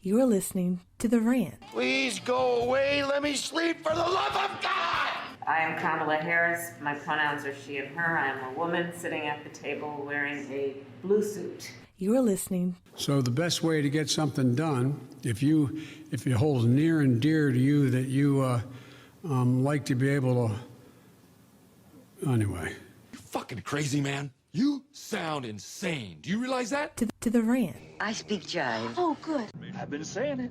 You're listening to The Rant. Please go away. Let me sleep for the love of God. I am Kamala Harris. My pronouns are she and her. I am a woman sitting at the table wearing a blue suit. You're listening. So the best way to get something done, if it holds near and dear to you that you like to be able to, anyway. You fucking crazy, man. You sound insane. Do you realize that? To the Rant. I speak jive. Oh, good. I've been saying it.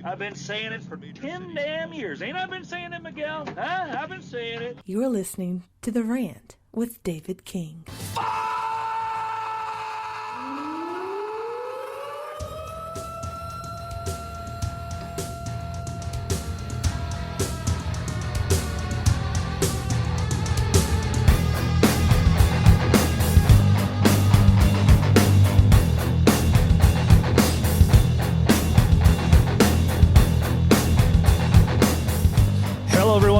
I've been saying it for 10 damn years. Ain't I been saying it, Miguel? Huh? I've been saying it. You're listening to The Rant with David King.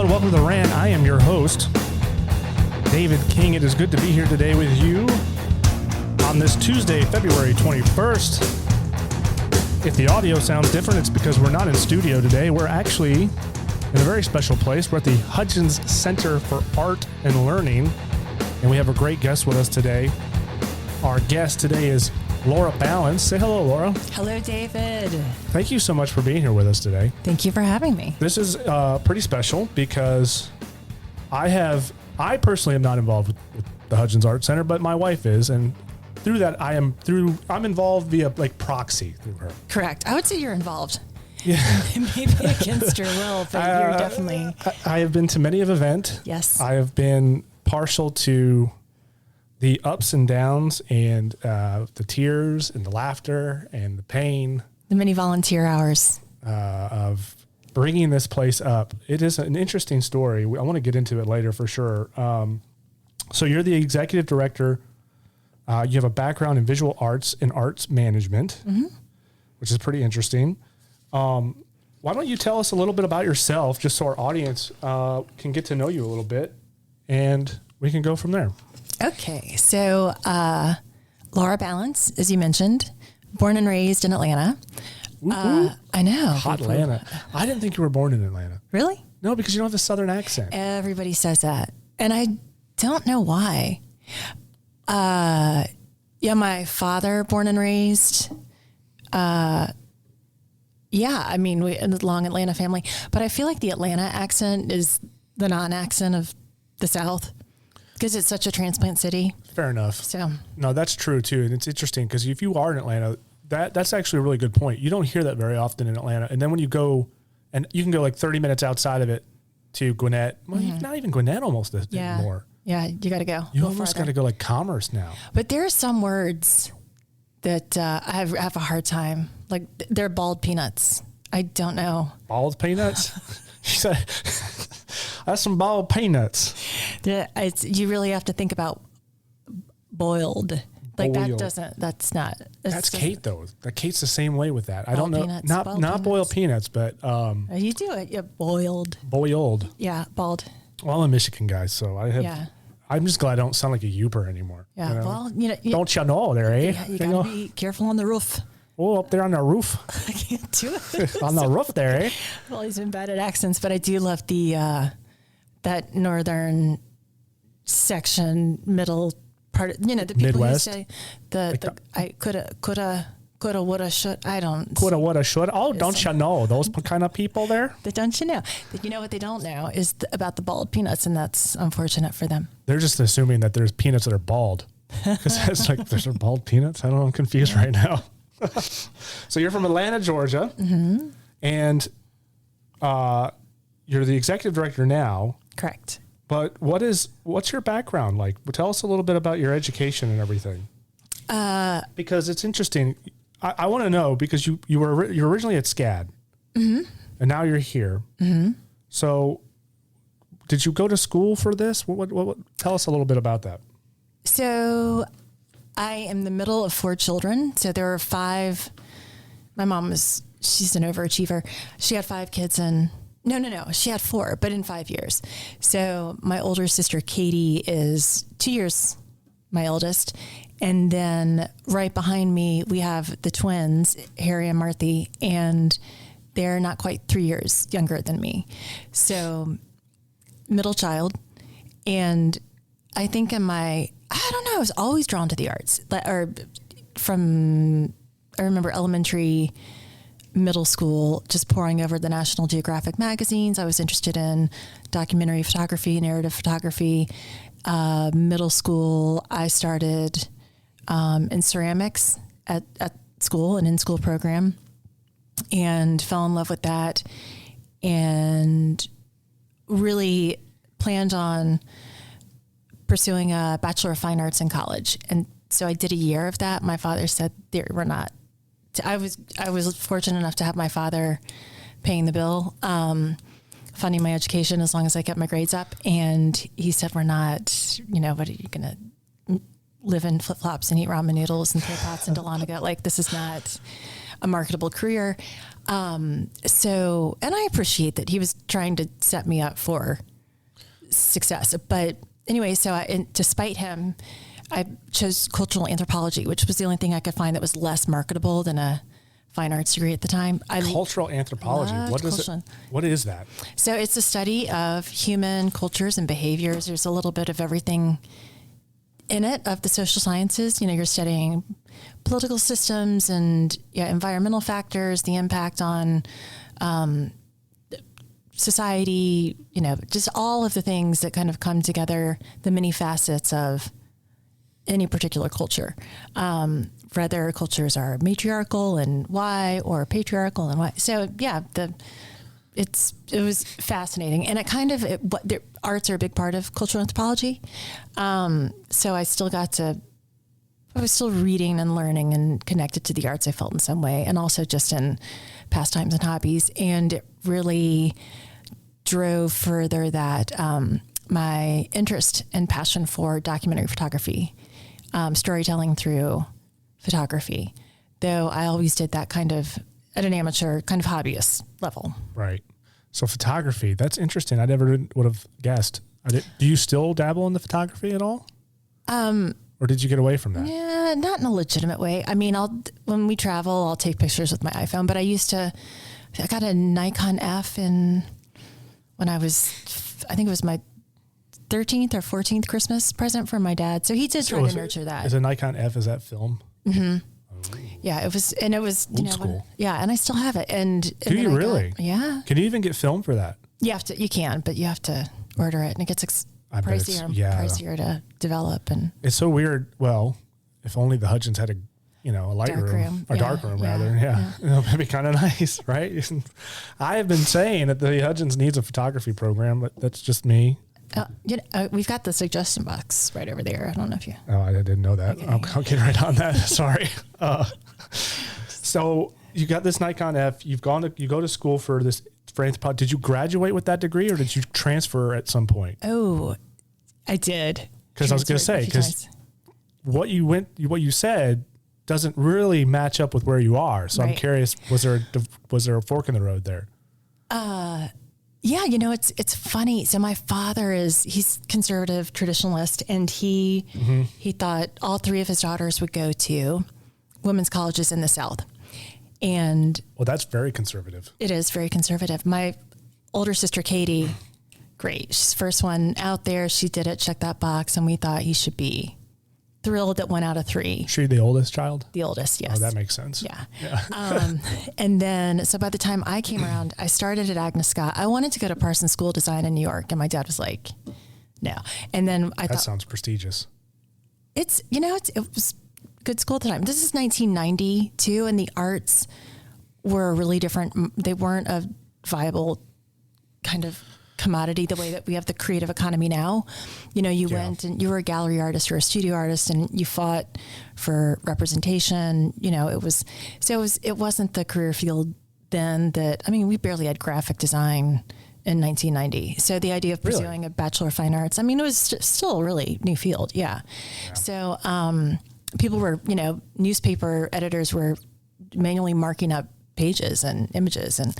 Welcome to The Rant. I am your host, David King. It is good to be here today with you on this Tuesday, February 21st. If the audio sounds different, it's because we're not in studio today. We're actually in a very special place. We're at the Hudgens Center for Art and Learning, and we have a great guest with us today. Our guest today is Laura Ballance. Say hello, Laura. Hello, David. Thank you so much for being here with us today. Thank you for having me. This is pretty special because I personally am not involved with the Hudgens Art Center, but my wife is, and through that I'm involved via like proxy through her. Correct. I would say you're involved. Yeah. Maybe against your will, but you're definitely. I have been to many of event. Yes. I have been partial to the ups and downs and the tears and the laughter and the pain. The many volunteer hours. Of bringing this place up. It is an interesting story. I want to get into it later for sure. So you're the executive director. You have a background in visual arts and arts management, which is pretty interesting. Why don't you tell us a little bit about yourself just so our audience can get to know you a little bit and we can go from there. Okay, so Laura Ballance, as you mentioned, born and raised in Atlanta. I know. Hot Atlanta. I didn't think you were born in Atlanta. Really? No, because you don't have a Southern accent. Everybody says that. And I don't know why. Yeah, my father, born and raised. Yeah, I mean, we a long Atlanta family. But I feel like the Atlanta accent is the non-accent of the South. Because it's such a transplant city. Fair enough. So no, that's true too. And it's interesting because if you are in Atlanta, that's actually a really good point. You don't hear that very often in Atlanta. And then when you go, and you can go like 30 minutes outside of it to Gwinnett. Well, not even Gwinnett almost anymore. Yeah, you got to go. You almost got to go like Commerce now. But there are some words that I have a hard time. Like they're bald peanuts. I don't know. Bald peanuts? She said, that's some bald peanuts. You really have to think about boiled. Like boiled. That's not. That's Kate though. Kate's the same way with that. I don't know. Peanuts, not boiled peanuts, but. You do it. Yeah, boiled. Boiled. Yeah, bald. Well, I'm a Michigan guy, so I have. Yeah. I'm just glad I don't sound like a Youper anymore. Yeah, you know? well, don't you know there, eh? Yeah, you gotta be careful on the roof. Oh, up there on the roof. I can't do it. On the roof there, eh? I've always been bad at accents, but I do love the that northern section, middle part. The people Midwest. Who say I coulda, woulda, should. I don't. Coulda, woulda, should. Oh, don't you know those kind of people there? Don't you know? You know what they don't know is about the bald peanuts, and that's unfortunate for them. They're just assuming that there's peanuts that are bald. Because that's like there's bald peanuts. I don't know. I'm confused right now. So you're from Atlanta, Georgia, and you're the executive director now. Correct. But what's your background like? Well, tell us a little bit about your education and everything. Because it's interesting. I want to know because you're originally at SCAD, and now you're here. So, did you go to school for this? What? Tell us a little bit about that. So, I am the middle of 4 children. So there are 5. My mom she's an overachiever. She had 5 kids and no. She had 4, but in 5 years. So my older sister, Katie, is 2 years my eldest. And then right behind me, we have the twins, Harry and Marthy, and they're not quite 3 years younger than me. So middle child. And I think I don't know, I was always drawn to the arts. I remember elementary, middle school, just poring over the National Geographic magazines. I was interested in documentary photography, narrative photography. Middle school, I started in ceramics at school, an in-school program, and fell in love with that and really planned on pursuing a Bachelor of Fine Arts in college. And so I did a year of that. My father said we're not. I was fortunate enough to have my father paying the bill, funding my education as long as I kept my grades up. And he said, we're not, what are you going to live in flip-flops and eat ramen noodles and throw pots into Lanaga? Like, this is not a marketable career. And I appreciate that he was trying to set me up for success. But anyway, despite him, I chose cultural anthropology, which was the only thing I could find that was less marketable than a fine arts degree at the time. Cultural anthropology. What is that? So it's a study of human cultures and behaviors. There's a little bit of everything in it of the social sciences. You're studying political systems and environmental factors, the impact on society, just all of the things that kind of come together, the many facets of any particular culture. Whether cultures are matriarchal and why, or patriarchal and why. So it was fascinating, and the arts are a big part of cultural anthropology. So I was still reading and learning and connected to the arts, I felt, in some way, and also just in pastimes and hobbies. And it really drove further that my interest and passion for documentary photography, storytelling through photography, though I always did that kind of at an amateur, kind of hobbyist level. Right. So photography, that's interesting. I never would have guessed. Do you still dabble in the photography at all? Or did you get away from that? Yeah, not in a legitimate way. I mean, when we travel, I'll take pictures with my iPhone, but I got a Nikon F when I think it was my 13th or 14th Christmas present from my dad. So he did try to nurture that. Is a Nikon F, is that film? Mm-hmm. Oh. Yeah, it was old school. And I still have it. And do you really? Yeah. Can you even get film for that? You can, but you have to order it, and it gets pricier to develop. And it's so weird. Well, if only the Hudgens had a light room, or dark room rather. Yeah. It'd be kind of nice, right? I have been saying that the Hudgens needs a photography program, but that's just me. We've got the suggestion box right over there. I don't know if you. Oh, I didn't know that. Okay. I'll get right on that. Sorry. So you got this Nikon F. You go to school for this anthropology. Did you graduate with that degree, or did you transfer at some point? Oh, I did. Because I was going to say, because what you said doesn't really match up with where you are. So right. I'm curious, was there a fork in the road there? Yeah, it's funny. So my father he's conservative traditionalist, and he thought all three of his daughters would go to women's colleges in the South. And well, that's very conservative. It is very conservative. My older sister, Katie, great. She's the first one out there. She did it, checked that box, and we thought he should be thrilled that 1 out of 3. She the oldest child? The oldest, yes. Oh, that makes sense. Yeah. And then, so by the time I came around, I started at Agnes Scott. I wanted to go to Parsons School of Design in New York, and my dad was like, no. And then I thought, that sounds prestigious. It was good school at the time. This is 1992, and the arts were really different. They weren't a viable kind of commodity the way that we have the creative economy now. Went and you were a gallery artist or a studio artist, and you fought for representation. It wasn't the career field then we barely had graphic design in 1990. So the idea of pursuing a Bachelor of Fine Arts, it was still a really new field. Yeah. So people were, newspaper editors were manually marking up pages and images, and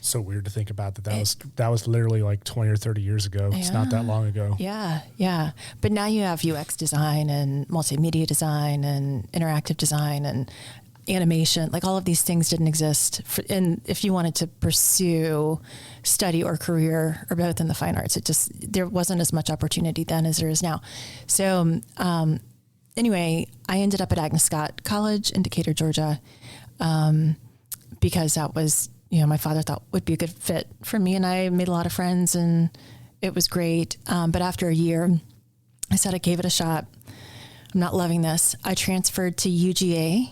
So weird to think about that was literally like 20 or 30 years ago. It's not that long ago. Yeah, yeah. But now you have UX design and multimedia design and interactive design and animation. Like all of these things didn't exist. And if you wanted to pursue study or career or both in the fine arts, there wasn't as much opportunity then as there is now. So anyway, I ended up at Agnes Scott College in Decatur, Georgia, because that was, my father thought would be a good fit for me, and I made a lot of friends, and it was great. But after a year, I said I gave it a shot. I'm not loving this. I transferred to UGA.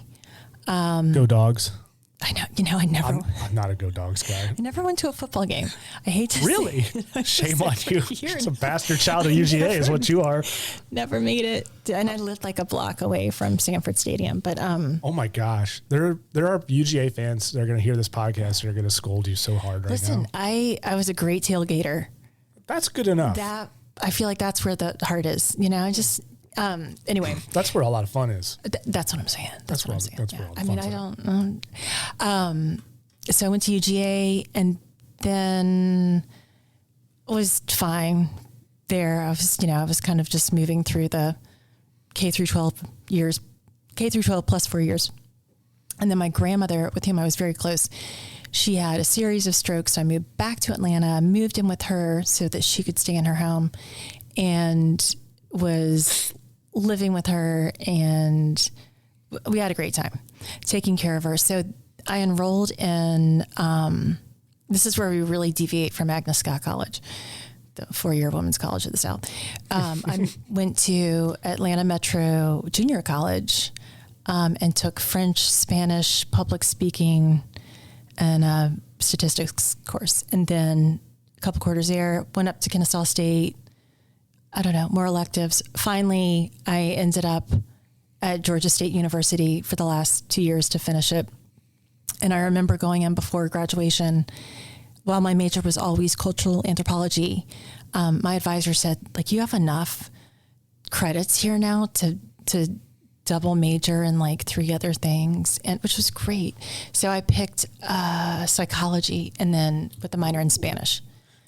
Go Dogs. I know. I never. I'm not a Go Dogs guy. I never went to a football game. I hate to really. Shame on you. You're Just a bastard child of UGA is what you are. Never made it, and I lived like a block away from Sanford Stadium. But oh my gosh, there are UGA fans that are going to hear this podcast and are going to scold you so hard right now. Listen, I was a great tailgater. That's good enough. I feel like that's where the heart is. Anyway, that's where a lot of fun is. That's what I'm saying. That's what I'm saying. That's where all the fun's at. So I went to UGA and then was fine there. I was kind of just moving through the K through 12 years, K through 12 plus 4 years. And then my grandmother, with whom I was very close, she had a series of strokes. So I moved back to Atlanta, moved in with her so that she could stay in her home, and was living with her, and we had a great time taking care of her. So I enrolled in, this is where we really deviate from Agnes Scott College, the 4-year women's college of the South. I went to Atlanta Metro Junior College and took French, Spanish, public speaking, and a statistics course. And then a couple quarters there, went up to Kennesaw State, more electives. Finally, I ended up at Georgia State University for the last 2 years to finish it. And I remember going in before graduation, while my major was always cultural anthropology, my advisor said, you have enough credits here now to double major in 3 other things, and which was great. So I picked psychology, and then with a minor in Spanish.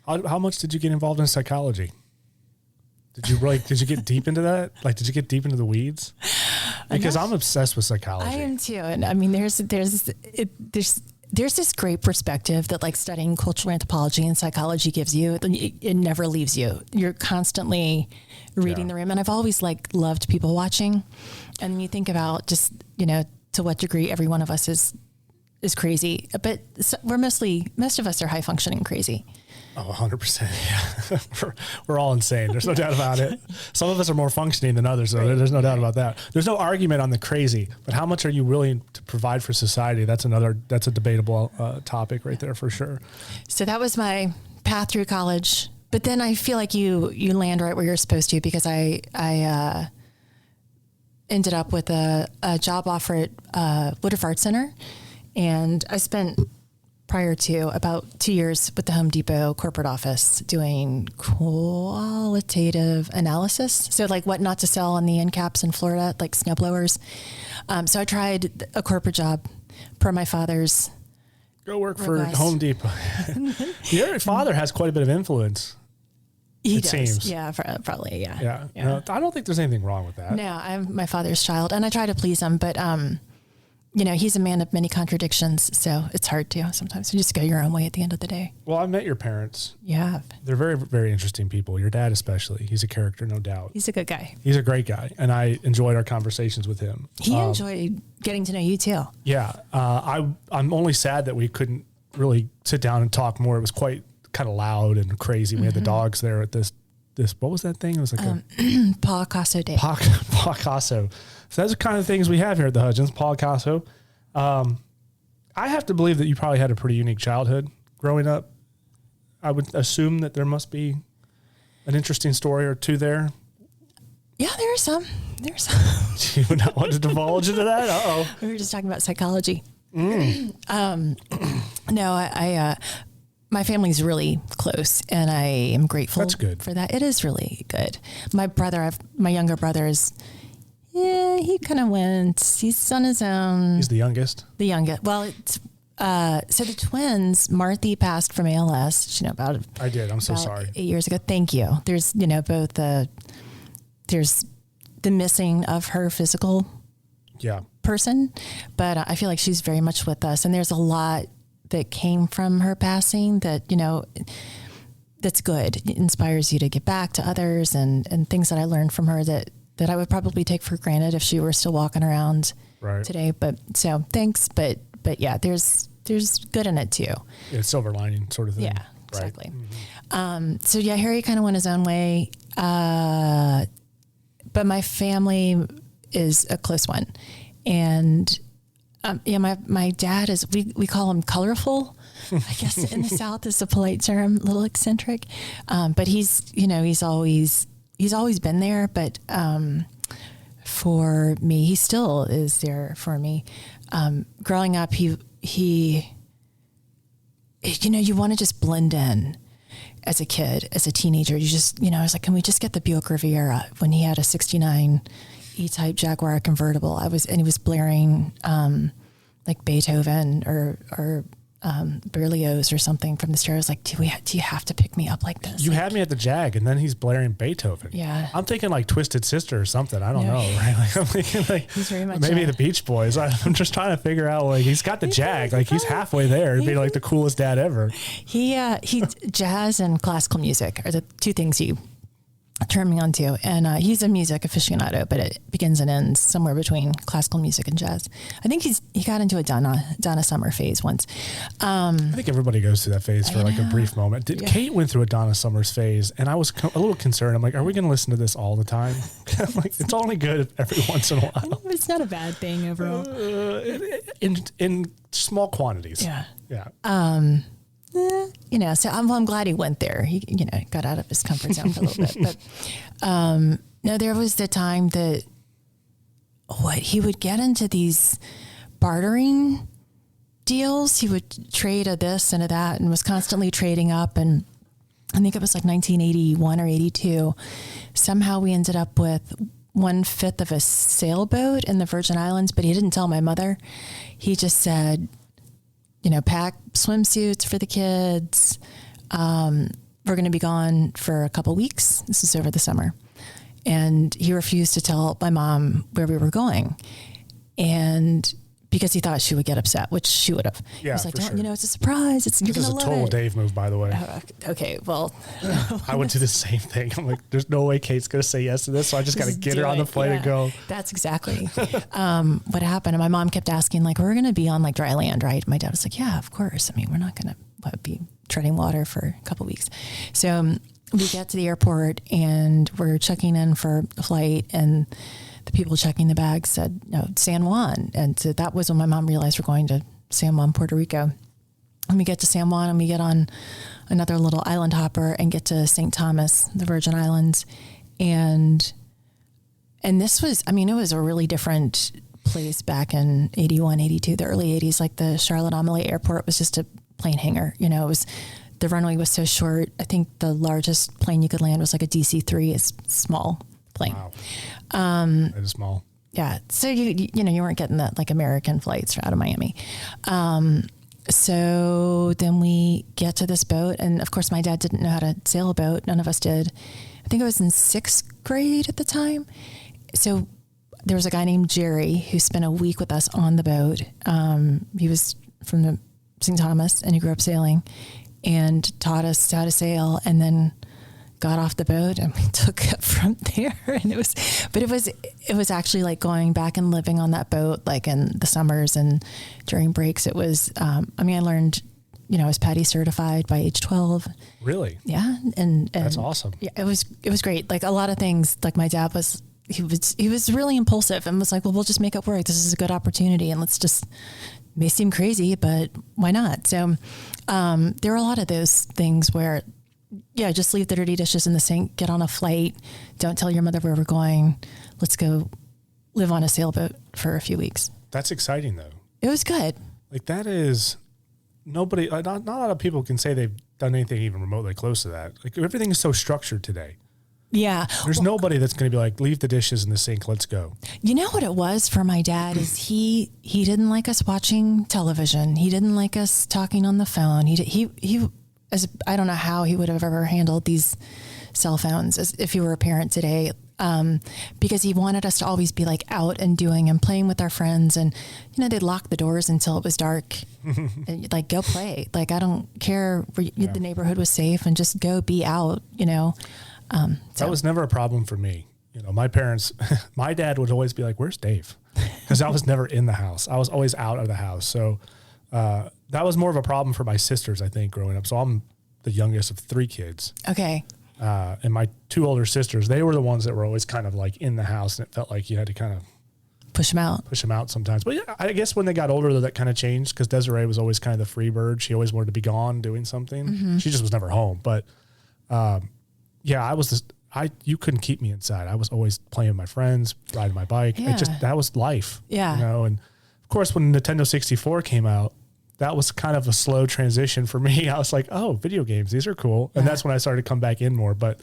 How much did you get involved in psychology? Did you get deep into that? Did you get deep into the weeds? Because I'm obsessed with psychology. I am too. And I mean, there's this great perspective that studying cultural anthropology and psychology gives you. It never leaves you. You're constantly reading the room. And I've always loved people watching. And you think about just, to what degree every one of us is crazy, but most of us are high functioning crazy. Oh, 100%. Yeah. We're all insane. There's no doubt about it. Some of us are more functioning than others, so right. There's no doubt about that. There's no argument on the crazy, but how much are you willing to provide for society? That's a debatable topic right there for sure. So that was my path through college. But then I feel like you land right where you're supposed to, because I ended up with a job offer at Woodruff Art Center, and I spent prior to about 2 years with the Home Depot corporate office doing qualitative analysis. So what not to sell on the end caps in Florida, like snowblowers. So I tried a corporate job per my father's Go work request. For Home Depot. Your father has quite a bit of influence. He does. Seems. Yeah, probably. Yeah. Yeah. No, I don't think there's anything wrong with that. No, I'm my father's child, and I try to please him, but he's a man of many contradictions, so it's hard to sometimes. You just go your own way at the end of the day. Well, I've met your parents. Yeah. They're very, very interesting people. Your dad especially. He's a character, no doubt. He's a good guy. He's a great guy, and I enjoyed our conversations with him. He enjoyed getting to know you too. Yeah. I'm only sad that we couldn't really sit down and talk more. It was quite kind of loud and crazy. We had the dogs there at this what was that thing? It was like a Paul Casso Day. Paul Casso. So that's the kind of things we have here at the Hudgens, Paul Casso. I have to believe that you probably had a pretty unique childhood growing up. I would assume that there must be an interesting story or two there. Yeah, there are some. Do you not want to divulge into that? Uh-oh. We were just talking about psychology. No, I my family's really close, and I am grateful. That's good. For that. It is really good. My younger brother is, he kind of went. He's on his own. He's the youngest? The youngest. Well, So the twins, Marthy passed from ALS, about I did. I'm so about sorry. 8 years ago. Thank you. There's, both there's the missing of her physical Yeah. person, but I feel like she's very much with us. And there's a lot that came from her passing that, that's good. It inspires you to give back to others and things that I learned from her that I would probably take for granted if she were still walking around today. But so thanks. But yeah, there's good in it too. Yeah, silver lining sort of thing. Yeah, exactly. So yeah, Harry kind of went his own way. But my family is a close one. And my dad is, we call him colorful. I guess in the South is a polite term, a little eccentric. But he's always been there. But for me, he still is there for me. Growing up, he you want to just blend in as a kid, as a teenager. You just, I was like, can we just get the Buick Riviera? When he had a 69 E-Type Jaguar convertible, he was blaring like Beethoven or Berlioz or something from the stereo. I was like, do you have to pick me up like this? You had me at the Jag, and then he's blaring Beethoven. Yeah. I'm thinking like Twisted Sister or something. I don't know, right? Like, I'm thinking like he's very much maybe the Beach Boys. I'm just trying to figure out, like, he's got the Jag. Like, he's halfway there to be like the coolest dad ever. He jazz and classical music are the two things you turned me on to. And he's a music aficionado, but it begins and ends somewhere between classical music and jazz. I think he got into a Donna Summer phase once. I think everybody goes through that phase for like a brief moment. Kate went through a Donna Summers phase, and I was a little concerned. I'm like, are we going to listen to this all the time? I'm like, it's only good every once in a while. It's not a bad thing overall. In small quantities. Yeah. Yeah. So I'm glad he went there. He, got out of his comfort zone for a little bit. But no, there was the time that he would get into these bartering deals. He would trade a this and a that, and was constantly trading up. And I think it was like 1981 or 82. Somehow we ended up with 1/5 of a sailboat in the Virgin Islands, but he didn't tell my mother. He just said, pack swimsuits for the kids. We're going to be gone for a couple weeks. This is over the summer. And he refused to tell my mom where we were going. And because he thought she would get upset, which she would have. Yeah, he was like, sure. it's a surprise. You're going to love it. This is a total Dave move, by the way. Okay, well. I would do the same thing. I'm like, there's no way Kate's going to say yes to this, so I just got to get her on the plane and go. That's exactly what happened. And my mom kept asking, like, we're going to be on like dry land, right? My dad was like, yeah, of course. I mean, we're not going to be treading water for a couple of weeks. So we get to the airport and we're checking in for a flight, and the people checking the bags said, no, San Juan. And so that was when my mom realized we're going to San Juan, Puerto Rico. And we get to San Juan and we get on another little island hopper and get to St. Thomas, the Virgin Islands. And this was, it was a really different place back in 81, 82, the early 80s. Like the Charlotte Amalie Airport was just a plane hangar. It was, the runway was so short. I think the largest plane you could land was like a DC-3, it's small plane. Wow. That is small. Yeah. So you weren't getting that like American flights out of Miami. So then we get to this boat, and of course my dad didn't know how to sail a boat. None of us did. I think I was in 6th grade at the time. So there was a guy named Jerry who spent a week with us on the boat. He was from the St. Thomas, and he grew up sailing and taught us how to sail, and then got off the boat and we took it from there. And it was actually like going back and living on that boat, like in the summers and during breaks. It was, I learned, I was PADI certified by age 12. Really? Yeah. And that's awesome. Yeah, it was great. Like a lot of things, like my dad was, he was really impulsive and was like, well, we'll just make it work. This is a good opportunity, and let's just, may seem crazy, but why not? So, there are a lot of those things where, yeah, just leave the dirty dishes in the sink, get on a flight, don't tell your mother where we're going. Let's go live on a sailboat for a few weeks. That's exciting though. It was good. Like that is nobody, not a lot of people can say they've done anything even remotely close to that. Like everything is so structured today. Yeah. There's nobody that's going to be like, leave the dishes in the sink. Let's go. You know what it was for my dad is he didn't like us watching television. He didn't like us talking on the phone. I don't know how he would have ever handled these cell phones as if he were a parent today. Because he wanted us to always be like out and doing and playing with our friends. And, they'd lock the doors until it was dark and like, go play. Like, I don't care where the neighborhood was safe and just go be out, That was never a problem for me. My parents, my dad would always be like, where's Dave? Because I was never in the house. I was always out of the house. So that was more of a problem for my sisters, I think, growing up. So I'm the youngest of 3 kids. Okay. And my 2 older sisters, they were the ones that were always kind of like in the house, and it felt like you had to kind of push them out sometimes. But yeah, I guess when they got older, that kind of changed because Desiree was always kind of the free bird. She always wanted to be gone doing something. Mm-hmm. She just was never home. But yeah, you couldn't keep me inside. I was always playing with my friends, riding my bike. Yeah. That was life. Yeah. And of course, when Nintendo 64 came out, that was kind of a slow transition for me. I was like, oh, video games, these are cool. And that's when I started to come back in more. But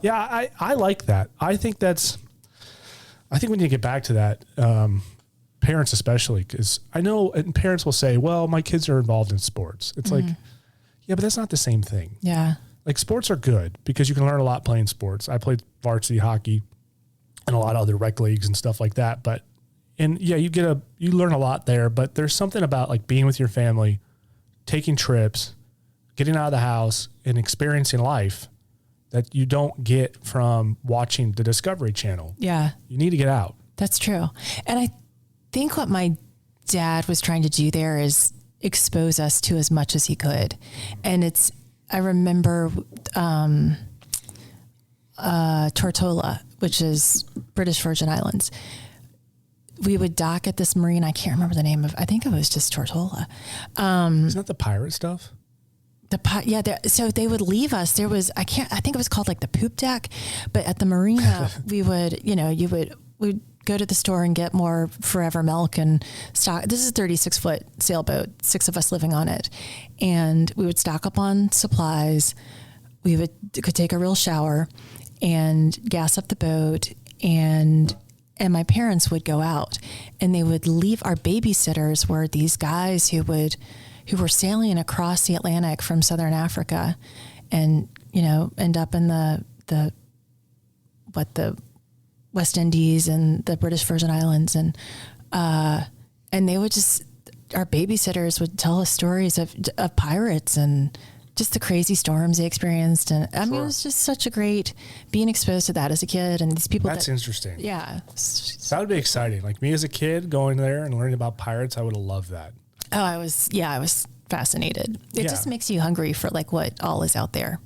yeah, I like that. I think we need to get back to that. Parents especially, because I know and parents will say, well, my kids are involved in sports. It's like, yeah, but that's not the same thing. Yeah. Like sports are good because you can learn a lot playing sports. I played varsity hockey and a lot of other rec leagues and stuff like that. And yeah, you learn a lot there, but there's something about like being with your family, taking trips, getting out of the house and experiencing life that you don't get from watching the Discovery Channel. Yeah. You need to get out. That's true. And I think what my dad was trying to do there is expose us to as much as he could. And I remember Tortola, which is British Virgin Islands. We would dock at this marine. I can't remember the name of. I think it was just Tortola. Isn't that the pirate stuff? So they would leave us. There was I think it was called like the poop deck, but at the marina we would we'd go to the store and get more Forever milk and stock. This is a 36-foot sailboat, 6 of us living on it, and we would stock up on supplies. We could take a real shower and gas up the boat, and my parents would go out and they would leave. Our babysitters were these guys who were sailing across the Atlantic from Southern Africa and, end up in the West Indies and the British Virgin Islands. And they would our babysitters would tell us stories of pirates and just the crazy storms they experienced. And I mean, it was just such a great being exposed to that as a kid and these people. That's interesting. Yeah. That would be exciting. Like me as a kid going there and learning about pirates, I would have loved that. Oh, I was fascinated. It just makes you hungry for like what all is out there.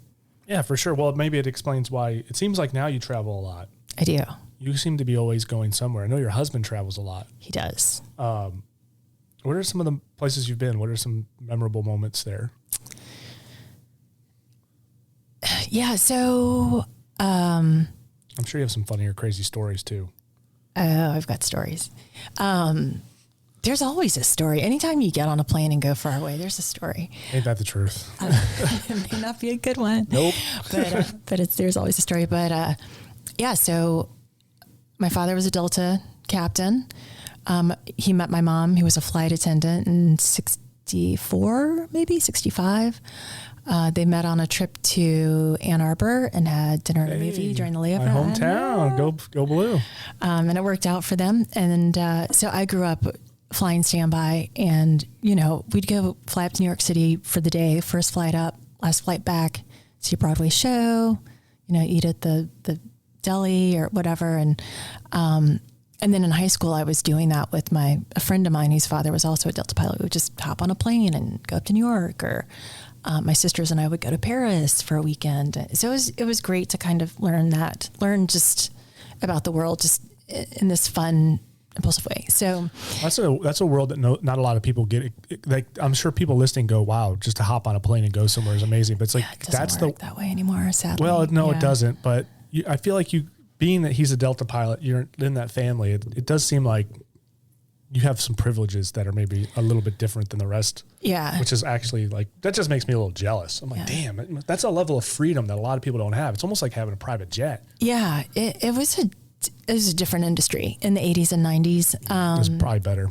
Yeah, for sure. Well, maybe it explains why it seems like now you travel a lot. I do. You seem to be always going somewhere. I know your husband travels a lot. He does. What are some of the places you've been? What are some memorable moments there? Yeah. So, I'm sure you have some funny or crazy stories too. Oh, I've got stories. There's always a story. Anytime you get on a plane and go far away, there's a story. Ain't that the truth? It may not be a good one. Nope. But there's always a story. But yeah, so my father was a Delta captain. He met my mom, who was a flight attendant in 64, maybe 65. They met on a trip to Ann Arbor and had dinner at a movie during the layover. My hometown. Go blue. And it worked out for them. And so I grew up flying standby, and we'd go fly up to New York City for the day, first flight up, last flight back, see a Broadway show, eat at the deli or whatever. And then in high school, I was doing that with a friend of mine whose father was also a Delta pilot. We would just hop on a plane and go up to New York, or my sisters and I would go to Paris for a weekend. So it was great to kind of learn just about the world, just in this fun, impulsive way. So that's a world that not a lot of people get. Like, I'm sure people listening go, "Wow, just to hop on a plane and go somewhere is amazing." But it's like it doesn't work that way anymore. Sadly, well, no, it doesn't. But I feel like being that he's a Delta pilot, you're in that family. It does seem like you have some privileges that are maybe a little bit different than the rest. Yeah. Which is actually like, that just makes me a little jealous. I'm like, damn, that's a level of freedom that a lot of people don't have. It's almost like having a private jet. Yeah. It was a different industry in the 80s and 90s. It was probably better.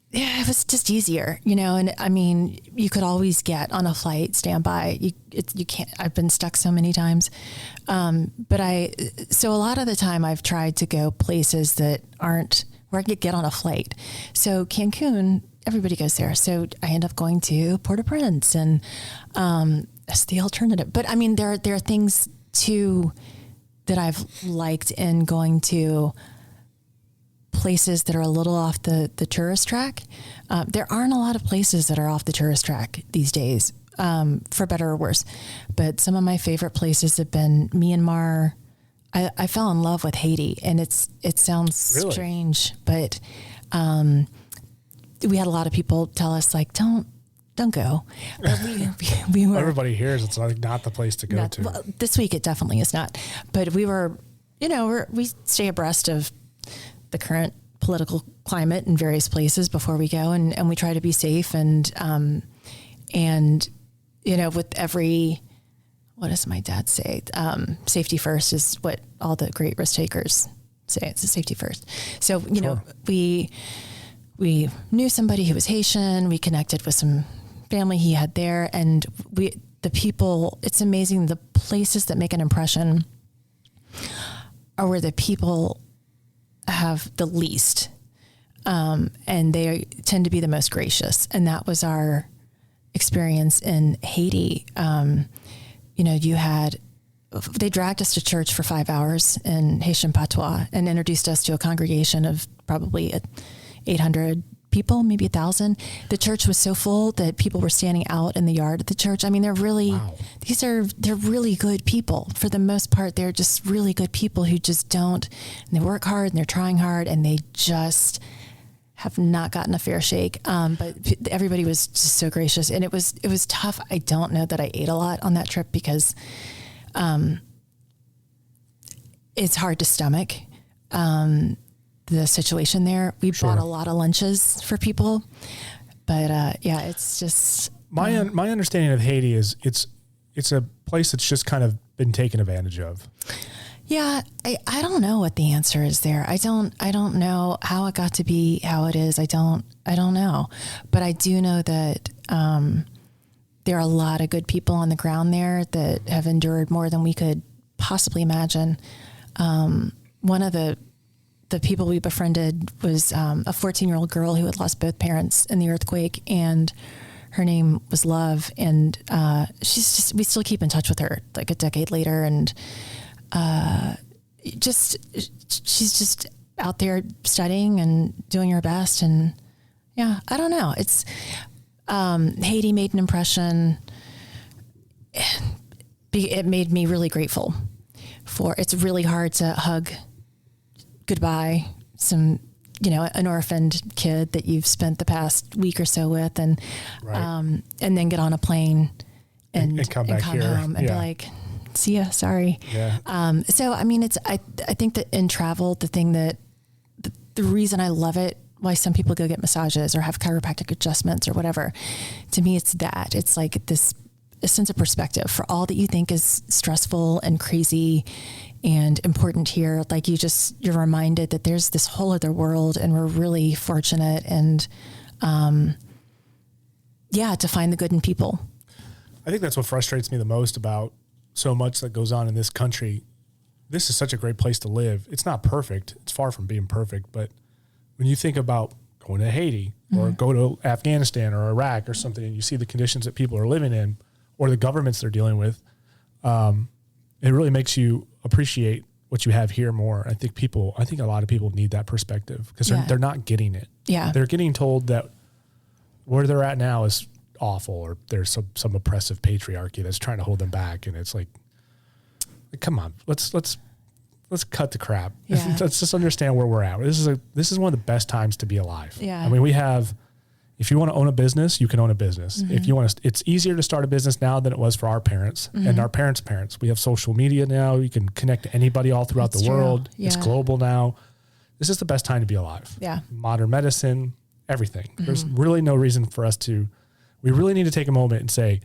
Yeah, it was just easier, and I mean, you could always get on a flight, standby. You can't, I've been stuck so many times. So a lot of the time I've tried to go places that aren't where I could get on a flight. So Cancun, everybody goes there. So I end up going to Port-au-Prince and, that's the alternative. But I mean, there are things too that I've liked in going to places that are a little off the tourist track. There aren't a lot of places that are off the tourist track these days, for better or worse. But some of my favorite places have been Myanmar. I fell in love with Haiti, and it sounds really strange, but we had a lot of people tell us like, don't go. But we were. Everybody hears it's like not the place to go to. Well, this week it definitely is not. But we were, we stay abreast of the current political climate in various places before we go, and we try to be safe and with every, what does my dad say? Safety first is what all the great risk takers say. It's a safety first. So, we knew somebody who was Haitian. We connected with some family he had there, and the people, it's amazing. The places that make an impression are where the people have the least, and they tend to be the most gracious. And that was our experience in Haiti. They dragged us to church for 5 hours in Haitian patois and introduced us to a congregation of probably 800 people, maybe 1,000. The church was so full that people were standing out in the yard at the church. I mean, they're really, they're really good people. For the most part, they're just really good people who just don't, and they work hard and they're trying hard, and they just have not gotten a fair shake. But everybody was just so gracious, and it was tough. I don't know that I ate a lot on that trip because, it's hard to stomach, the situation there. We bought a lot of lunches for people, but it's just my understanding of Haiti is it's a place that's just kind of been taken advantage of. Yeah, I don't know what the answer is there. I don't know how it got to be how it is. I don't know, but I do know that there are a lot of good people on the ground there that have endured more than we could possibly imagine. One of the people we befriended was a 14-year-old girl who had lost both parents in the earthquake, and her name was Love. And we still keep in touch with her like a decade later. And she's just out there studying and doing her best. And yeah, I don't know. It's Haiti made an impression. It made me really grateful for. It's really hard to hug goodbye an orphaned kid that you've spent the past week or so with, and then get on a plane and come back here home and be like, see ya, sorry. Yeah. So I mean, I think that in travel, the thing that the reason I love it, why some people go get massages or have chiropractic adjustments or whatever, to me it's like a sense of perspective for all that you think is stressful and crazy and important here. Like you're reminded that there's this whole other world, and we're really fortunate, and to find the good in people. I think that's what frustrates me the most about so much that goes on in this country. This is such a great place to live. It's not perfect. It's far from being perfect. But when you think about going to Haiti or go to Afghanistan or Iraq or something, and you see the conditions that people are living in or the governments they're dealing with, it really makes you appreciate what you have here more. I think a lot of people need that perspective because they're not getting it. Yeah. They're getting told that where they're at now is awful, or there's some oppressive patriarchy that's trying to hold them back. And it's like, come on, let's cut the crap. Yeah. Let's just understand where we're at. This is one of the best times to be alive. Yeah. I mean, if you want to own a business, you can own a business. Mm-hmm. If you want to, it's easier to start a business now than it was for our parents and our parents' parents. We have social media now. You can connect to anybody all throughout the world. Yeah. It's global now. this is the best time to be alive. Yeah. Modern medicine, everything. There's really no reason for us to, we really need to take a moment and say,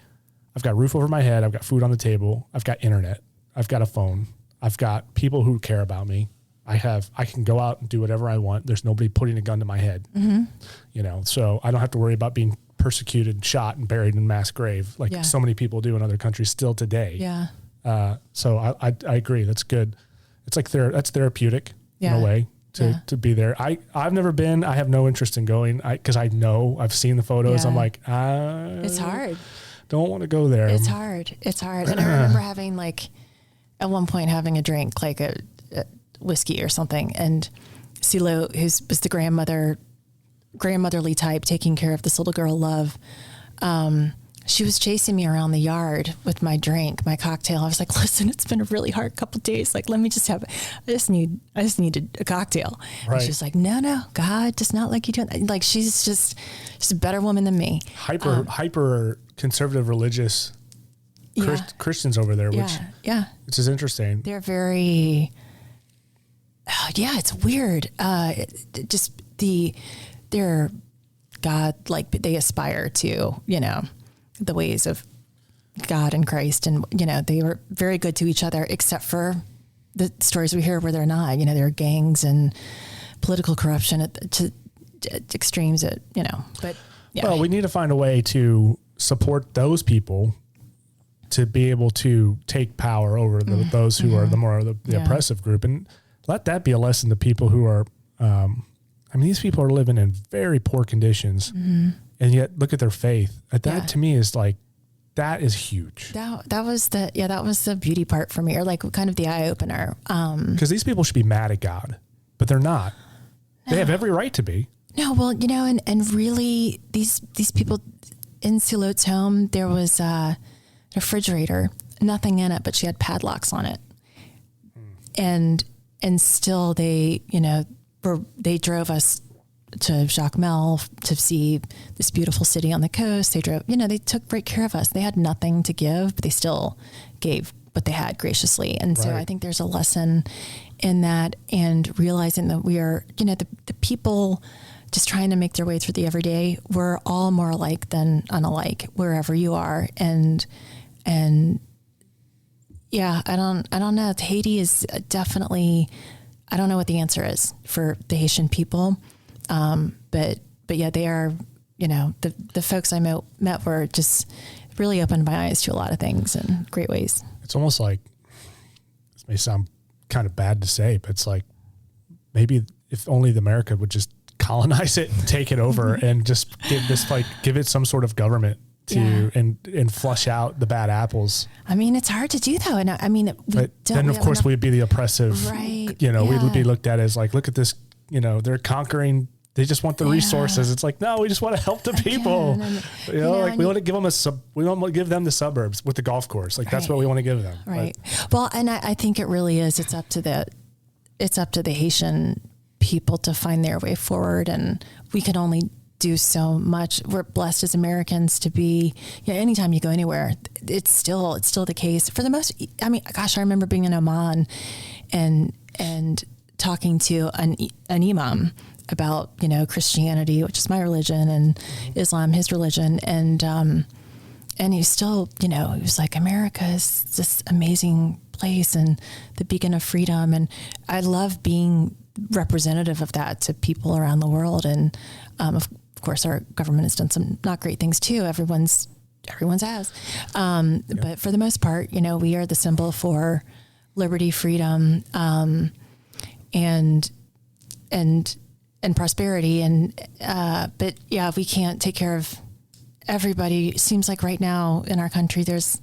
I've got a roof over my head. I've got food on the table. I've got internet. I've got a phone. I've got people who care about me. I can go out and do whatever I want. There's nobody putting a gun to my head, you know, so I don't have to worry about being persecuted, shot, and buried in mass grave like so many people do in other countries still today. Yeah. So I agree. That's good. It's like that's therapeutic in a way to be there. I've never been. I have no interest in going because I know I've seen the photos. I'm like, it's hard. Don't want to go there. It's hard. And I remember having at one point having a drink, like a whiskey or something. And CeeLo, who was the grandmotherly type, taking care of this little girl, Love, she was chasing me around the yard with my drink, my cocktail. I was like, listen, it's been a really hard couple of days. Like, let me just have, I just need a cocktail. Right. And she was like, no, God does not like you doing that. Like, she's a better woman than me. Hyper conservative religious Christians over there, which is interesting. They're very, it's weird. They're God, like they aspire to, you know, the ways of God and Christ. And, you know, they were very good to each other, except for the stories we hear where they're not, you know, there are gangs and political corruption to extremes, you know, but Well, we need to find a way to support those people to be able to take power over those who are the oppressive group, and let that be a lesson to people who are, these people are living in very poor conditions, and yet look at their faith. That to me is like, that is huge. That was the beauty part for me, or like kind of the eye opener. Because these people should be mad at God, but they're not. They have every right to be. No, well, you know, and really these people in CeeLo's home, there was a refrigerator, nothing in it, but she had padlocks on it. And still they, you know, they drove us to Jacmel to see this beautiful city on the coast. They drove, you know, they took great care of us. They had nothing to give, but they still gave what they had graciously. And so I think there's a lesson in that, and realizing that we are, you know, the people just trying to make their way through the everyday, we're all more alike than unalike wherever you are. And yeah, I don't know. Haiti is definitely, I don't know what the answer is for the Haitian people. But yeah, they are, you know, the folks I met were just really opened my eyes to a lot of things in great ways. It's almost like, this may sound kind of bad to say, but it's like, maybe if only America would just colonize it and take it over and just give it some sort of government to and flush out the bad apples. I mean, it's hard to do though. And I mean, then of course we'd be the oppressive, right? You know, we'd be looked at as like, look at this, you know, they're conquering, they just want the resources. It's like, no, we just want to help the people. You know, like we want to give them we don't want to give them the suburbs with the golf course. Like that's what we want to give them. Right. Well, and I think it really is, it's up to the Haitian people to find their way forward, and we can only do so much. We're blessed as Americans to be, you know, anytime you go anywhere, it's still the case for the most. I mean, gosh, I remember being in Oman and talking to an imam about, you know, Christianity, which is my religion, and Islam, his religion. And he's still, you know, he was like, America is this amazing place and the beacon of freedom. And I love being representative of that to people around the world. And, of course, our government has done some not great things too. Everyone's has. But for the most part, you know, we are the symbol for liberty, freedom, and prosperity. And, but yeah, we can't take care of everybody. It seems like right now in our country, there's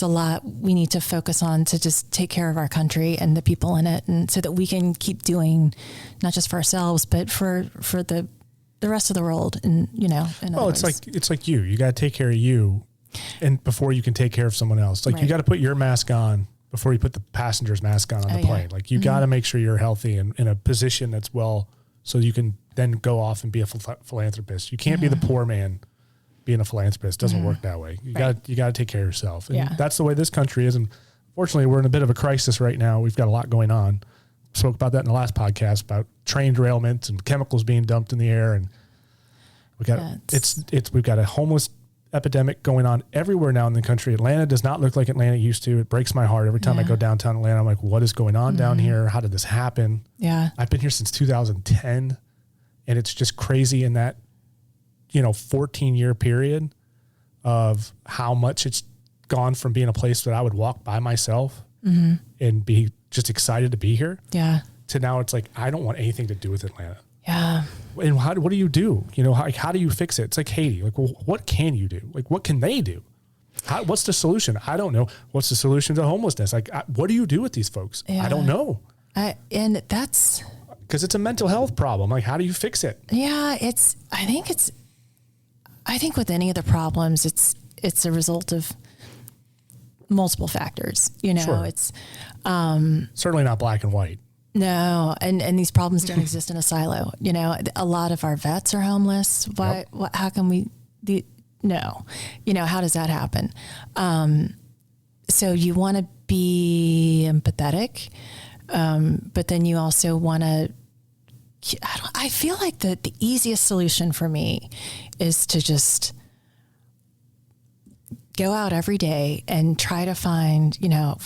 a lot we need to focus on to just take care of our country and the people in it. And so that we can keep doing, not just for ourselves, but for the rest of the world. And, you know, it's like you got to take care of you, and before you can take care of someone else, like you got to put your mask on before you put the passenger's mask on the plane. Like you got to make sure you're healthy and in a position that's well, so you can then go off and be a philanthropist. You can't be the poor man being a philanthropist. It doesn't work that way. You got to take care of yourself. And that's the way this country is. And fortunately, we're in a bit of a crisis right now. We've got a lot going on. Spoke about that in the last podcast about train derailments and chemicals being dumped in the air. And we've got a homeless epidemic going on everywhere now in the country. Atlanta does not look like Atlanta used to. It breaks my heart every time I go downtown Atlanta. I'm like, what is going on down here? How did this happen? Yeah. I've been here since 2010, and it's just crazy in that, 14-year period of how much it's gone from being a place that I would walk by myself and be just excited to be here. Yeah. To now it's like, I don't want anything to do with Atlanta. Yeah. And what do you do? How do you fix it? It's like Haiti. Like, well, what can you do? Like, what can they do? What's the solution? I don't know. What's the solution to homelessness? Like, what do you do with these folks? Yeah. I don't know. And that's because it's a mental health problem. Like, how do you fix it? Yeah, I think with any of the problems, it's a result of multiple factors. Sure. It's certainly not black and white. No, and these problems don't exist in a silo. A lot of our vets are homeless. Why? Yep. How can we? No, how does that happen? So you want to be empathetic, but then you also want to. I feel like the easiest solution for me is to just go out every day and try to find,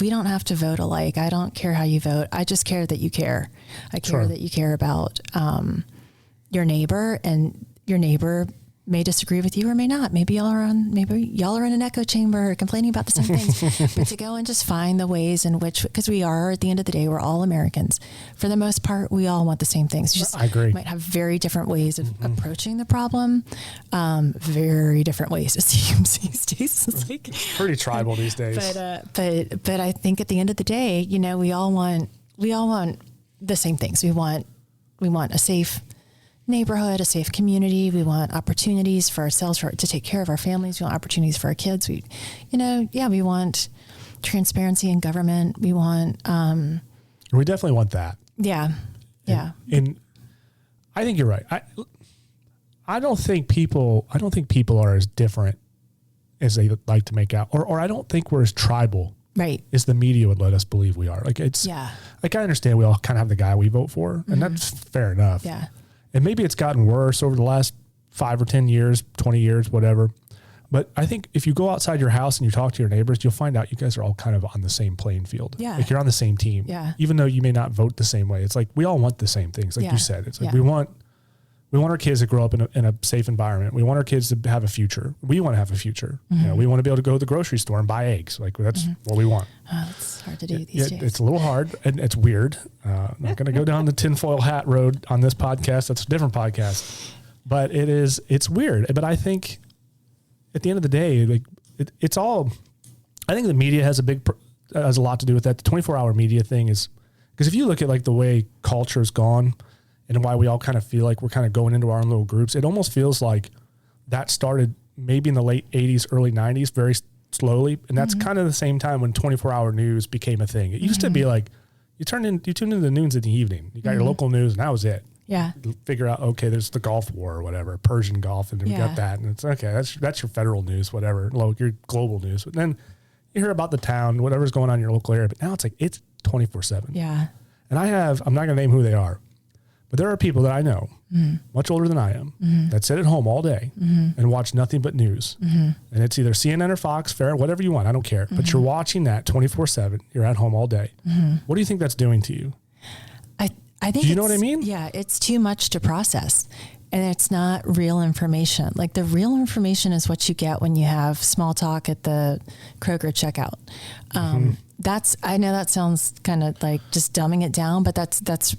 we don't have to vote alike. I don't care how you vote. I just care that you care. I care that you care about your neighbor, and your neighbor may disagree with you or may not. Maybe y'all are in an echo chamber complaining about the same things, but to go and just find the ways in which, because we are, at the end of the day, we're all Americans. For the most part, we all want the same things. I agree. Might have very different ways of approaching the problem. Very different ways, it seems these days. It's like, pretty tribal these days. But I think at the end of the day, we all want the same things. We want a safe neighborhood, a safe community. We want opportunities for ourselves to take care of our families. We want opportunities for our kids. We want transparency in government. We definitely want that. Yeah. Yeah. And I think you're right. I don't think people are as different as they like to make out, or I don't think we're as tribal. Right. As the media would let us believe we are. Like I understand we all kind of have the guy we vote for, and that's fair enough. Yeah. And maybe it's gotten worse over the last 5 or 10 years, 20 years, whatever. But I think if you go outside your house and you talk to your neighbors, you'll find out you guys are all kind of on the same playing field. Yeah. Like you're on the same team. Yeah. Even though you may not vote the same way. It's like we all want the same things. Like you said, it's like we want our kids to grow up in a safe environment. We want our kids to have a future. We want to have a future. We want to be able to go to the grocery store and buy eggs. Like that's what we want. It's hard to do these days. It's a little hard and it's weird. I'm not going to go down the tinfoil hat road on this podcast. That's a different podcast, but it's weird. But I think at the end of the day, like it's all, I think the media has a lot to do with that. The 24-hour media thing is, because if you look at like the way culture's gone and why we all kind of feel like we're kind of going into our own little groups, it almost feels like that started maybe in the late 80s, early 90s, very slowly. And that's kind of the same time when 24-hour news became a thing. It used to be like, you tune into the news in the evening. You got your local news and that was it. Yeah. You figure out, okay, there's the Gulf War or whatever, Persian Gulf, and we got that. And it's okay, that's your federal news, whatever, your global news. But then you hear about the town, whatever's going on in your local area. But now it's like, it's 24/7. Yeah. And I'm not going to name who they are, but there are people that I know, much older than I am, that sit at home all day and watch nothing but news. And it's either CNN or Fox, Fair, whatever you want. I don't care. But you're watching that 24/7. You're at home all day. What do you think that's doing to you? I think do you know what I mean? Yeah, it's too much to process. And it's not real information. Like the real information is what you get when you have small talk at the Kroger checkout. I know that sounds kind of like just dumbing it down, but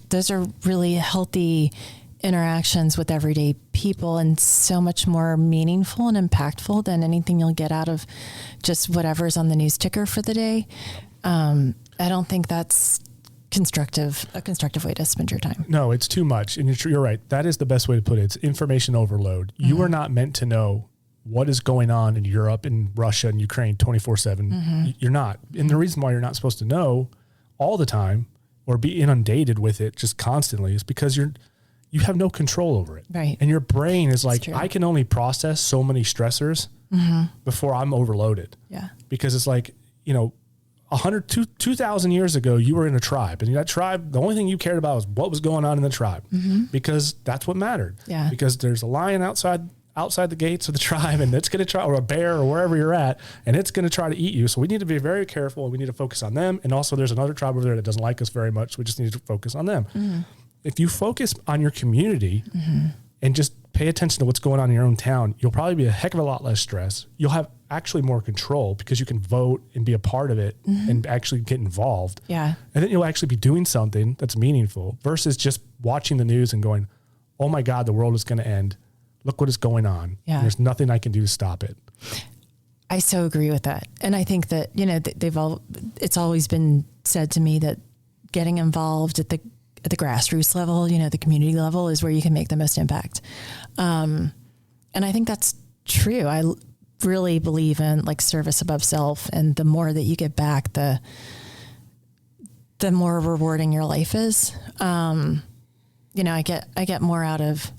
those are really healthy interactions with everyday people and so much more meaningful and impactful than anything you'll get out of just whatever's on the news ticker for the day. I don't think that's a constructive way to spend your time. No, it's too much. And you're right. That is the best way to put it. It's information overload. You are not meant to know what is going on in Europe and Russia and Ukraine 24/7. You're not. And the reason why you're not supposed to know all the time or be inundated with it just constantly is because you have no control over it. Right. And your brain is like, true. I can only process so many stressors before I'm overloaded. Yeah. Because it's like, 2,000 years ago, you were in a tribe, and that tribe, the only thing you cared about was what was going on in the tribe, because that's what mattered. Yeah. Because there's a lion outside the gates of the tribe, and it's going to try, or a bear, or wherever you're at, and it's going to try to eat you. So we need to be very careful, and we need to focus on them. And also, there's another tribe over there that doesn't like us very much. So we just need to focus on them. If you focus on your community and just pay attention to what's going on in your own town, you'll probably be a heck of a lot less stress. You'll have actually more control because you can vote and be a part of it and actually get involved. Yeah. And then you'll actually be doing something that's meaningful versus just watching the news and going, oh my God, the world is going to end. Look what is going on. Yeah. And there's nothing I can do to stop it. I so agree with that. And I think that, it's always been said to me that getting involved at the grassroots level, the community level, is where you can make the most impact. And I think that's true. I really believe in like service above self, and the more that you get back, the more rewarding your life is. I get more out of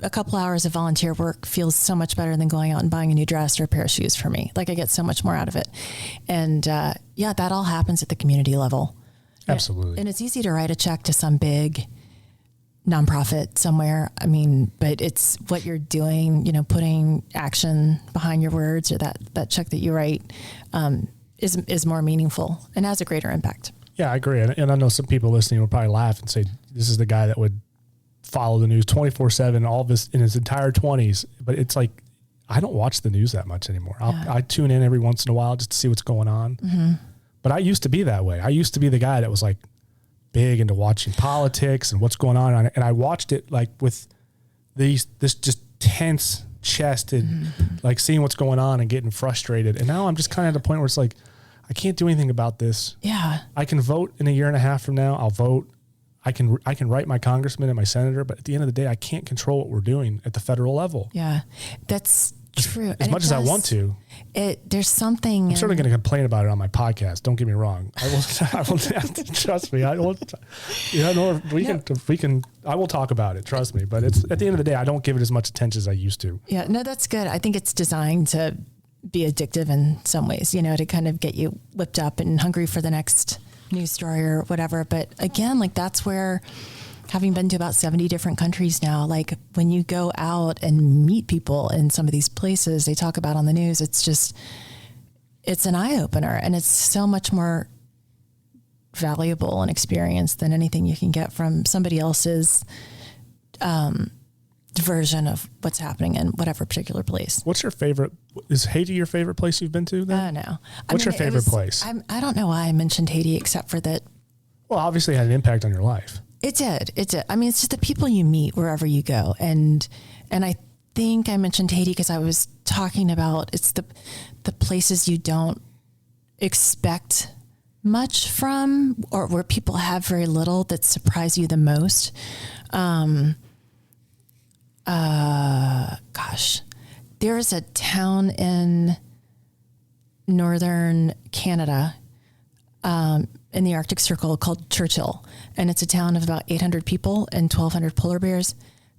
a couple hours of volunteer work feels so much better than going out and buying a new dress or a pair of shoes for me. Like I get so much more out of it. And that all happens at the community level. Absolutely. And it's easy to write a check to some big nonprofit somewhere. I mean, but it's what you're doing, putting action behind your words, or that check that you write is more meaningful and has a greater impact. Yeah, I agree. And I know some people listening will probably laugh and say, this is the guy that would follow the news 24/7, all this in his entire 20s. But it's like, I don't watch the news that much anymore. I tune in every once in a while just to see what's going on. But I used to be that way. I used to be the guy that was like big into watching politics and what's going on. And I watched it like with this just tense chested, like seeing what's going on and getting frustrated. And now I'm just kind of at the point where it's like, I can't do anything about this. Yeah. I can vote in a year and a half from now. I'll vote. I can write my congressman and my senator, but at the end of the day, I can't control what we're doing at the federal level. Yeah, that's true. As much as I want to. There's something. I'm certainly going to complain about it on my podcast. Don't get me wrong. I will trust me. I will. I will talk about it. Trust me. But it's at the end of the day, I don't give it as much attention as I used to. Yeah, no, that's good. I think it's designed to be addictive in some ways, to kind of get you whipped up and hungry for the next news story or whatever. But again, like that's where, having been to about 70 different countries now, like when you go out and meet people in some of these places they talk about on the news, it's an eye opener, and it's so much more valuable an experience than anything you can get from somebody else's version of what's happening in whatever particular place. What's your favorite? Is Haiti your favorite place you've been to then? No. What's your favorite place? I don't know why I mentioned Haiti, except for that. Well, obviously it had an impact on your life. It did. I mean, it's just the people you meet wherever you go. And I think I mentioned Haiti because I was talking about it's the places you don't expect much from, or where people have very little that surprise you the most. There is a town in northern Canada, in the Arctic Circle called Churchill, and it's a town of about 800 people and 1,200 polar bears.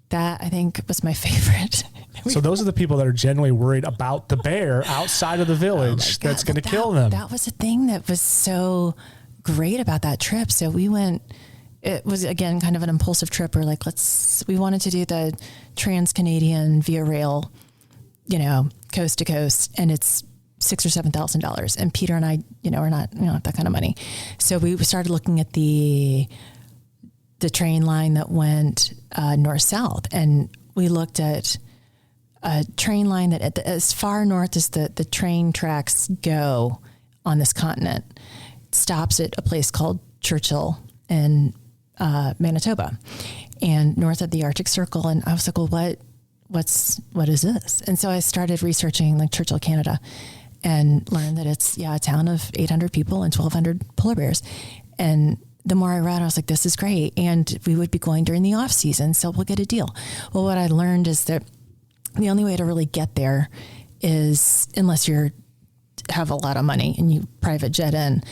That I think was my favorite. So those are the people that are generally worried about the bear outside of the village that's going to kill them. That was the thing that was so great about that trip. So we went. It was, again, kind of an impulsive trip. We're like, we wanted to do the Trans-Canadian via rail, coast to coast, and it's $6,000 or $7,000. And Peter and I, are not, that kind of money. So we started looking at the train line that went north-south, and we looked at a train line that as far north as the train tracks go on this continent, stops at a place called Churchill in Manitoba, and north of the Arctic Circle. And I was like, well, what is this? And so I started researching like Churchill, Canada, and learned that it's a town of 800 people and 1,200 polar bears. And the more I read, I was like, this is great. And we would be going during the off season, so we'll get a deal. Well, what I learned is that the only way to really get there is, unless you have a lot of money and you private jet in,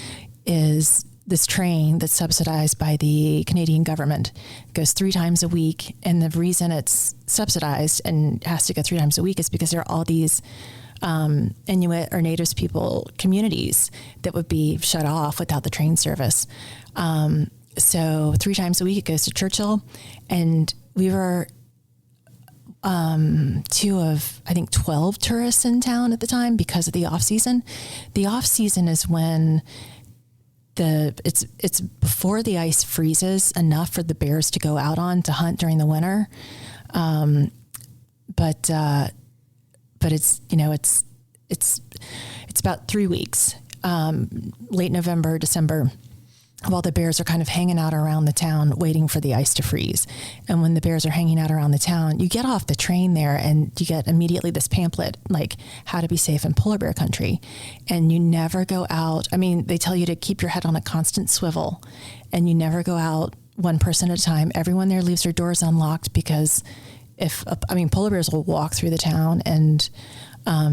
is this train that's subsidized by the Canadian government. It goes 3 times a week. And the reason it's subsidized and has to go 3 times a week is because there are all these Inuit or Native people communities that would be shut off without the train service. So 3 times a week it goes to Churchill, and we were 2 of, I think, 12 tourists in town at the time because of the off season. The off season is when it's before the ice freezes enough for the bears to go out on to hunt during the winter. But it's, it's about 3 weeks, late November, December, while the bears are kind of hanging out around the town waiting for the ice to freeze. And when the bears are hanging out around the town, you get off the train there and you get immediately this pamphlet, like how to be safe in polar bear country. And you never go out. I mean, they tell you to keep your head on a constant swivel, and you never go out one person at a time. Everyone there leaves their doors unlocked because polar bears will walk through the town, and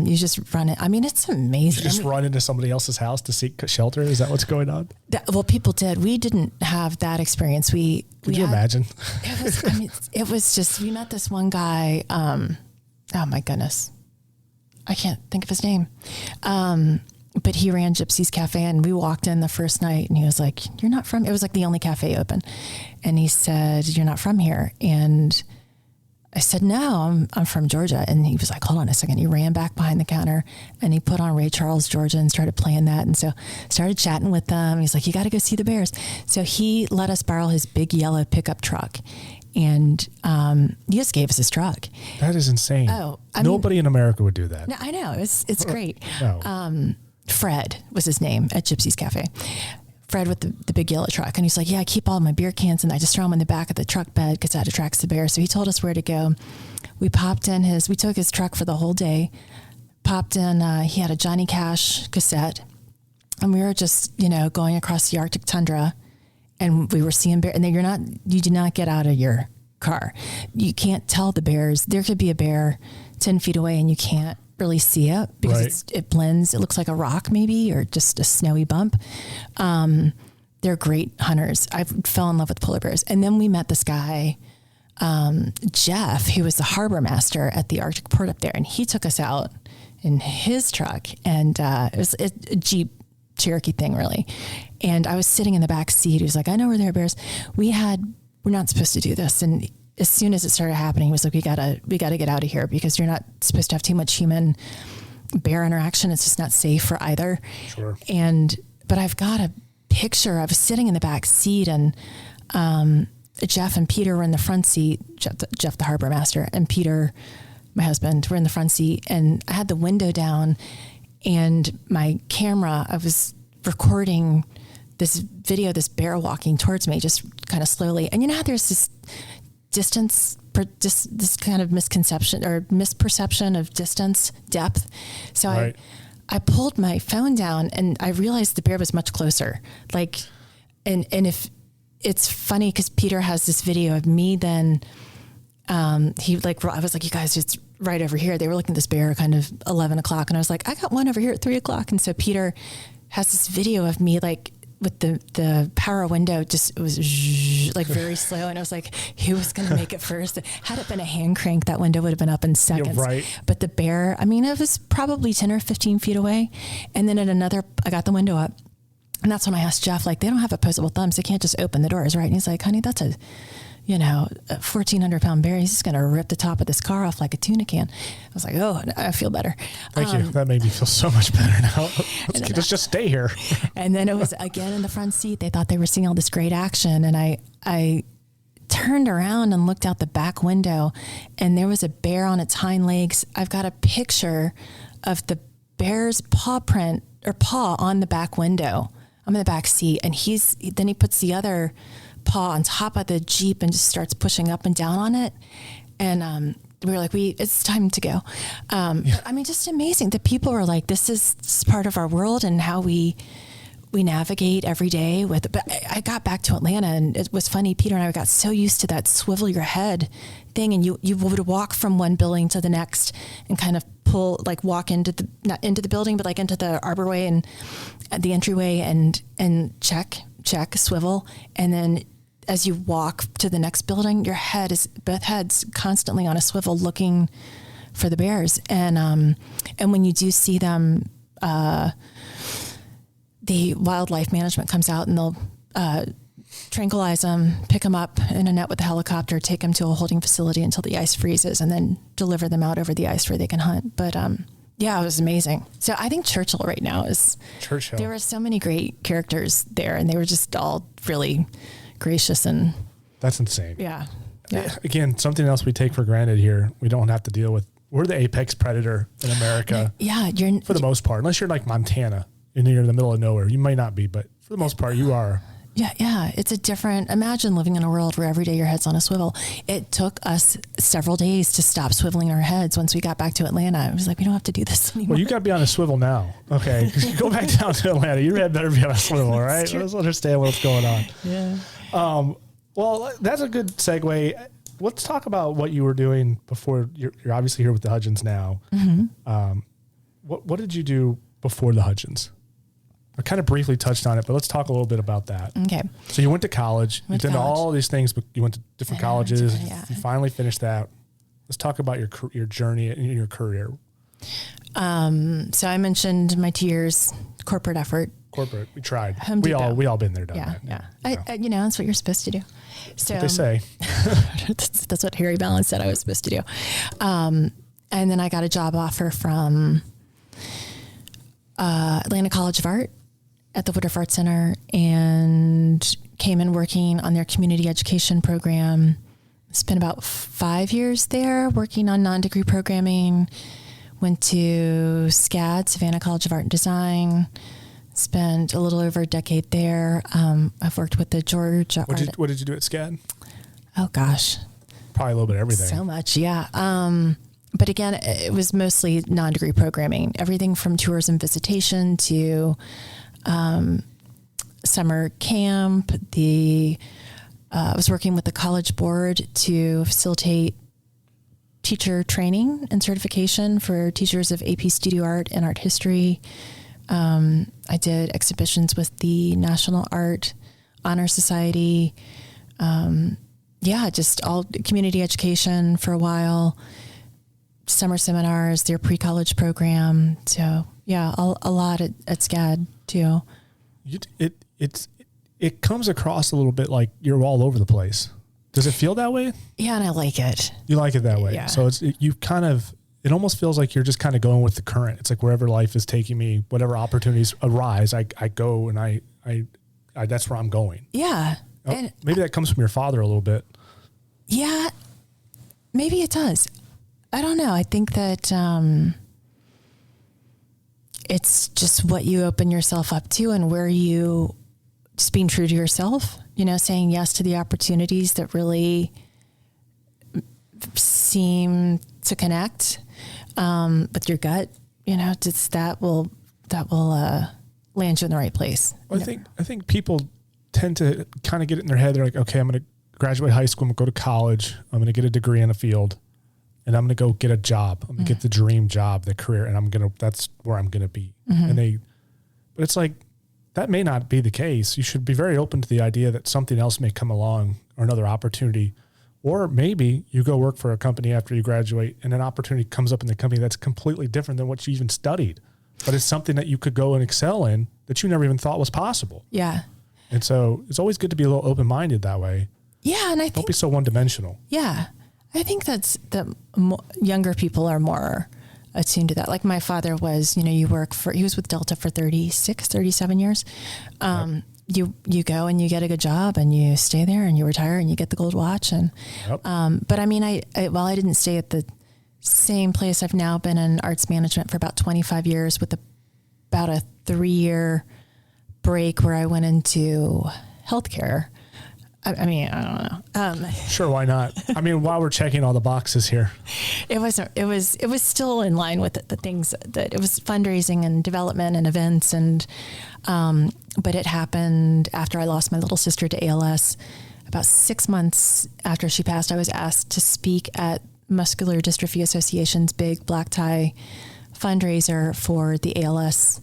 you just run it. I mean, it's amazing. You just run into somebody else's house to seek shelter. Is that what's going on? Well, people did. We didn't have that experience. Could you imagine? It was just, we met this one guy. Oh my goodness. I can't think of his name. But he ran Gypsy's Cafe, and we walked in the first night and he was like, "You're not from," it was like the only cafe open. And he said, "You're not from here." And I said, "No, I'm from Georgia." And he was like, "Hold on a second." He ran back behind the counter and he put on Ray Charles, Georgia, and started playing that. And so started chatting with them. He's like, "You got to go see the bears." So he let us borrow his big yellow pickup truck. And he just gave us his truck. That is insane. Nobody in America would do that. No, I know. It's great. No. Fred was his name at Gypsy's Cafe. Fred with the big yellow truck. And he's like, "Yeah, I keep all my beer cans and I just throw them in the back of the truck bed because that attracts the bears." So he told us where to go. We took his truck for the whole day, popped in, he had a Johnny Cash cassette, and we were just, going across the Arctic tundra, and we were seeing bears. And you do not get out of your car. You can't tell the bears. There could be a bear 10 feet away and you can't really see it because it blends. It looks like a rock maybe, or just a snowy bump. They're great hunters. I fell in love with polar bears. And then we met this guy, Jeff, who was the harbor master at the Arctic port up there. And he took us out in his truck, and it was a Jeep Cherokee thing really. And I was sitting in the back seat. He was like, "I know where there are bears. We're not supposed to do this." And as soon as it started happening, he was like, we gotta get out of here because you're not supposed to have too much human bear interaction. It's just not safe for either. Sure. But I've got a picture. I was sitting in the back seat, and Jeff and Peter were in the front seat. Jeff, the harbor master, and Peter, my husband, were in the front seat. And I had the window down, and my camera, I was recording this video, this bear walking towards me, just kind of slowly. And you know how there's this distance, just this kind of misconception or misperception of distance, depth. So I pulled my phone down and I realized the bear was much closer. Like, and if it's funny because Peter has this video of me then, I was like, "You guys, just right over here." They were looking at this bear kind of 11 o'clock. And I was like, "I got one over here at 3 o'clock. And so Peter has this video of me like with the power window, it was like very slow. And I was like, who was going to make it first? Had it been a hand crank, that window would have been up in seconds. You're right. But the bear, it was probably 10 or 15 feet away. And then I got the window up. And that's when I asked Jeff, like, they don't have opposable thumbs. They can't just open the doors, right? And he's like, "Honey, that's a 1,400-pound bear. He's just going to rip the top of this car off like a tuna can." I was like, "Oh, I feel better." Thank you. That made me feel so much better now. Let's just stay here. And then it was again in the front seat. They thought they were seeing all this great action. And I turned around and looked out the back window, and there was a bear on its hind legs. I've got a picture of the bear's paw on the back window. I'm in the back seat, and then he puts the other paw on top of the Jeep and just starts pushing up and down on it. And we were like, it's time to go. But, just amazing that people were like, this is part of our world and how we navigate every day with it. But I got back to Atlanta, and it was funny. Peter and I got so used to that swivel your head thing, and you would walk from one building to the next and kind of walk not into the building, but like into the arborway and the entryway and check, swivel. And then as you walk to the next building, both heads constantly on a swivel looking for the bears. And when you do see them, the wildlife management comes out and they'll tranquilize them, pick them up in a net with a helicopter, take them to a holding facility until the ice freezes, and then deliver them out over the ice where they can hunt. But yeah, it was amazing. So I think Churchill right now is Churchill. There were so many great characters there, and they were just all really gracious and that's insane. yeah. Again, something else we take for granted here. We don't have to deal with. We're the apex predator in America. Yeah, you're for the most part, unless you're like Montana and you're in the middle of nowhere. You might not be, but for the most part, you are. Yeah. It's a different, imagine living in a world where every day your head's on a swivel. It took us several days to stop swiveling our heads once we got back to Atlanta. It was like, we don't have to do this anymore. Well, you got to be on a swivel now. Okay. Because you go back down to Atlanta, your head better be on a swivel, all right? Let's understand what's going on. Yeah. Well, that's a good segue. Let's talk about what you were doing before. You're obviously here with the Hudgens now. Mm-hmm. What did you do before the Hudgens? I kind of briefly touched on it, but let's talk a little bit about that. Okay. So you went to college. You did all these things, but you went to different colleges. Yeah. You finally finished that. Let's talk about your journey and your career. So I mentioned my 2 years corporate effort. Corporate. We tried. Home We Depot. all been there, done that. Yeah. Yeah. That's what you're supposed to do. So What they say. that's what Harry Ballance said I was supposed to do. And then I got a job offer from Atlanta College of Art at the Woodruff Art Center and came in working on their community education program. Spent about 5 years there working on non-degree programming. Went to SCAD, Savannah College of Art and Design. Spent a little over a decade there. I've worked with the Georgia Art. What did you do at SCAD? Oh gosh, Probably a little bit of everything. so much, yeah. But again, it was mostly non-degree programming. Everything from tours and visitation to summer camp. I was working with the College Board to facilitate teacher training and certification for teachers of AP Studio Art and Art History. I did exhibitions with the National Art Honor Society. Just all community education for a while. Summer seminars, their pre-college program. So yeah, a lot at SCAD too. It comes across a little bit like you're all over the place. Does it feel that way? Yeah, and I like it. You like it that way. Yeah. So it almost feels like you're just kind of going with the current. It's like wherever life is taking me, whatever opportunities arise, I go and I that's where I'm going. Yeah. And Maybe that comes from your father a little bit. yeah, maybe it does. I don't know. I think that it's just what you open yourself up to and where you just being true to yourself, saying yes to the opportunities that really seem to connect with your gut, just that will land you in the right place. Well, I think people tend to kind of get it in their head. They're like, okay, I'm going to graduate high school. I'm going to go to college. I'm going to get a degree in a field. And I'm going to go get a job. I'm going to get the dream job, the career, and that's where I'm going to be. Mm-hmm. But it's like, that may not be the case. You should be very open to the idea that something else may come along or another opportunity. Or maybe you go work for a company after you graduate and an opportunity comes up in the company that's completely different than what you even studied. But it's something that you could go and excel in that you never even thought was possible. Yeah. And so it's always good to be a little open-minded that way. Yeah. And I think, don't be so one-dimensional. Yeah. I think that younger people are more attuned to that. Like my father was, he was with Delta for 37 years. You go and you get a good job and you stay there and you retire and you get the gold watch. And, but I mean, while I didn't stay at the same place, I've now been in arts management for about 25 years with about a 3-year break where I went into healthcare. I mean, I don't know. Sure, why not? I mean, while we're checking all the boxes here, it was still in line with the things that it was fundraising and development and events but it happened after I lost my little sister to ALS. About 6 months after she passed, I was asked to speak at Muscular Dystrophy Association's big black tie fundraiser for the ALS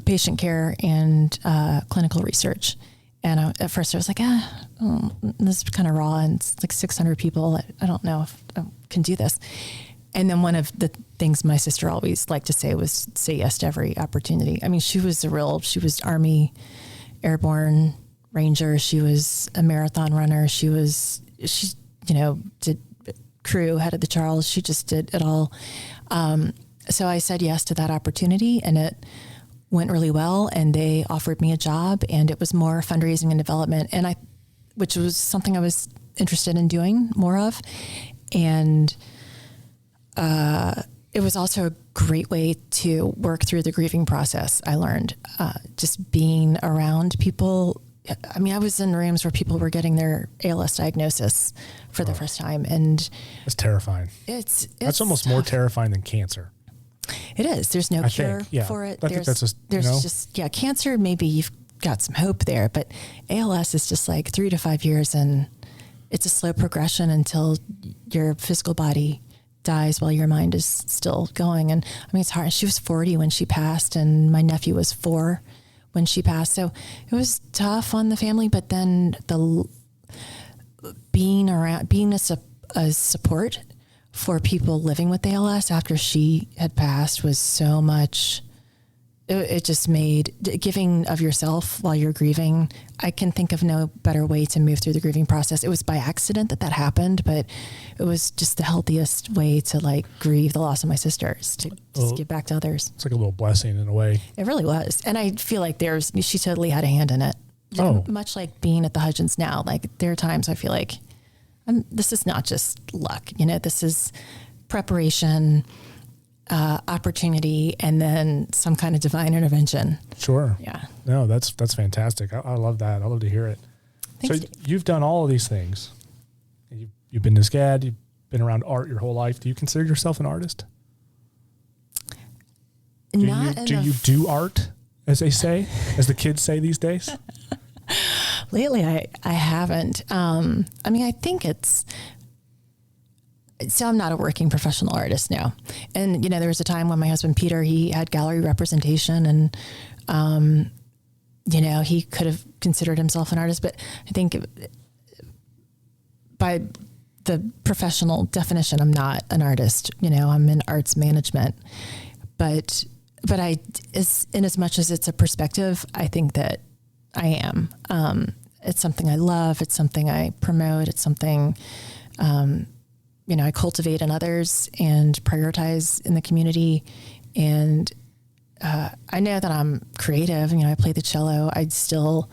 patient care and clinical research. And at first I was like, this is kind of raw and it's like 600 people. I don't know if I can do this. And then one of the things my sister always liked to say was say yes to every opportunity. I mean, she was Army Airborne Ranger. She was a marathon runner. She did crew, head of the Charles. She just did it all. So I said yes to that opportunity, and it went really well. And they offered me a job, and it was more fundraising and development, which was something I was interested in doing more of. And it was also a great way to work through the grieving process. I learned just being around people. I mean, I was in rooms where people were getting their ALS diagnosis for the first time, and it's terrifying. That's almost more terrifying than cancer. It is. There's no cure for it. I think that's just cancer. Maybe you've got some hope there, but ALS is just like 3 to 5 years, and it's a slow progression until your physical body dies while your mind is still going. And I mean, it's hard. She was 40 when she passed, and my nephew was 4 when she passed. So it was tough on the family, but then being a support for people living with ALS after she had passed was so much. It just made giving of yourself while you're grieving. I can think of no better way to move through the grieving process. It was by accident that happened, but it was just the healthiest way to grieve the loss of my sisters, to just give back to others. It's like a little blessing in a way. It really was. And I feel like she totally had a hand in it. Much like being at the Hudgens now, there are times I feel like this is not just luck, this is preparation, opportunity, and then some kind of divine intervention. Sure. Yeah. No, that's fantastic. I love that. I love to hear it. Thanks, so you've done all of these things. You've been this SCAD. You've been around art your whole life. Do you consider yourself an artist? Do you do art, as they say, as the kids say these days? Lately, I haven't. I mean, I think so I'm not a working professional artist now. And, there was a time when my husband, Peter, he had gallery representation, and, he could have considered himself an artist, but I think by the professional definition, I'm not an artist. I'm in arts management, but in as much as it's a perspective, I think that I am. It's something I love. It's something I promote. It's something, I cultivate in others and prioritize in the community. And I know that I'm creative. I play the cello. I still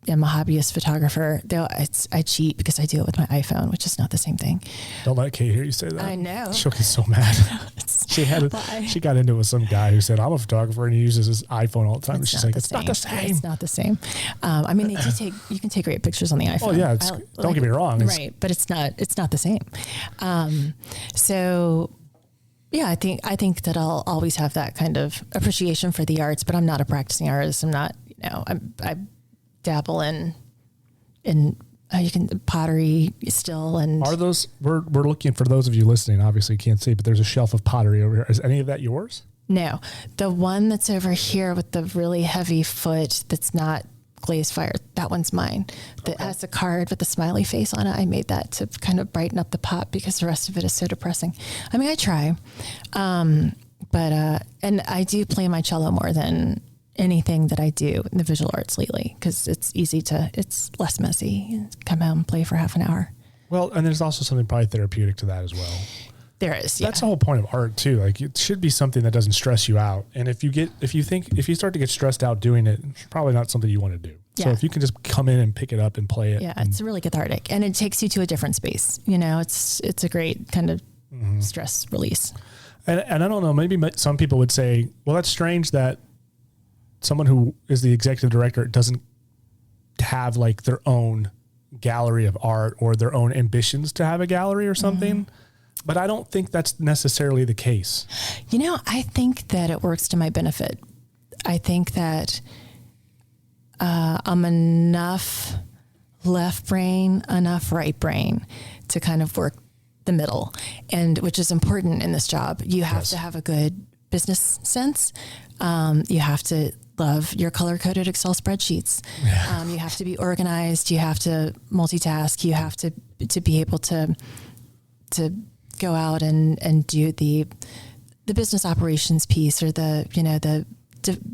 am a hobbyist photographer, though I cheat because I do it with my iPhone, which is not the same thing. Don't let Kate hear you say that. I know. She'll get so mad. She got into it with some guy who said, I'm a photographer, and he uses his iPhone all the time. And she's like, it's not the same. It's not the same. I mean, you can take great pictures on the iPhone. Oh yeah. Don't get me wrong. Right. But it's not the same. So yeah, I think that I'll always have that kind of appreciation for the arts, but I'm not a practicing artist. I'm not, I dabble in you can pottery still. And are those, we're looking for those of you listening, obviously you can't see, but there's a shelf of pottery over here. Is any of that yours? No, the one that's over here with the really heavy foot that's not glazed fire, that one's mine. That has a card with a smiley face on it. I made that to kind of brighten up the pot because the rest of it is so depressing. I mean, I try, but and I do play my cello more than anything that I do in the visual arts lately, because it's less messy. Come home, play for half an hour. Well, and there's also something probably therapeutic to that as well. There is. Yeah. That's the whole point of art too. It should be something that doesn't stress you out. And if you start to get stressed out doing it, it's probably not something you want to do. Yeah. So if you can just come in and pick it up and play it. Yeah, it's really cathartic, and it takes you to a different space. It's a great kind of stress release. And I don't know, maybe some people would say, well, that's strange that someone who is the executive director doesn't have their own gallery of art or their own ambitions to have a gallery or something. But I don't think that's necessarily the case. I think that it works to my benefit. I think that I'm enough left brain, enough right brain to kind of work the middle, and which is important in this job. You have to have a good business sense. You have to love your color-coded Excel spreadsheets. Yeah. You have to be organized. You have to multitask. You have to be able to go out and do the business operations piece, or the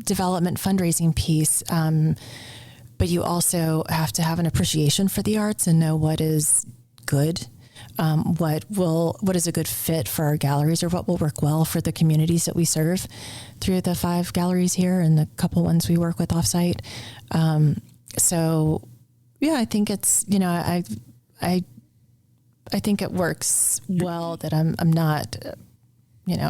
development fundraising piece. But you also have to have an appreciation for the arts and know what is good, what is a good fit for our galleries, or what will work well for the communities that we serve through the 5 galleries here and the couple ones we work with offsite. So yeah, I think it's, I think it works well that I'm not,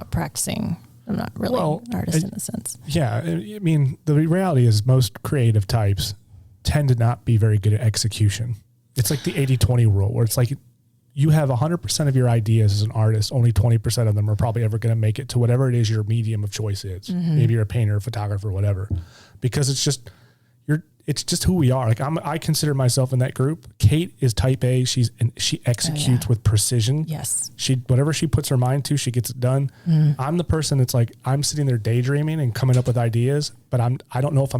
practicing. I'm not really an artist in a sense. Yeah. I mean, the reality is most creative types tend to not be very good at execution. It's like the 80-20 rule, where it's like you have 100% of your ideas as an artist. Only 20% of them are probably ever going to make it to whatever it is your medium of choice is. Mm-hmm. Maybe you're a painter, a photographer, whatever, because it's just who we are. Like I consider myself in that group. Kate is type A. She executes with precision. Yes. Whatever she puts her mind to, she gets it done. Mm. I'm the person that's like, I'm sitting there daydreaming and coming up with ideas, but I don't know if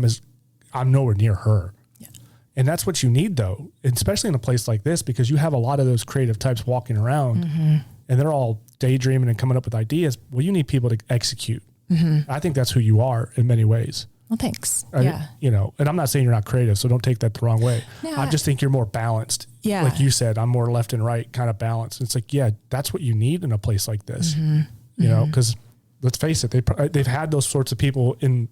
I'm nowhere near her. Yeah. And that's what you need though, especially in a place like this, because you have a lot of those creative types walking around and they're all daydreaming and coming up with ideas. Well, you need people to execute. Mm-hmm. I think that's who you are in many ways. Well, thanks. And I'm not saying you're not creative, so don't take that the wrong way. No, I just think you're more balanced. Yeah. Like you said, I'm more left and right kind of balanced. It's like, yeah, that's what you need in a place like this, because let's face it, they've had those sorts of people in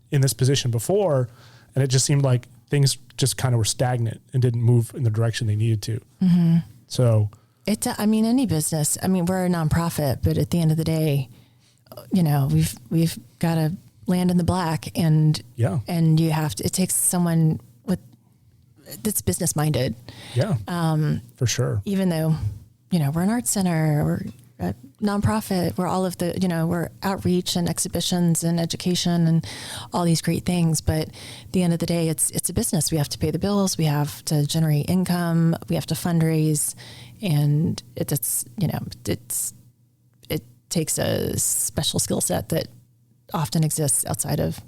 this position before, and it just seemed like things just kind of were stagnant and didn't move in the direction they needed to. Mm-hmm. So any business, we're a nonprofit, but at the end of the day, we've got to land in the black, and you have to, it takes someone that's business minded. Yeah. For sure. Even though, we're an arts center, we're a nonprofit, we're all of the, we're outreach and exhibitions and education and all these great things. But at the end of the day, it's a business. We have to pay the bills. We have to generate income. We have to fundraise, and it takes a special skill set that often exists outside of,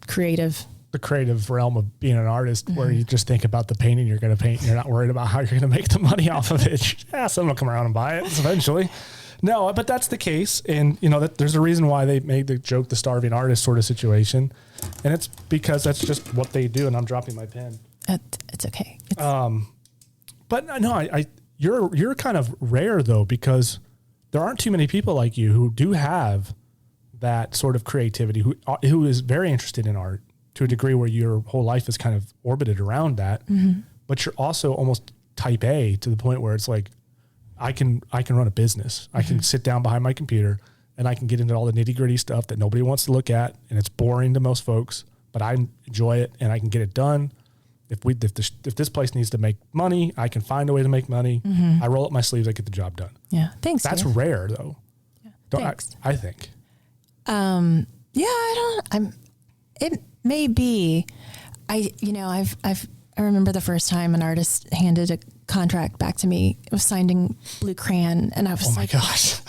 creative. The creative realm of being an artist, where you just think about the painting you're going to paint. And you're not worried about how you're going to make the money off of it. Someone will come around and buy it eventually. No, but that's the case. And that there's a reason why they made the joke, the starving artist sort of situation. And it's because that's just what they do. And I'm dropping my pen. It's okay. But no, you're kind of rare though, because there aren't too many people like you who do have that sort of creativity, who is very interested in art to a degree where your whole life is kind of orbited around that. Mm-hmm. But you're also almost type A to the point where it's like, I can run a business. I can sit down behind my computer and I can get into all the nitty gritty stuff that nobody wants to look at. And it's boring to most folks, but I enjoy it and I can get it done. If this place needs to make money, I can find a way to make money. Mm-hmm. I roll up my sleeves, I get the job done. Yeah. Thanks. That's rare though. Yeah. Thanks. I think. It may be, I remember the first time an artist handed a contract back to me. It was signed in blue crayon, and I was my gosh.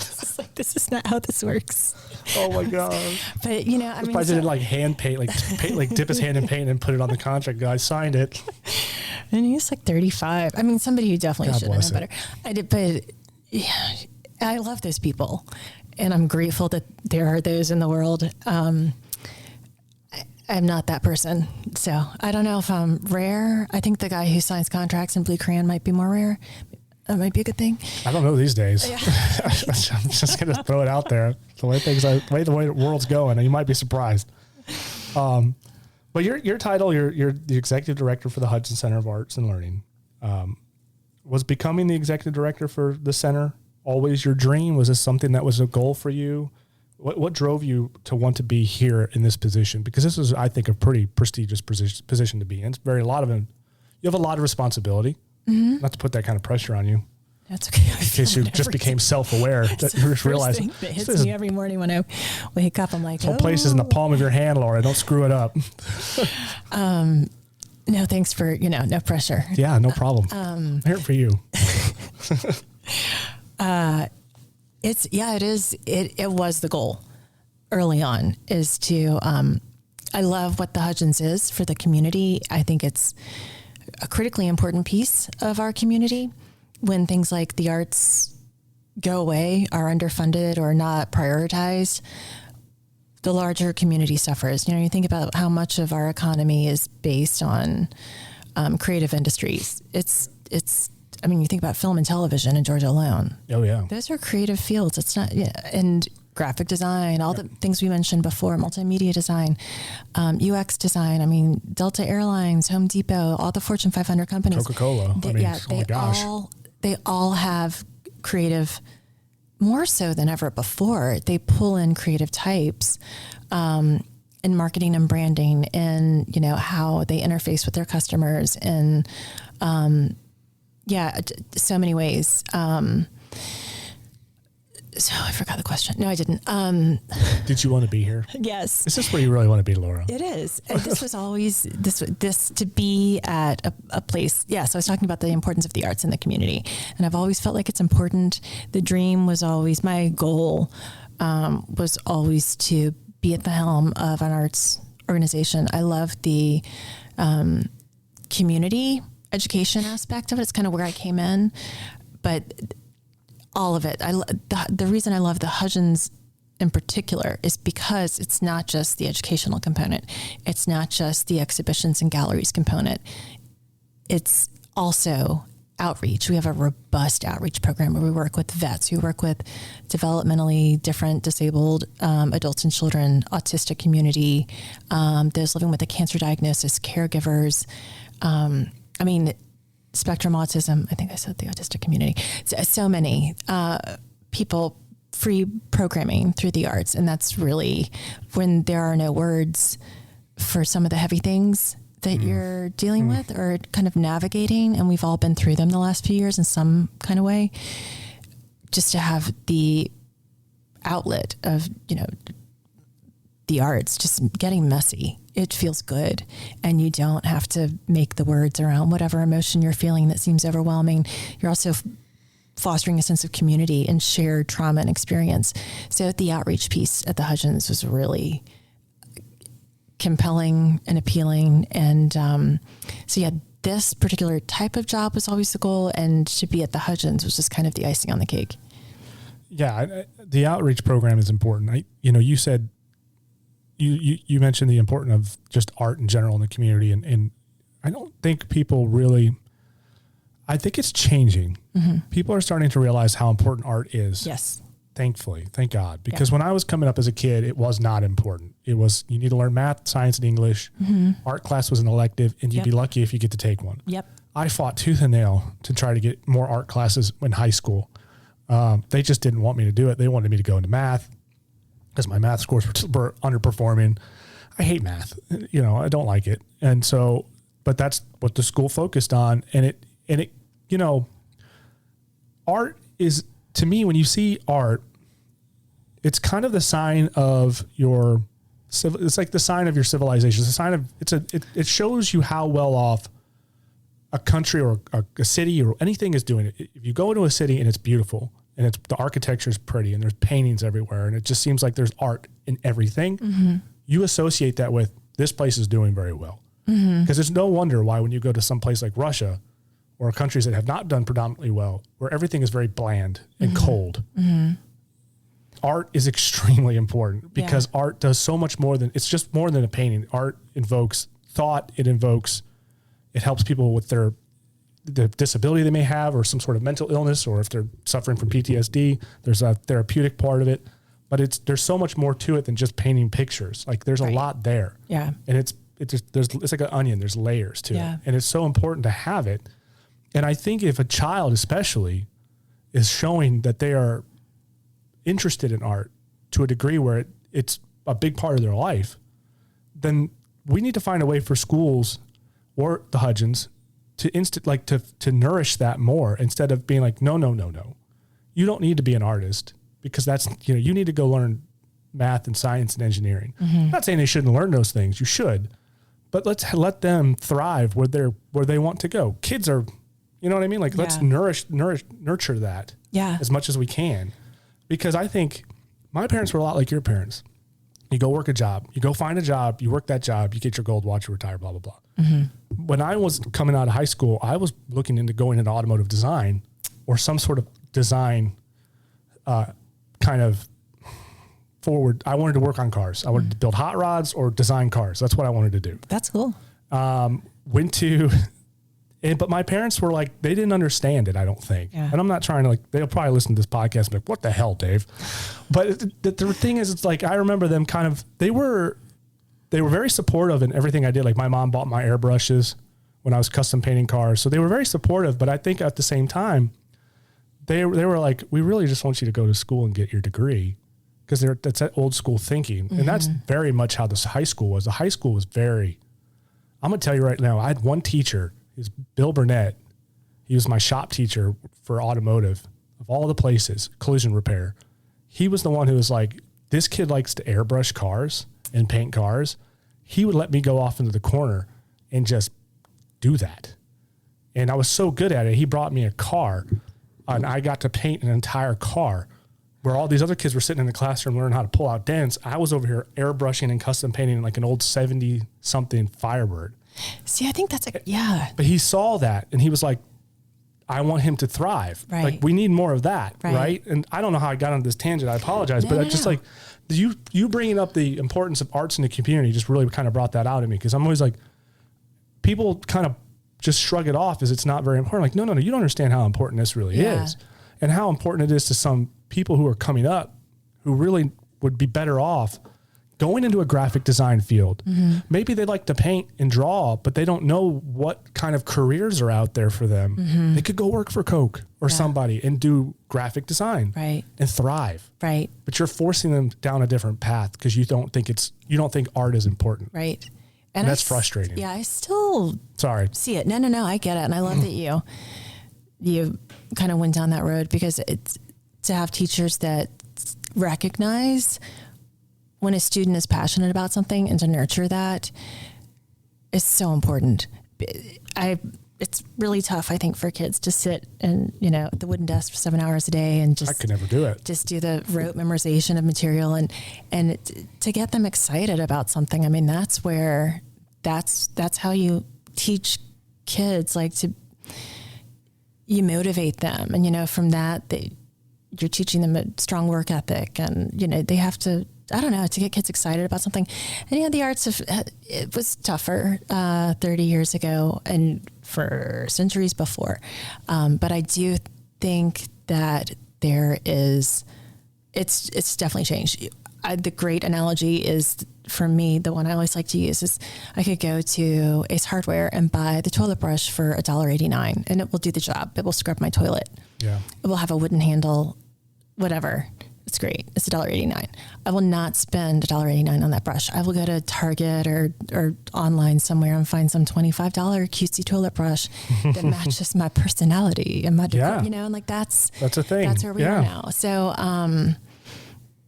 This is not how this works. Oh my gosh. But didn't like hand paint, like dip his hand in paint and put it on the contract. Guy signed it. And he's like 35. Somebody who definitely should have known better. I did, but yeah, I love those people, and I'm grateful that there are those in the world. I'm not that person. So I don't know if I'm rare. I think the guy who signs contracts in blue crayon might be more rare. That might be a good thing. I don't know these days. Yeah. I'm just going to throw it out there. The way the world's going, and you might be surprised. But your title, you're the executive director for the Hudgens Center of Arts and Learning. Was becoming the executive director for the center always your dream? Was this something that was a goal for you? What drove you to want to be here in this position? Because this is, I think, a pretty prestigious position to be in. It's you have a lot of responsibility. Mm-hmm. Not to put that kind of pressure on you. That's okay. In case you just became self-aware, that you just realized that hits me every morning when I wake up. I'm like, this whole place is in the palm of your hand, Laura. Don't screw it up. No, thanks for no pressure. Yeah, no problem. I'm here for you. It was the goal early on is to, I love what the Hudgens is for the community. I think it's a critically important piece of our community. When things like the arts go away, are underfunded or not prioritized, the larger community suffers. You think about how much of our economy is based on creative industries. I mean, you think about film and television in Georgia alone. Oh yeah. Those are creative fields. It's not, and graphic design, all the things we mentioned before, multimedia design, UX design. I mean, Delta Airlines, Home Depot, all the Fortune 500 companies. Coca-Cola. They all have creative, more so than ever before. They pull in creative types in marketing and branding, and how they interface with their customers, and so many ways. So I forgot the question. No, I didn't. Did you want to be here? Yes. Is this where you really want to be, Laura? It is. And this was always this to be at a place. Yeah. So I was talking about the importance of the arts in the community, and I've always felt like it's important. The dream was always, my goal was always to be at the helm of an arts organization. I love the community education aspect of it. It's kind of where I came in, but all of it. The reason I love the Hudgens in particular is because it's not just the educational component. It's not just the exhibitions and galleries component. It's also outreach. We have a robust outreach program where we work with vets, we work with developmentally different disabled adults and children, autistic community, those living with a cancer diagnosis, caregivers. Spectrum autism. I think I said the autistic community. So many people, free programming through the arts. And that's really when there are no words for some of the heavy things that you're dealing with or kind of navigating. And we've all been through them the last few years in some kind of way, just to have the outlet of, the arts, just getting messy. It feels good. And you don't have to make the words around whatever emotion you're feeling that seems overwhelming. You're also fostering a sense of community and shared trauma and experience. So the outreach piece at the Hudgens was really compelling and appealing. And this particular type of job was always the goal. And to be at the Hudgens was just kind of the icing on the cake. Yeah, the outreach program is important. You said, You mentioned the importance of just art in general in the community, and I don't think people really, I think it's changing. Mm-hmm. People are starting to realize how important art is. Yes. Thankfully, thank God. Because when I was coming up as a kid, it was not important. It was, you need to learn math, science, and English. Mm-hmm. Art class was an elective, and you'd be lucky if you get to take one. Yep. I fought tooth and nail to try to get more art classes in high school. They just didn't want me to do it. They wanted me to go into math, because my math scores were underperforming. I hate math. I don't like it. And so, but that's what the school focused on. And it, art is, to me, when you see art, it's kind of the sign of it's like the sign of your civilization. It's a sign of, it shows you how well off a country or a city or anything is doing it. If you go into a city and it's beautiful, and the architecture is pretty, and there's paintings everywhere, and it just seems like there's art in everything. Mm-hmm. You associate that with, this place is doing very well. Because there's no wonder why when you go to some place like Russia or countries that have not done predominantly well, where everything is very bland and cold, art is extremely important, because art does so much more than, it's just more than a painting. Art invokes thought. It helps people with the disability they may have, or some sort of mental illness, or if they're suffering from PTSD, there's a therapeutic part of it, but there's so much more to it than just painting pictures. Like, there's a lot there. Yeah. And it's like an onion. There's layers to it. And it's so important to have it. And I think if a child especially is showing that they are interested in art to a degree where it's a big part of their life, then we need to find a way for schools or the Hudgens to nourish that more, instead of being like, no, you don't need to be an artist, because that's, you need to go learn math and science and engineering. Mm-hmm. I'm not saying they shouldn't learn those things. You should, but let's let them thrive where they want to go. Kids are, you know what I mean? Like, let's nurture that as much as we can, because I think my parents were a lot like your parents. You go work a job. You go find a job. You work that job. You get your gold watch. You retire. Blah blah blah. When I was coming out of high school, I was looking into going into automotive design or some sort of design, kind of forward. I wanted to work on cars. I wanted to build hot rods or design cars. That's what I wanted to do. That's cool. But my parents were like, they didn't understand it, I don't think. Yeah. And I'm not trying to they'll probably listen to this podcast and be like, what the hell, Dave? But the thing is, it's like, I remember them kind of, they were very supportive in everything I did. Like my mom bought my airbrushes when I was custom painting cars. So they were very supportive, but I think at the same time, they were like, we really just want you to go to school and get your degree. Because that's that old school thinking. And that's very much how this high school was. The high school was I'm going to tell you right now, I had one teacher. Is Bill Burnett. He was my shop teacher for automotive of all the places, collision repair. He was the one who was like, this kid likes to airbrush cars and paint cars. He would let me go off into the corner and just do that. And I was so good at it. He brought me a car and I got to paint an entire car where all these other kids were sitting in the classroom learning how to pull out dents. I was over here airbrushing and custom painting like an old 70 something Firebird. See, I think that's But he saw that and he was like, I want him to thrive. Right. Like we need more of that. Right. And I don't know how I got on this tangent. I apologize, like you bringing up the importance of arts in the community just really kind of brought that out at me. Cause I'm always like, people kind of just shrug it off as it's not very important. Like, no, you don't understand how important this really is and how important it is to some people who are coming up who really would be better off going into a graphic design field. Maybe they like to paint and draw, but they don't know what kind of careers are out there for them. They could go work for Coke or somebody and do graphic design and thrive. Right. But you're forcing them down a different path because you don't think art is important. Right. And that's frustrating. Yeah. I still see it. No, I get it. And I love that you kind of went down that road because it's to have teachers that recognize when a student is passionate about something and to nurture that is so important. It's really tough, I think, for kids to sit and, at the wooden desk for 7 hours a day and just, I could never do it. Just do the rote memorization of material and to get them excited about something. I mean, that's how you teach kids, you motivate them. And, from that, you're teaching them a strong work ethic and, they have to, to get kids excited about something. And the arts, it was tougher 30 years ago and for centuries before. But I do think that it's definitely changed. The great analogy is, for me, the one I always like to use is I could go to Ace Hardware and buy the toilet brush for $1.89 and it will do the job. It will scrub my toilet. Yeah. It will have a wooden handle, whatever. It's great. It's $1.89. I will not spend $1.89 on that brush. I will go to Target or online somewhere and find some $25 cutesy toilet brush that matches my personality and my, and that's a thing. That's where we are now. So,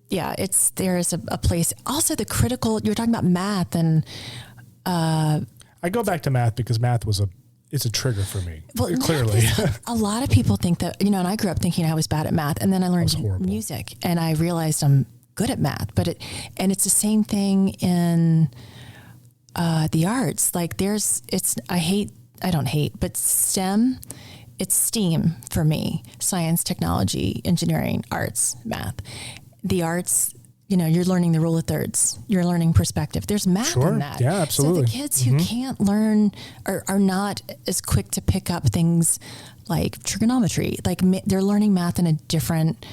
there is a place. Also, the critical. You're talking about math, and I go back to math because math it's a trigger for me. Well, clearly, a lot of people think that and I grew up thinking I was bad at math, and then I learned music, and I realized I'm good at math. But it's the same thing in the arts. I don't hate, but STEM. It's STEAM for me: science, technology, engineering, arts, math. The arts, you're learning the rule of thirds. You're learning perspective. There's math in that. Yeah, absolutely. So the kids who can't learn are not as quick to pick up things like trigonometry. They're learning math in a different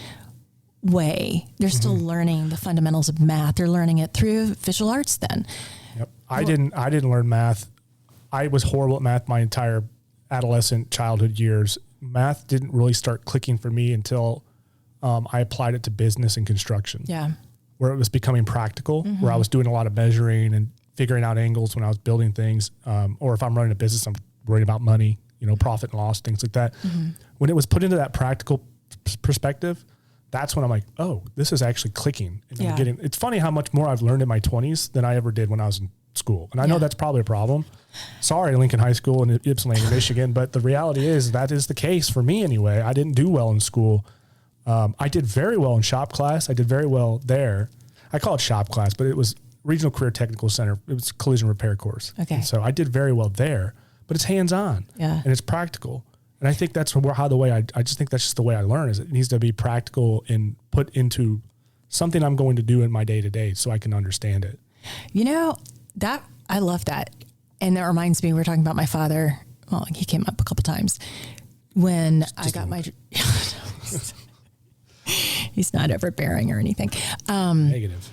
way. They're still learning the fundamentals of math. They're learning it through visual arts then. Yep. I didn't learn math. I was horrible at math my entire adolescent childhood years. Math didn't really start clicking for me until I applied it to business and construction. Yeah. Where it was becoming practical, where I was doing a lot of measuring and figuring out angles when I was building things. Or if I'm running a business, I'm worried about money, profit and loss, things like that. When it was put into that practical perspective, that's when I'm like, oh, this is actually clicking. And it's funny how much more I've learned in my 20s than I ever did when I was in school. And I know that's probably a problem. Sorry, Lincoln High School in Ypsilanti, Michigan. But the reality is that is the case for me anyway. I didn't do well in school. I did very well in shop class. I did very well there. I call it shop class, but it was Regional Career Technical Center. It was collision repair course. Okay. And so I did very well there, but it's hands-on and it's practical. And I think that's I just think that's just the way I learn is it needs to be practical and put into something I'm going to do in my day to day so I can understand it. You know, that I love that. And that reminds me, we were talking about my father. Well, he came up a couple times when I got my, he's not overbearing or anything. Negative.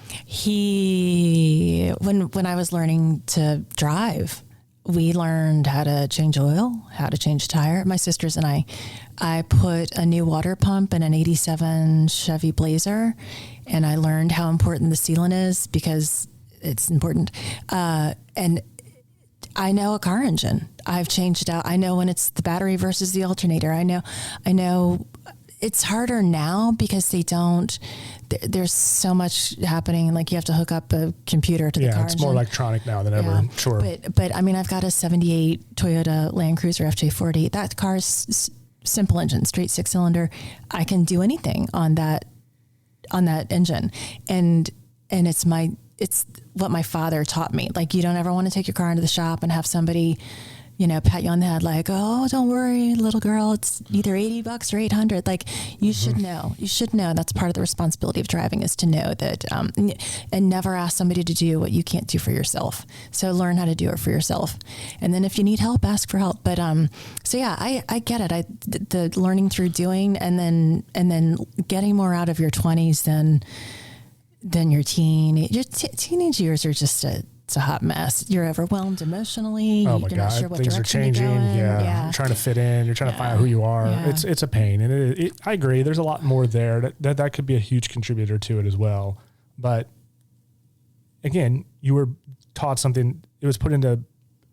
When I was learning to drive, we learned how to change oil, how to change tire. My sisters and I put a new water pump in an 87 Chevy Blazer, and I learned how important the sealant is because it's important. And I know a car engine. I've changed out. I know when it's the battery versus the alternator. I know it's harder now because there's so much happening. Like you have to hook up a computer to the car engine. Yeah, it's more electronic now than ever. Sure. But I mean, I've got a 78 Toyota Land Cruiser FJ40. That car is simple engine, straight 6-cylinder. I can do anything on that engine. And it's what my father taught me. Like, you don't ever want to take your car into the shop and have somebody, pat you on the head like, oh, don't worry, little girl, it's either $80 or $800. Like, you should know. You should know. That's part of the responsibility of driving is to know that, and never ask somebody to do what you can't do for yourself. So learn how to do it for yourself. And then if you need help, ask for help. But, so yeah, I get it. The learning through doing and then getting more out of your 20s than your teenage years are just it's a hot mess. You're overwhelmed emotionally. Oh my God, not sure what things are changing. Yeah. You're trying to fit in. You're trying to find out who you are. Yeah. It's a pain, and I agree. There's a lot more there that could be a huge contributor to it as well. But again, you were taught something. It was put into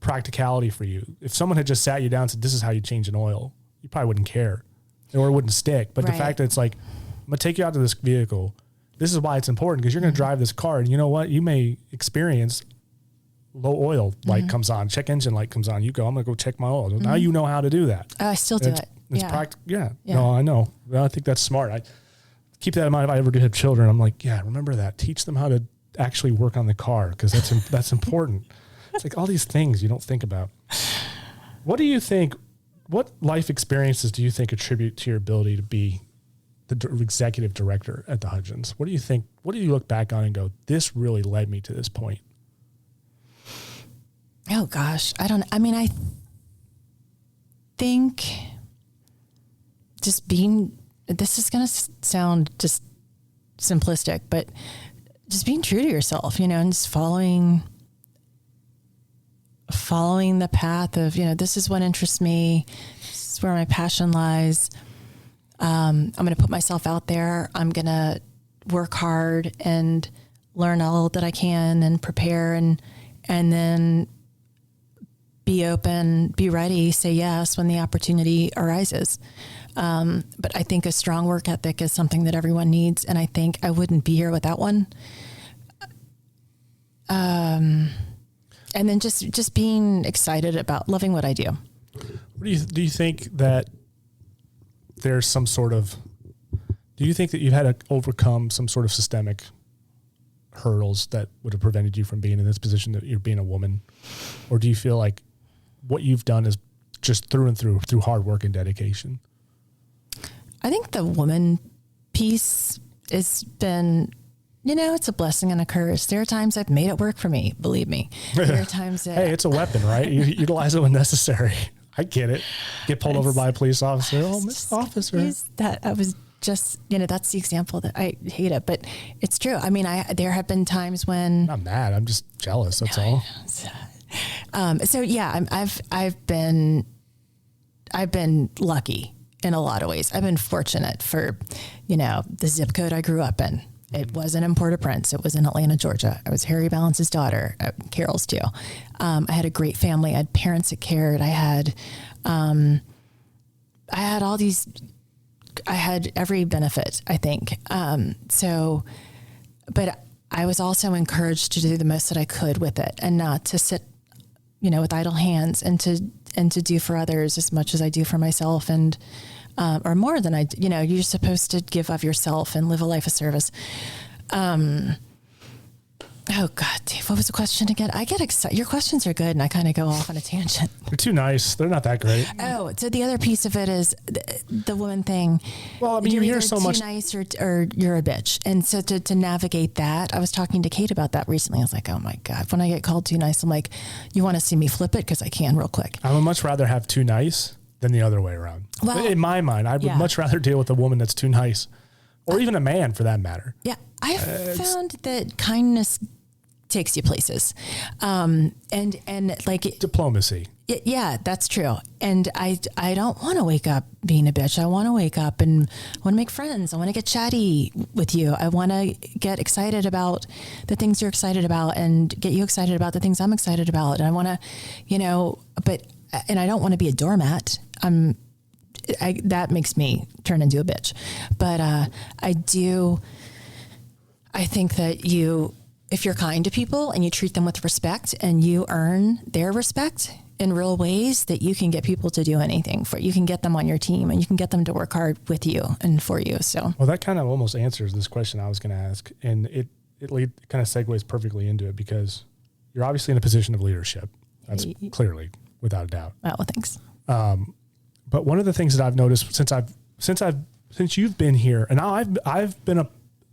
practicality for you. If someone had just sat you down and said, "This is how you change an oil," you probably wouldn't care, or it wouldn't stick. But the fact that it's like, I'm gonna take you out to this vehicle. This is why it's important because you're going to drive this car, and you know what? You may experience low oil light comes on, check engine light comes on. You go, I'm going to go check my oil. Now you know how to do that. I still do it. It's yeah. No, I know. Well, I think that's smart. I keep that in mind if I ever do have children. I'm like, yeah, remember that. Teach them how to actually work on the car because that's important. It's like all these things you don't think about. What do you think? What life experiences do you think attribute to your ability to be the executive director at the Hudgens? What do you think? What do you look back on and go, this really led me to this point? Oh gosh, I think just being, this is going to sound just simplistic, but just being true to yourself, and just following the path of, this is what interests me. This is where my passion lies. I'm going to put myself out there. I'm going to work hard and learn all that I can and prepare and then be open, be ready, say yes when the opportunity arises. But I think a strong work ethic is something that everyone needs. And I think I wouldn't be here without one. And then just being excited about loving what I do. Do you think that there's some sort of, do you think that you've had to overcome some sort of systemic hurdles that would have prevented you from being in this position that you're being a woman? Or do you feel like what you've done is just through and through hard work and dedication? I think the woman piece has been, it's a blessing and a curse. There are times I've made it work for me, believe me. There are times that... Hey, it's a weapon, right? You utilize it when necessary. I get it. Get pulled over by a police officer. Oh, Miss Officer. I was just, that's the example that I hate it, but it's true. I mean, there have been times when... I'm not mad. I'm just jealous. That's all. So yeah, I've been lucky in a lot of ways. I've been fortunate for, the zip code I grew up in. It wasn't in Port-au-Prince. It was in Atlanta, Georgia. I was Harry Balance's daughter, Carol's too. I had a great family. I had parents that cared. I had every benefit, I think. But I was also encouraged to do the most that I could with it and not to sit, with idle hands and to do for others as much as I do for myself and, or more than you're supposed to give of yourself and live a life of service. Oh God, Dave, what was the question again? I get excited. Your questions are good, and I kind of go off on a tangent. They're too nice. They're not that great. Oh, so the other piece of it is the woman thing. Well, I mean, you hear so much. Too nice or you're a bitch. And so to navigate that, I was talking to Kate about that recently. I was like, oh my God, when I get called too nice, I'm like, you want to see me flip it? Because I can real quick. I would much rather have too nice than the other way around. Well, in my mind, I would much rather deal with a woman that's too nice, or even a man for that matter. Yeah, I found that kindness takes you places, and like Diplomacy. Yeah, that's true. And I don't want to wake up being a bitch. I want to wake up and want to make friends. I want to get chatty with you. I want to get excited about the things you're excited about and get you excited about the things I'm excited about. And I want to, and I don't want to be a doormat. That makes me turn into a bitch. But I think that if you're kind to people and you treat them with respect and you earn their respect in real ways, that you can get people to do anything for you. You can get them on your team and you can get them to work hard with you and for you. So, well, that kind of almost answers this question I was going to ask. And it kind of segues perfectly into it, because you're obviously in a position of leadership. That's clearly, without a doubt. Oh, well, thanks. But one of the things that I've noticed since you've been here, and now I've been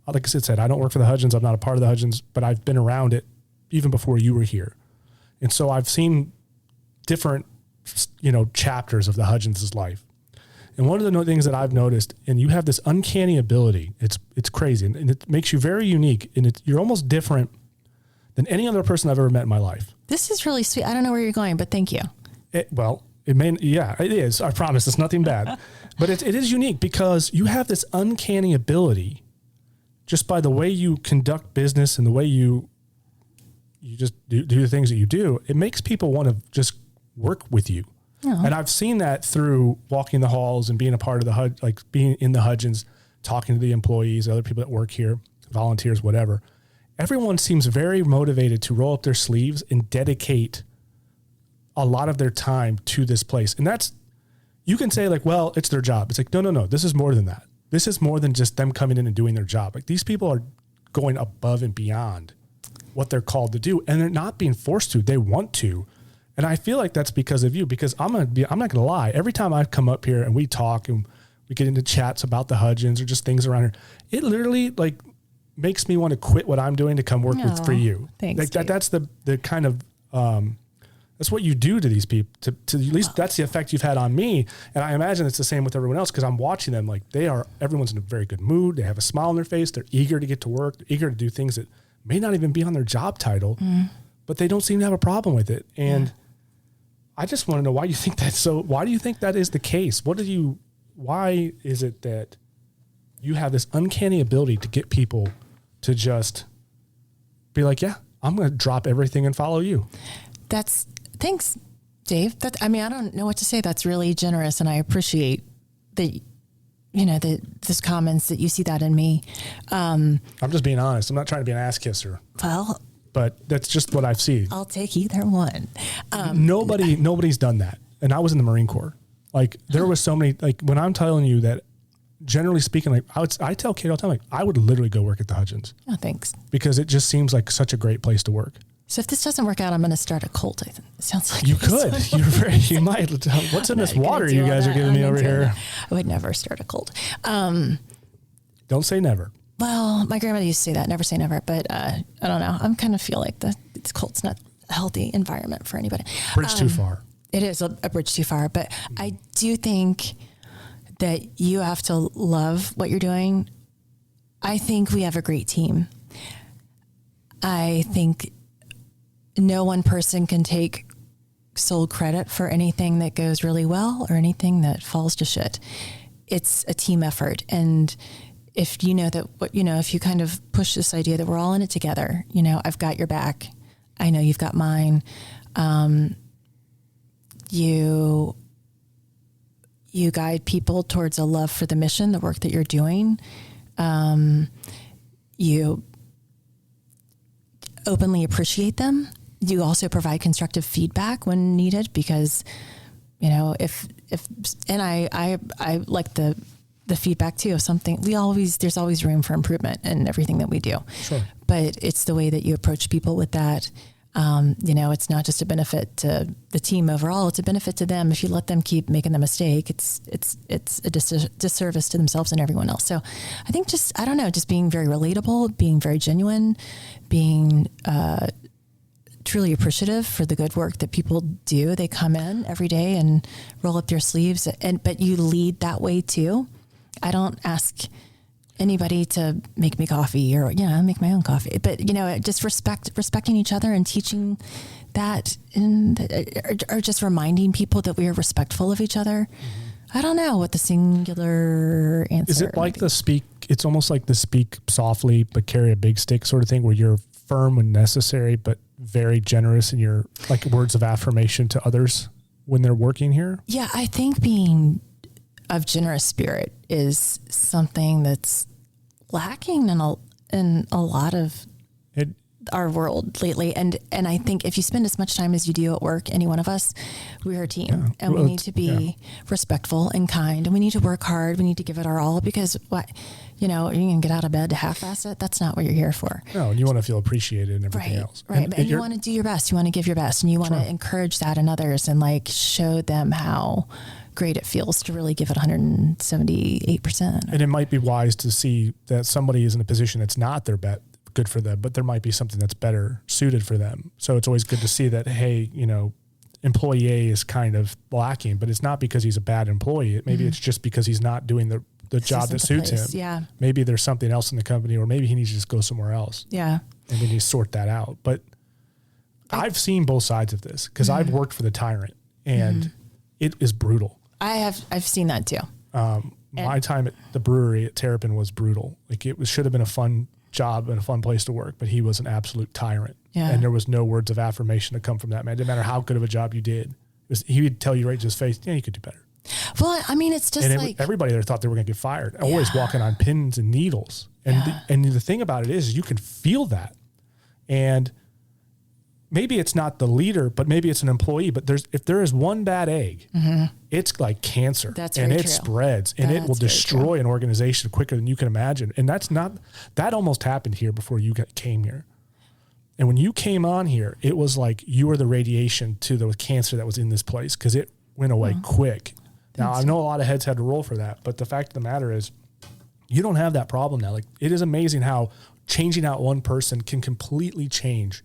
like I said, I don't work for the Hudgens. I'm not a part of the Hudgens, but I've been around it even before you were here. And so I've seen different, chapters of the Hudgens' life. And one of the things that I've noticed, and you have this uncanny ability, it's crazy, and it makes you very unique, and you're almost different than any other person I've ever met in my life. This is really sweet. I don't know where you're going, but thank you. It is. I promise. It's nothing bad. But it is unique because you have this uncanny ability, just by the way you conduct business and the way you just do the things that you do. It makes people want to just work with you. Oh. And I've seen that through walking the halls and being a part of the being in the Hudgens, talking to the employees, other people that work here, volunteers, whatever. Everyone seems very motivated to roll up their sleeves and dedicate a lot of their time to this place. And you can say like, well, it's their job. It's like, no. This is more than that. This is more than just them coming in and doing their job. Like, these people are going above and beyond what they're called to do, and they're not being forced to. They want to. And I feel like that's because of you, because I'm not going to lie. Every time I come up here and we talk and we get into chats about the Hudgens or just things around here, it literally like makes me want to quit what I'm doing to come work for you. Thanks. Like that's the kind of, that's what you do to these people. To at least that's the effect you've had on me. And I imagine it's the same with everyone else, because I'm watching them. Like, everyone's in a very good mood. They have a smile on their face. They're eager to get to work. They're eager to do things that may not even be on their job title, but they don't seem to have a problem with it. And I just want to know why you think that's so. Why do you think that is the case? Why is it that you have this uncanny ability to get people to just be like, yeah, I'm going to drop everything and follow you? Thanks, Dave. I don't know what to say. That's really generous, and I appreciate that. Those comments, that you see that in me. I'm just being honest. I'm not trying to be an ass kisser. Well, but that's just what I've seen. I'll take either one. Nobody's done that. And I was in the Marine Corps. Like, there was so many, like, when I'm telling you that, generally speaking, like, I tell Kate all the time, like, I would literally go work at the Hudgens. Oh, thanks. Because it just seems like such a great place to work. So if this doesn't work out, I'm going to start a cult. It sounds like you could. You might. What's in this water you guys are giving me over here? I would never start a cult. Don't say never. Well, my grandmother used to say that, never say never, but I don't know. I'm kind of feel like this cult's not a healthy environment for anybody. Bridge too far. It is a bridge too far, but I do think that you have to love what you're doing. I think we have a great team. I think no one person can take sole credit for anything that goes really well or anything that falls to shit. It's a team effort. And if you know that, if you kind of push this idea that we're all in it together, I've got your back. I know you've got mine. You guide people towards a love for the mission, the work that you're doing. You openly appreciate them. You also provide constructive feedback when needed, because, I like the the feedback too of something. There's always room for improvement in everything that we do. Sure. But it's the way that you approach people with that. It's not just a benefit to the team overall. It's a benefit to them. If you let them keep making the mistake, it's a disservice to themselves and everyone else. So I think just being very relatable, being very genuine, being, truly appreciative for the good work that people do. They come in every day and roll up their sleeves, but you lead that way too. I don't ask anybody to make me coffee or, I make my own coffee, but just respecting each other and teaching that or just reminding people that we are respectful of each other. Mm-hmm. I don't know what the singular answer is. It like it's almost like the speak softly, but carry a big stick sort of thing where you're firm when necessary, but very generous in your like words of affirmation to others when they're working here? Yeah, I think being of generous spirit is something that's lacking in a lot of our world lately. And I think if you spend as much time as you do at work, any one of us, we're a team and we need to be respectful and kind, and we need to work hard. We need to give it our all, because you can get out of bed to half-ass it. That's not what you're here for. No, and you want to feel appreciated and everything else. Right. And you want to do your best. You want to give your best, and you want to encourage that in others and like show them how great it feels to really give it 178%. And it might be wise to see that somebody is in a position that's not their bet. Good for them, but there might be something that's better suited for them. So it's always good to see that, hey, employee A is kind of lacking, but it's not because he's a bad employee. Maybe it's just because he's not doing the job that suits him. Yeah. Maybe there's something else in the company, or maybe he needs to just go somewhere else. Yeah. And we need to sort that out. But I've seen both sides of this because I've worked for the tyrant, and it is brutal. I've seen that too. My time at the brewery at Terrapin was brutal. Like should have been a fun job and a fun place to work, but he was an absolute tyrant. Yeah. And there was no words of affirmation to come from that man. It didn't matter how good of a job you did. He would tell you right to his face, you could do better. Well, I mean, it's just everybody there thought they were going to get fired. Always walking on pins and needles. And the thing about it is you can feel that. And maybe it's not the leader, but maybe it's an employee. But if there is one bad egg, it's like cancer. That's and very it true. spreads, and it will destroy an organization quicker than you can imagine. And that almost happened here before you came here. And when you came on here, it was like you were the radiation to the cancer that was in this place, because it went away quick. Now, I know a lot of heads had to roll for that, but the fact of the matter is you don't have that problem now. Like, it is amazing how changing out one person can completely change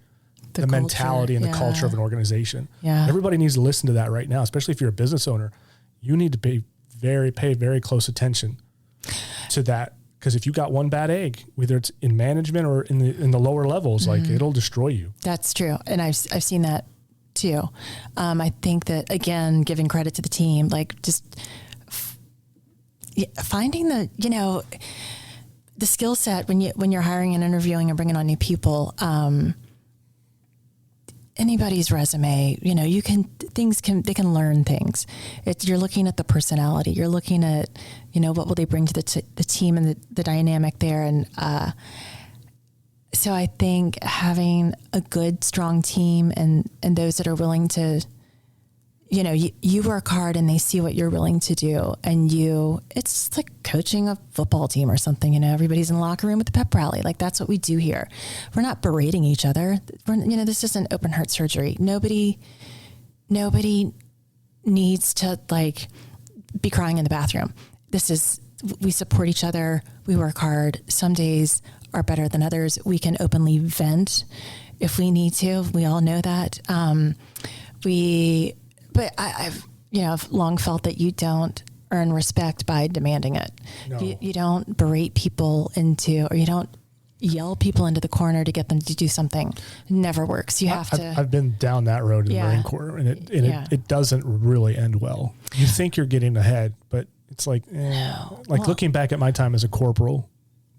the culture, mentality and the culture of an organization. Yeah. Everybody needs to listen to that right now, especially if you're a business owner. You need to pay very close attention to that, because if you got one bad egg, whether it's in management or in the lower levels, like it'll destroy you. That's true. And I've seen that too. I think that, again, giving credit to the team, like just finding the skill set when you're hiring and interviewing and bringing on new people, anybody's resume, they can learn things. You're looking at the personality, you're looking at, what will they bring to the team and the dynamic there. And, so I think having a good, strong team and those that are willing to, you work hard and they see what you're willing to do, and it's just like coaching a football team or something, everybody's in the locker room with the pep rally. Like, that's what we do here. We're not berating each other. This isn't open heart surgery. Nobody needs to be crying in the bathroom. We support each other. We work hard. Some days are better than others. We can openly vent if we need to. We all know that. But I've long felt that you don't earn respect by demanding it. No. You don't berate people or you don't yell people into the corner to get them to do something. It never works. You have to. I've been down that road in the Marine Corps, and it doesn't really end well. You think you're getting ahead, but it's like, looking back at my time as a corporal,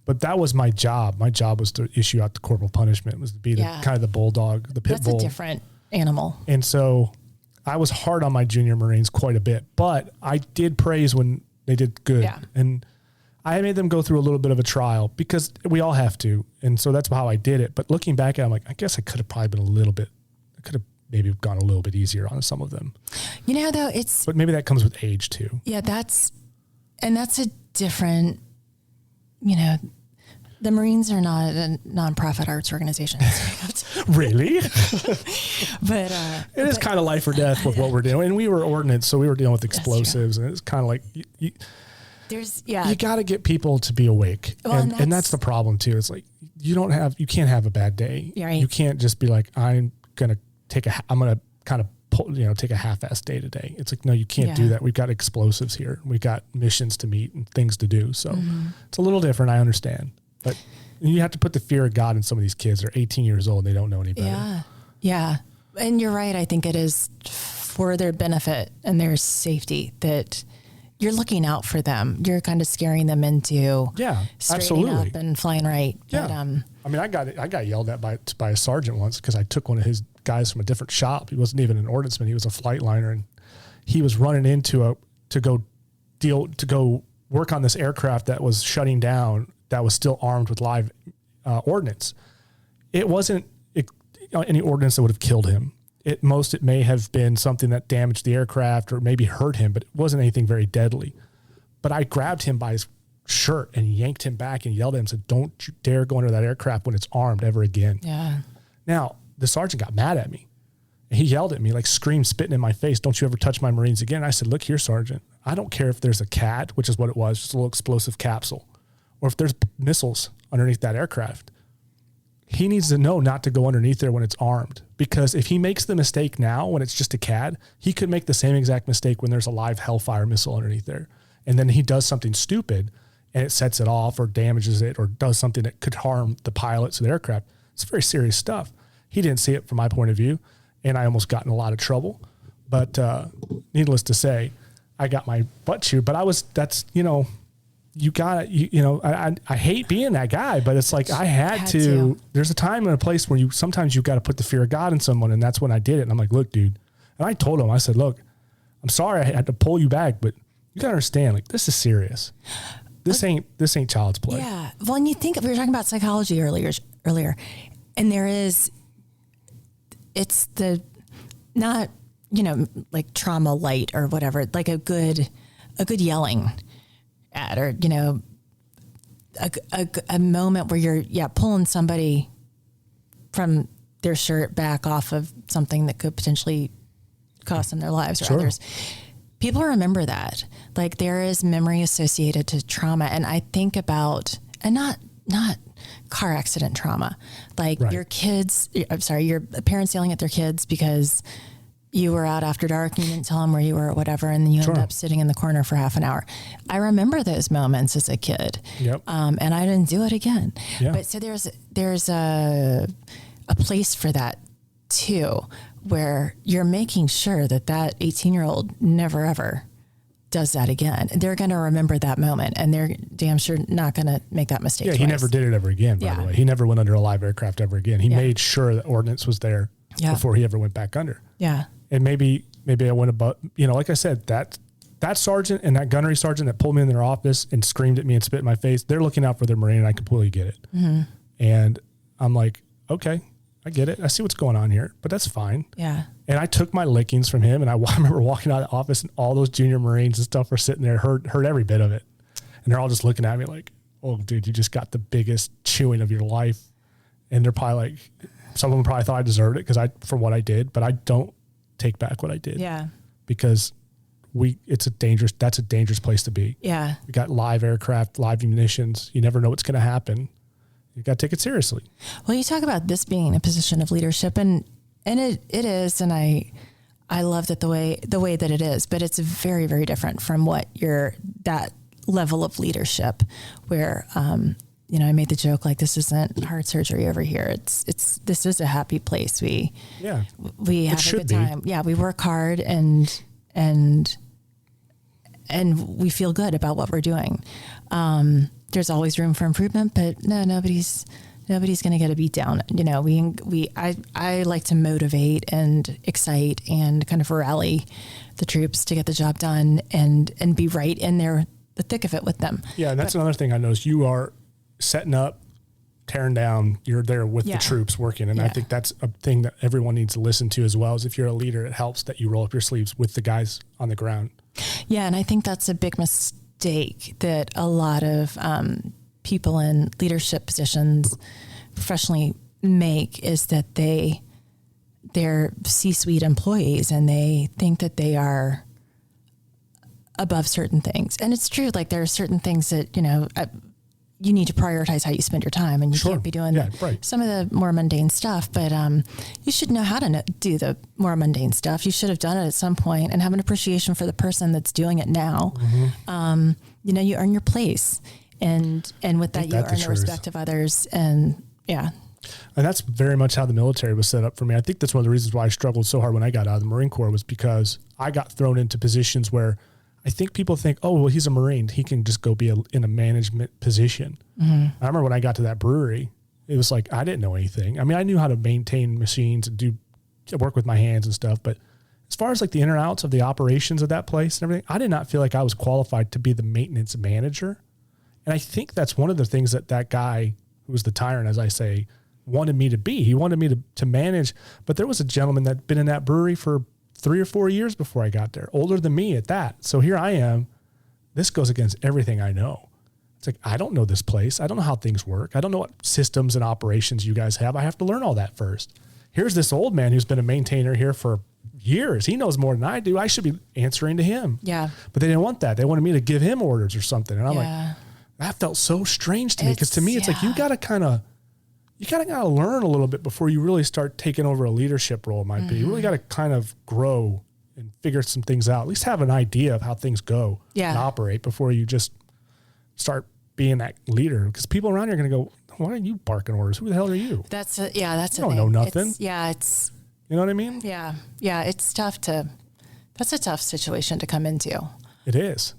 but that was my job. My job was to issue out the corporal punishment, was to be kind of the bulldog, the pit bull. That's a different animal. And so I was hard on my junior Marines quite a bit, but I did praise when they did good. Yeah. And I made them go through a little bit of a trial, because we all have to. And so that's how I did it. But looking back at it, I'm like, I guess I could have probably been I could have maybe gone a little bit easier on some of them. Though but maybe that comes with age too. Yeah, that's different, the Marines are not a nonprofit arts organization. Really? But it is kind of life or death with what we're doing. And we were ordnance, so we were dealing with explosives, and it's kind of like you got to get people to be awake, well, and that's the problem too. It's like you can't have a bad day. Right. You can't just be like, I'm gonna take a half-assed day today. It's like, no, you can't do that. We've got explosives here. We've got missions to meet and things to do. So it's a little different. I understand, but you have to put the fear of God in some of these kids. They're 18 years old. They don't know any better. Yeah. Yeah. And you're right. I think it is for their benefit and their safety that you're looking out for them. You're kind of scaring them into straightening up and flying right. Yeah. But, I mean, I got yelled at by a sergeant once because I took one of his guys from a different shop. He wasn't even an ordnanceman. He was a flight liner, and he was running into to go work on this aircraft that was shutting down that was still armed with live ordnance. It wasn't any ordnance that would have killed him. It may have been something that damaged the aircraft or maybe hurt him, but it wasn't anything very deadly. But I grabbed him by his shirt and yanked him back and yelled at him and said, "Don't you dare go into that aircraft when it's armed ever again." Yeah. Now, the sergeant got mad at me. And he yelled at me, like screamed, spitting in my face, "Don't you ever touch my Marines again." I said, "Look here, Sergeant, I don't care if there's a CAD, which is what it was, just a little explosive capsule, or if there's missiles underneath that aircraft. He needs to know not to go underneath there when it's armed, because if he makes the mistake now when it's just a CAD, he could make the same exact mistake when there's a live Hellfire missile underneath there. And then he does something stupid and it sets it off or damages it or does something that could harm the pilots of the aircraft. It's very serious stuff. He didn't see it from my point of view, and I almost got in a lot of trouble. But needless to say, I got my butt chewed. But I hate being that guy, but it's like I had to. There's a time and a place where sometimes you've got to put the fear of God in someone, and that's when I did it. And I'm like, "Look, dude," and I told him, I said, "Look, I'm sorry I had to pull you back, but you gotta understand, like, this is serious. This ain't child's play." Yeah. Well, and you think we were talking about psychology earlier, and it's the not like trauma light or whatever, like a good yelling at, or a moment where you're pulling somebody from their shirt back off of something that could potentially cost them their lives or others. People remember that. Like, there is memory associated to trauma. And I think about, and not car accident trauma, like your parents yelling at their kids because you were out after dark and you didn't tell them where you were or whatever, and then you end up sitting in the corner for half an hour. I remember those moments as a kid. Yep. And I didn't do it again. Yeah. But so there's a place for that too, where you're making sure that 18-year-old never ever does that again. They're going to remember that moment, and they're damn sure not going to make that mistake. Yeah, twice. He never did it ever again, by the way. He never went under a live aircraft ever again. He made sure that ordnance was there before he ever went back under. Yeah. And maybe I went above, like I said, that sergeant and that gunnery sergeant that pulled me in their office and screamed at me and spit in my face, they're looking out for their Marine, and I completely get it. Mm-hmm. And I'm like, okay, I get it. I see what's going on here, but that's fine. Yeah. And I took my lickings from him, and I remember walking out of the office, and all those junior Marines and stuff were sitting there, heard every bit of it. And they're all just looking at me like, "Oh, dude, you just got the biggest chewing of your life." And they're probably like, some of them probably thought I deserved it for what I did, but I don't take back what I did. Yeah. Because that's a dangerous place to be. Yeah. We got live aircraft, live munitions. You never know what's going to happen. You got to take it seriously. Well, you talk about this being a position of leadership, and it is, and I love that the way that it is, but it's very, very different from that level of leadership where, I made the joke, like, this isn't heart surgery over here. This is a happy place. We have a good time. Yeah. We work hard and we feel good about what we're doing. There's always room for improvement, but no, nobody's going to get a beat down. I like to motivate and excite and kind of rally the troops to get the job done and be right in there, the thick of it with them. Yeah. And that's another thing I noticed. You are setting up, tearing down, you're there with the troops working. And I think that's a thing that everyone needs to listen to as well, as if you're a leader, it helps that you roll up your sleeves with the guys on the ground. Yeah. And I think that's a big mistake that a lot of people in leadership positions professionally make is that they're C-suite employees and they think that they are above certain things. And it's true. Like there are certain things that, you need to prioritize how you spend your time, and you can't be doing some of the more mundane stuff, but you should know how to do the more mundane stuff. You should have done it at some point and have an appreciation for the person that's doing it now. Mm-hmm. You earn your place, and with that you earn the respect of others. And yeah. And that's very much how the military was set up for me. I think that's one of the reasons why I struggled so hard when I got out of the Marine Corps, was because I got thrown into positions where I think people think, oh, well, he's a Marine, he can just go be in a management position. Mm-hmm. I remember when I got to that brewery, it was like, I didn't know anything. I mean, I knew how to maintain machines and work with my hands and stuff. But as far as like the in and outs of the operations of that place and everything, I did not feel like I was qualified to be the maintenance manager. And I think that's one of the things that guy who was the tyrant, as I say, wanted me to be. He wanted me to manage. But there was a gentleman that had been in that brewery for 3 or 4 years before I got there, older than me at that. So here I am. This goes against everything I know. It's like, I don't know this place. I don't know how things work. I don't know what systems and operations you guys have. I have to learn all that first. Here's this old man who's been a maintainer here for years. He knows more than I do. I should be answering to him. Yeah. But they didn't want that. They wanted me to give him orders or something. And I'm like, that felt so strange to me. Because to me, it's like, you got to learn a little bit before you really start taking over a leadership role. It might be. You really got to kind of grow and figure some things out. At least have an idea of how things go and operate before you just start being that leader. Because people around you are going to go, why are you barking orders? Who the hell are you? That's you don't know nothing. You know what I mean? Yeah. Yeah. It's tough that's a tough situation to come into. It is.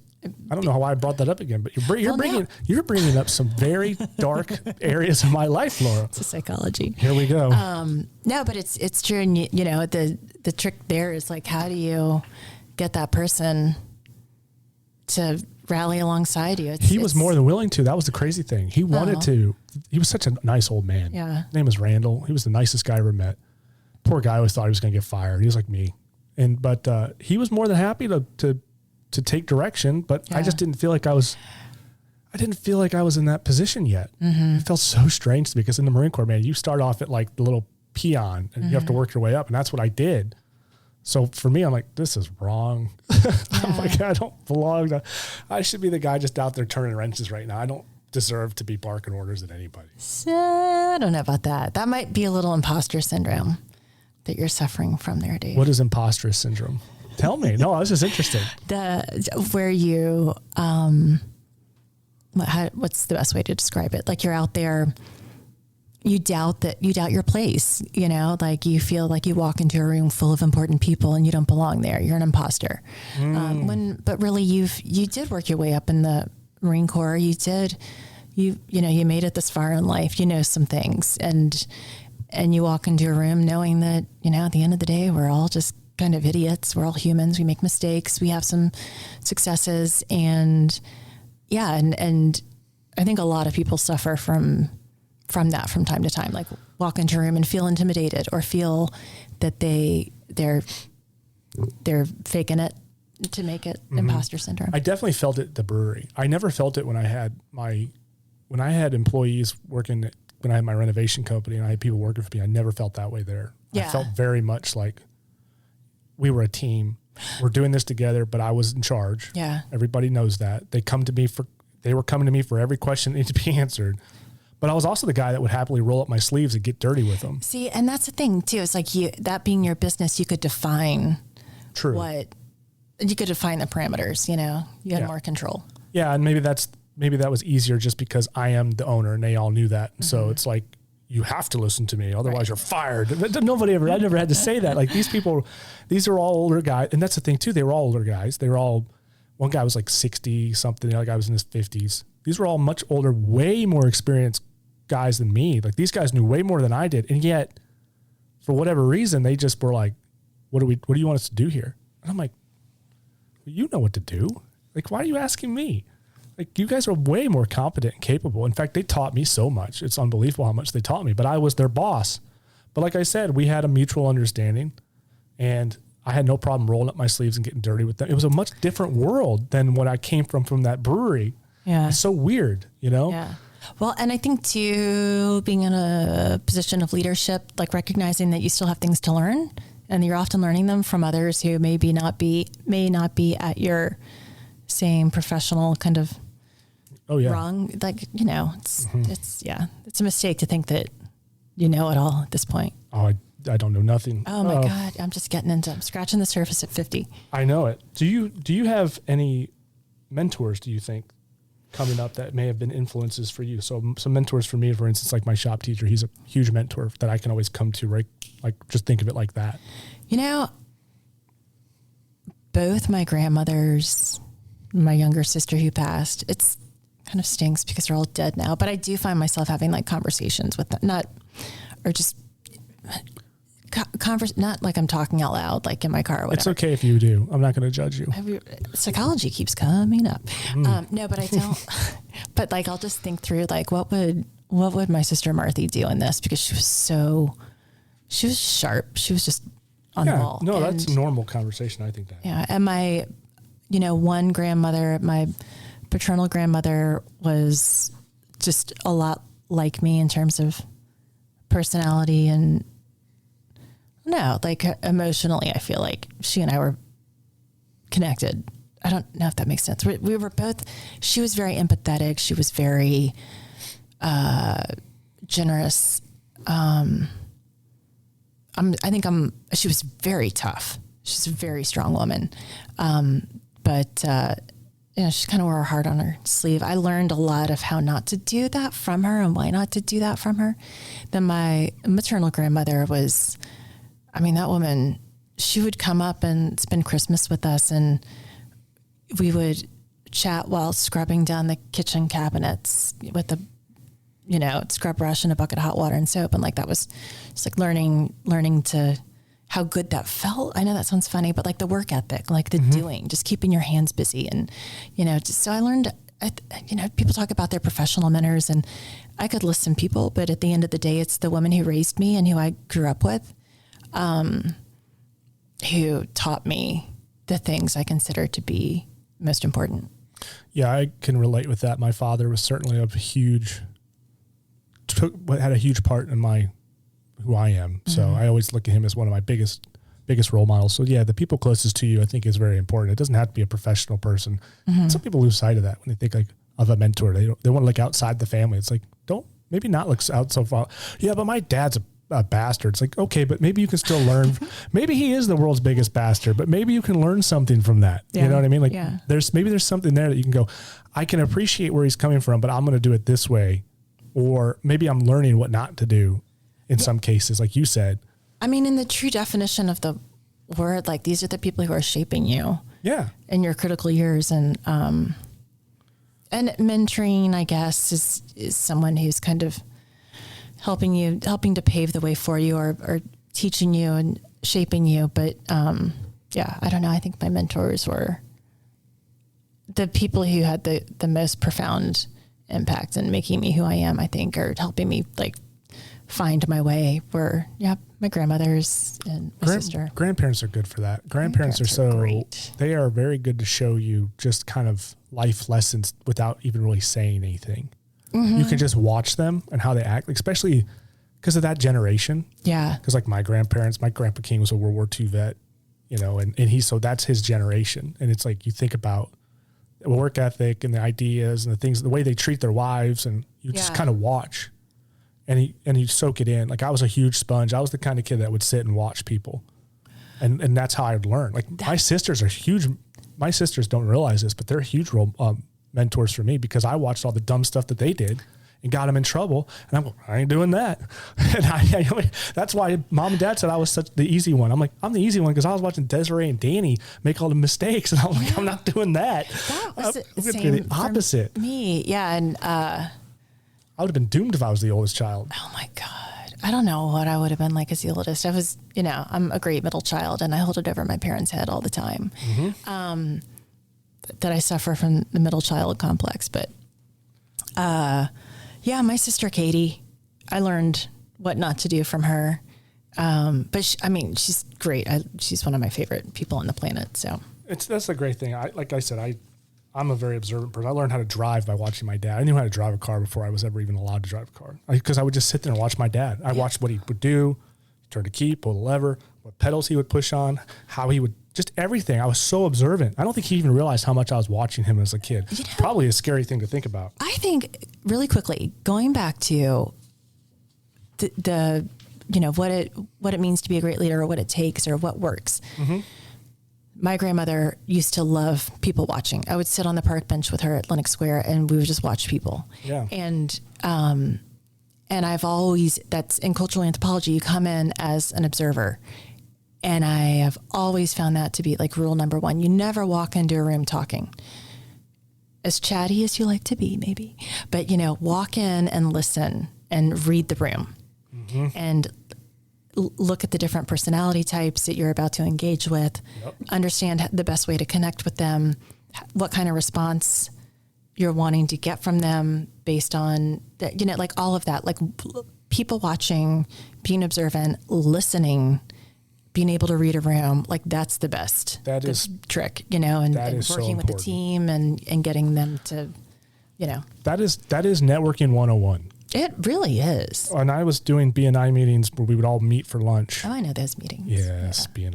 I don't know why I brought that up again, but you're bringing up some very dark areas of my life, Laura. It's a psychology. Here we go. No, but it's true. And the trick there is like, how do you get that person to rally alongside you? He was more than willing to. That was the crazy thing. He wanted to. He was such a nice old man. Yeah. His name was Randall. He was the nicest guy I ever met. Poor guy always thought he was going to get fired. He was like me. But he was more than happy to take direction, but I just didn't feel like I was in that position yet. Mm-hmm. It felt so strange to me, because in the Marine Corps, man, you start off at like the little peon and you have to work your way up. And that's what I did. So for me, I'm like, this is wrong. I'm like, I don't belong. I should be the guy just out there turning wrenches right now. I don't deserve to be barking orders at anybody. So, I don't know about that. That might be a little imposter syndrome that you're suffering from there, Dave. What is imposter syndrome? Tell me. No, I was just interested. Where you, what's the best way to describe it? Like you're out there, you doubt your place, like you feel like you walk into a room full of important people and you don't belong there. You're an imposter. But really you did work your way up in the Marine Corps. You made it this far in life, some things, and you walk into a room knowing that, at the end of the day, we're all just kind of idiots. We're all humans. We make mistakes. We have some successes, and I think a lot of people suffer from that from time to time, like walk into a room and feel intimidated or feel that they're faking it to make it imposter syndrome. I definitely felt it at the brewery. I never felt it when I had employees working when I had my renovation company and I had people working for me. I never felt that way there. Yeah. I felt very much like we were a team. We're doing this together, but I was in charge. Yeah. Everybody knows that. They were coming to me for every question that needed to be answered. But I was also the guy that would happily roll up my sleeves and get dirty with them. See, and that's the thing too. It's like that being your business, you could define you could define the parameters, you had more control. Yeah. And maybe that was easier just because I am the owner and they all knew that. And so it's like, you have to listen to me. Otherwise you're fired. I never had to say that. Like these are all older guys. And that's the thing too. They were all older guys. One guy was like 60 something. The other guy was in his 50s. These were all much older, way more experienced guys than me. Like these guys knew way more than I did. And yet for whatever reason, they just were like, what do you want us to do here? And I'm like, well, you know what to do. Like, why are you asking me? Like, you guys are way more competent and capable. In fact, they taught me so much. It's unbelievable how much they taught me, but I was their boss. But like I said, we had a mutual understanding, and I had no problem rolling up my sleeves and getting dirty with them. It was a much different world than what I came from that brewery. Yeah. It's so weird, you know? Yeah. Well, and I think too, being in a position of leadership, like recognizing that you still have things to learn, and you're often learning them from others who may not be at your same professional kind of wrong. Like, you know, it's a mistake to think that you know it all at this point. Oh, I don't know nothing. Oh my God. I'm scratching the surface at 50. I know it. Do you have any mentors, do you think, coming up that may have been influences for you? So some mentors for me, for instance, like my shop teacher, he's a huge mentor that I can always come to, right? Like, just think of it like that. You know, both my grandmothers, my younger sister who passed, it's kind of stinks because they're all dead now, but I do find myself having like conversations with them, not like I'm talking out loud, like in my car or whatever. It's okay if you do. I'm not going to judge you. Psychology keeps coming up. No, but I don't, but like, I'll just think through like, what would my sister Marthy do in this? Because she was sharp. She was just on the ball. No, that's a normal conversation. I think that. Yeah. And my, one grandmother, my paternal grandmother, was just a lot like me in terms of personality and like emotionally, I feel like she and I were connected. I don't know if that makes sense. We were both, she was very empathetic. She was very generous. She was very tough. She's a very strong woman. But she kind of wore her heart on her sleeve. I learned a lot of how not to do that from her and why not to do that from her. Then my maternal grandmother was, that woman, she would come up and spend Christmas with us, and we would chat while scrubbing down the kitchen cabinets with the, scrub brush and a bucket of hot water and soap. And like, that was just like learning to how good that felt. I know that sounds funny, but like the work ethic, like the doing, just keeping your hands busy. And, so I learned, people talk about their professional mentors, and I could list some people, but at the end of the day, it's the woman who raised me and who I grew up with, who taught me the things I consider to be most important. Yeah, I can relate with that. My father was certainly had a huge part in who I am. So I always look at him as one of my biggest role models. So yeah, the people closest to you, I think, is very important. It doesn't have to be a professional person. Some people lose sight of that when they think like of a mentor. They want to look outside the family. It's like, maybe not look out so far. Yeah, but my dad's a bastard. It's like, okay, but maybe you can still learn. Maybe he is the world's biggest bastard, but maybe you can learn something from that. Yeah. You know what I mean? Like there's something there that you can go, I can appreciate where he's coming from, but I'm going to do it this way. Or maybe I'm learning what not to do in some cases, like you said. In the true definition of the word, like these are the people who are shaping you. Yeah. In your critical years. And mentoring, I guess, is someone who's kind of helping to pave the way for you, or teaching you and shaping you. But, I don't know. I think my mentors were the people who had the most profound impact in making me who I am, I think, or helping me like find my way, were my grandmothers and my sister. Grandparents are good for that. Grandparents are great. They are very good to show you just kind of life lessons without even really saying anything. You can just watch them and how they act, especially because of that generation. Yeah. Because like my grandpa King was a World War II vet, and so that's his generation. And it's like, you think about the work ethic and the ideas and the things, the way they treat their wives, and you just kind of watch and you soak it in. Like, I was a huge sponge. I was the kind of kid that would sit and watch people. And that's how I'd learn. Like, my sisters are huge. My sisters don't realize this, but they're huge role mentors for me, because I watched all the dumb stuff that they did and got them in trouble. And I'm like, I ain't doing that. And that's why Mom and Dad said I was the easy one. I'm like, I'm the easy one because I was watching Desiree and Danny make all the mistakes. And I'm like, I'm not doing that. That was the opposite. Me. Yeah. And I would have been doomed if I was the oldest child. Oh my God. I don't know what I would have been like as the oldest. I was, I'm a great middle child, and I hold it over my parents' head all the time. That I suffer from the middle child complex. But my sister Katie, I learned what not to do from her. But she's great. She's one of my favorite people on the planet. So That's a great thing. Like I said, I'm a very observant person. I learned how to drive by watching my dad. I knew how to drive a car before I was ever even allowed to drive a car, because I would just sit there and watch my dad. I watched what he would do, turn the key, pull the lever, what pedals he would push on, how he would, just everything. I was so observant. I don't think he even realized how much I was watching him as a kid. Probably a scary thing to think about. I think, really quickly, going back to the what it means to be a great leader, or what it takes, or what works. Mm-hmm. My grandmother used to love people watching. I would sit on the park bench with her at Lenox Square, and we would just watch people. Yeah. And I've always, that's in cultural anthropology, you come in as an observer. And I have always found that to be like rule number one. You never walk into a room talking. As chatty as you like to be, maybe. But, walk in and listen and read the room. Mm-hmm. And look at the different personality types that you're about to engage with. Yep. Understand the best way to connect with them, what kind of response you're wanting to get from them based on that, like all of that, like people watching, being observant, listening, being able to read a room, like that's the best. That is trick, and working so with the team and getting them to, That is networking 101. It really is. And I was doing BNI meetings where we would all meet for lunch. Oh, I know those meetings. Yes, yeah.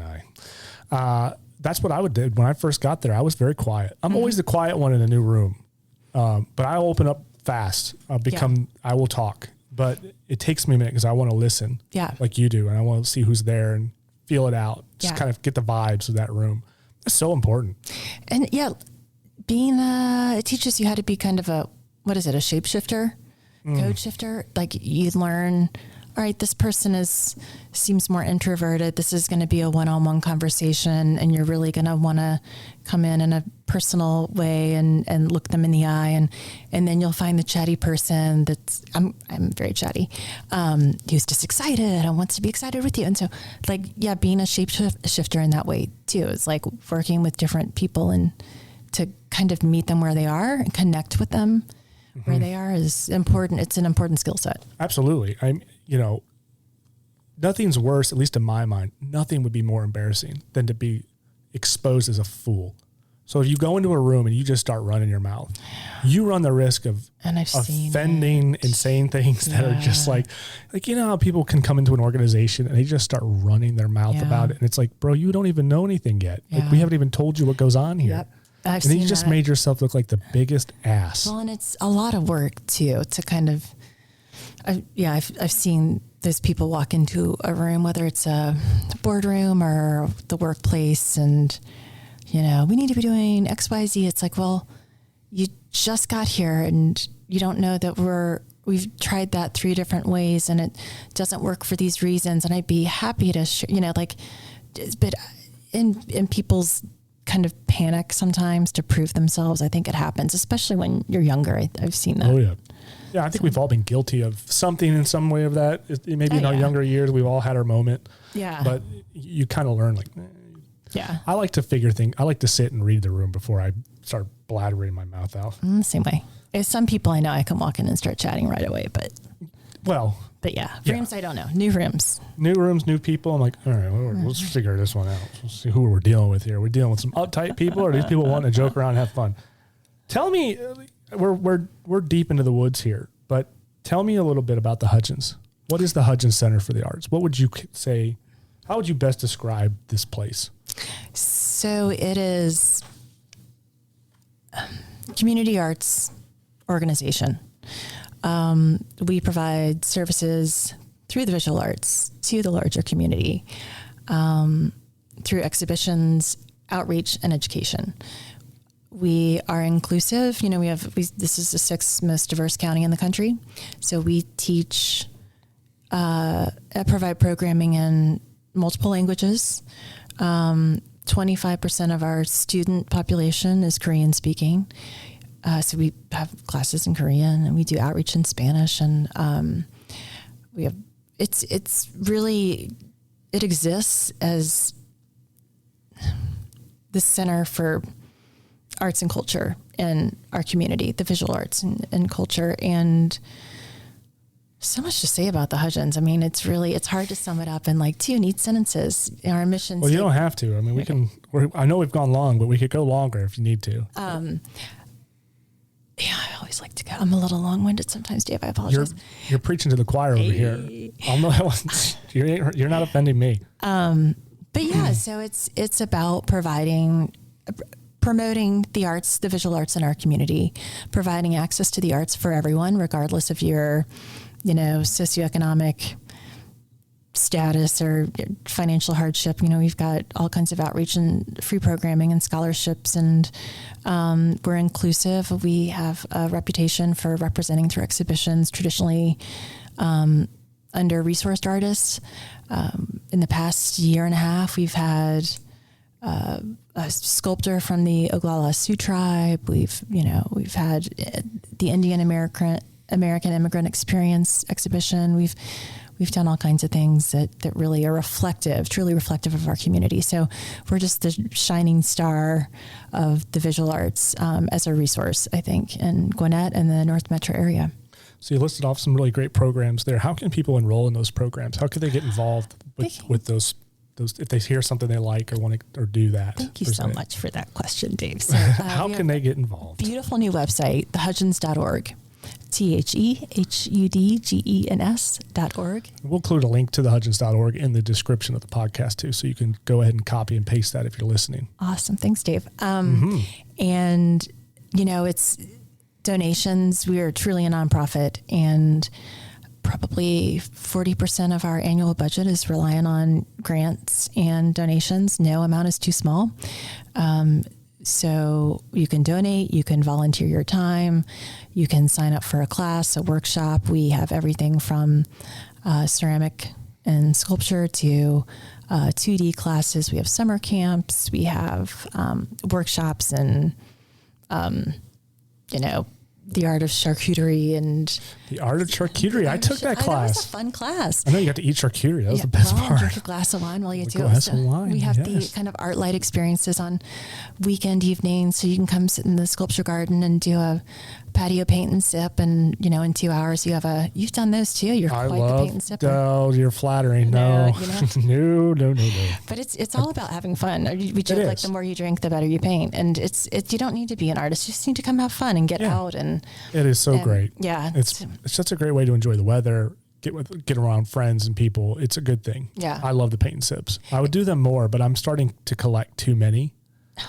BNI. That's what I would do. When I first got there, I was very quiet. I'm always the quiet one in a new room. But I'll open up fast. I will talk. But it takes me a minute because I want to listen. Yeah. Like you do. And I want to see who's there and feel it out. Just kind of get the vibes of that room. It's so important. And it teaches you how to be kind of a shapeshifter? Code shifter. Like you learn, all right, this person seems more introverted. This is going to be a one-on-one conversation, and you're really going to want to come in a personal way and look them in the eye. And then you'll find the chatty person I'm very chatty. Who's just excited and wants to be excited with you. And so being a shapeshifter in that way too, is like working with different people and to kind of meet them where they are and connect with them. Mm-hmm. Where they are is important. It's an important skill set. Absolutely. Nothing's worse, at least in my mind, nothing would be more embarrassing than to be exposed as a fool. So if you go into a room and you just start running your mouth, you run the risk of offending and saying things that are just like how people can come into an organization and they just start running their mouth about it. And it's like, bro, you don't even know anything yet. Yeah. Like we haven't even told you what goes on here. Yep. And then you just made yourself look like the biggest ass. Well, and it's a lot of work too, to kind of, I've seen those people walk into a room, whether it's a boardroom or the workplace, and, we need to be doing X, Y, Z. It's like, well, you just got here and you don't know that we've tried that 3 different ways and it doesn't work for these reasons. And I'd be happy to, but in people's kind of panic sometimes to prove themselves. I think it happens, especially when you're younger. I've seen that. Oh yeah. Yeah. I think we've all been guilty of something in some way of that. Maybe in our younger years, we've all had our moment. Yeah. But you kind of learn I like to figure things. I like to sit and read the room before I start blathering my mouth out. Same way. There's some people I know I can walk in and start chatting right away, but rooms I don't know. New rooms, new people. I'm like, all right, let's figure this one out. Let's see who we're dealing with here. We're dealing with some uptight people, or these people wanting to joke around and have fun. Tell me, we're deep into the woods here, but tell me a little bit about the Hudgens. What is the Hudgens Center for the Arts? What would you say? How would you best describe this place? So it is community arts organization. We provide services through the visual arts to the larger community, through exhibitions, outreach, and education. We are inclusive. This is the 6th most diverse county in the country. So we teach, provide programming in multiple languages. 25% of our student population is Korean speaking. So we have classes in Korean, and we do outreach in Spanish, and we have it's really, it exists as the center for arts and culture in our community, the visual arts and culture, and So much to say about the Hudgens. I mean, it's hard to sum it up in like 2 neat sentences. Our mission. Well, you don't have to. I mean, we can. I know we've gone long, but we could go longer if you need to. Yeah, I always like to go. I'm a little long-winded sometimes, Dave. I apologize. You're preaching to the choir over here. I'm not. You're not offending me. But yeah, so it's about promoting the arts, the visual arts in our community, providing access to the arts for everyone, regardless of your, socioeconomic status or financial hardship. We've got all kinds of outreach and free programming and scholarships, and we're inclusive. We have a reputation for representing through exhibitions, traditionally under-resourced artists. In the past year and a half, we've had a sculptor from the Oglala Sioux tribe. We've had the Indian American Immigrant Experience exhibition. We've done all kinds of things that really are truly reflective of our community. So we're just the shining star of the visual arts as a resource, I think, in Gwinnett and the North Metro area. So you listed off some really great programs there. How can people enroll in those programs? How can they get involved with those if they hear something they like or want to or do that? Thank you so much for that question, Dave. So, how can they get involved? Beautiful new website, thehudgens.org. THEHUDGENS.org. We'll include a link to the Hudgens.org in the description of the podcast too, so you can go ahead and copy and paste that if you're listening. Awesome. Thanks, Dave. And, it's donations. We are truly a nonprofit, and probably 40% of our annual budget is relying on grants and donations. No amount is too small. So you can donate, you can volunteer your time, you can sign up for a class, a workshop. We have everything from ceramic and sculpture to 2D classes. We have summer camps. We have workshops and, the art of charcuterie and the art of charcuterie. I took that class. It was a fun class. I know you got to eat charcuterie. That was the best part. Drink a glass of wine while you do it. Glass of wine. We have the kind of art light experiences on weekend evenings, so you can come sit in the sculpture garden and do a patio paint and sip, and in 2 hours you've done those too. You're quite the paint and sipper. Oh, you're flattering. No. No. But it's all about having fun. We joke like the more you drink, the better you paint, and it's you don't need to be an artist. You just need to come have fun and get out. And it is so great. Yeah, it's such a great way to enjoy the weather. Get around friends and people. It's a good thing. Yeah, I love the paint and sips. I would do them more, but I'm starting to collect too many.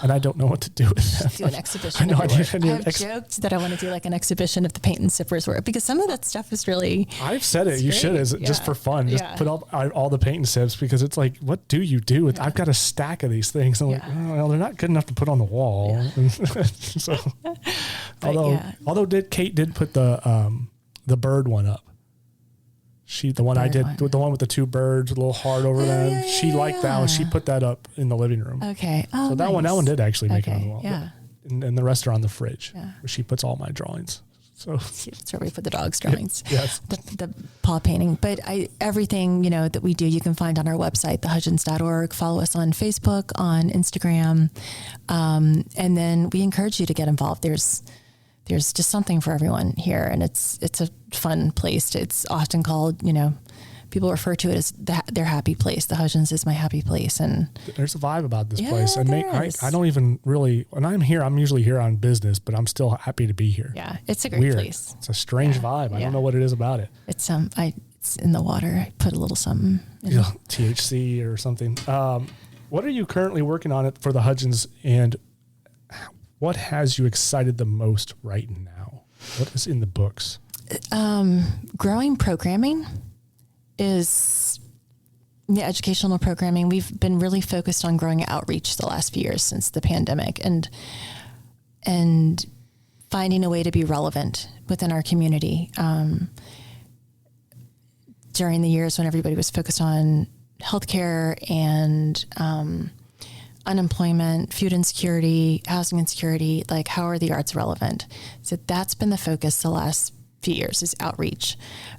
And I don't know what to do with them. Do an exhibition. I have joked that I want to do like an exhibition of the paint and sippers work, because some of that stuff is really. I've said it. You should, just for fun. Just put up all the paint and sips, because it's like, what do you do with? I've got a stack of these things. I'm like, well, they're not good enough to put on the wall. Yeah. So, although Kate did put the bird one up. The one with the 2 birds, a little heart over them. Yeah, she liked that one. She put that up in the living room. Okay. Oh, so that one did actually make it on the wall. Yeah. And the rest are on the fridge, where she puts all my drawings. So that's where we put the dog's drawings. Yes. The paw painting. But everything, that we do, you can find on our website, thehudgens.org. Follow us on Facebook, on Instagram. And then we encourage you to get involved. There's just something for everyone here, and it's a fun place. It's often called, people refer to it as their happy place. The Hudgens is my happy place, and there's a vibe about this place. And I don't even really, when I'm here, I'm usually here on business, but I'm still happy to be here. Yeah, it's a great place. It's a strange vibe. I don't know what it is about it. It's it's in the water. I put a little something. THC or something. What are you currently working on for the Hudgens, and what has you excited the most right now? What is in the books? Growing programming is the educational programming. We've been really focused on growing outreach the last few years since the pandemic, and finding a way to be relevant within our community. During the years when everybody was focused on healthcare and unemployment, food insecurity, housing insecurity, like how are the arts relevant? So that's been the focus the last few years, is outreach.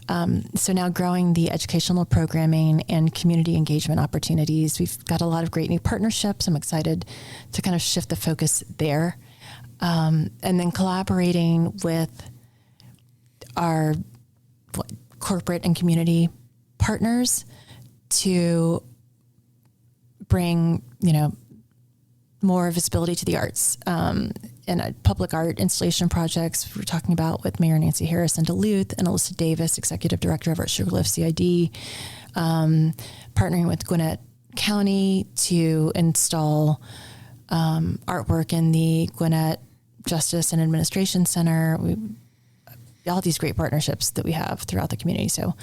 So now growing the educational programming and community engagement opportunities. We've got a lot of great new partnerships. I'm excited to kind of shift the focus there. And then collaborating with our corporate and community partners to bring, more visibility to the arts, and partnership art installation projects we're talking about with Mayor Nancy Harris in Duluth and Alyssa Davis, Executive Director of Art Sugarloaf CID, partnering with Gwinnett County to install artwork in the Gwinnett Justice and Administration Center. All these great partnerships that we have throughout the community. So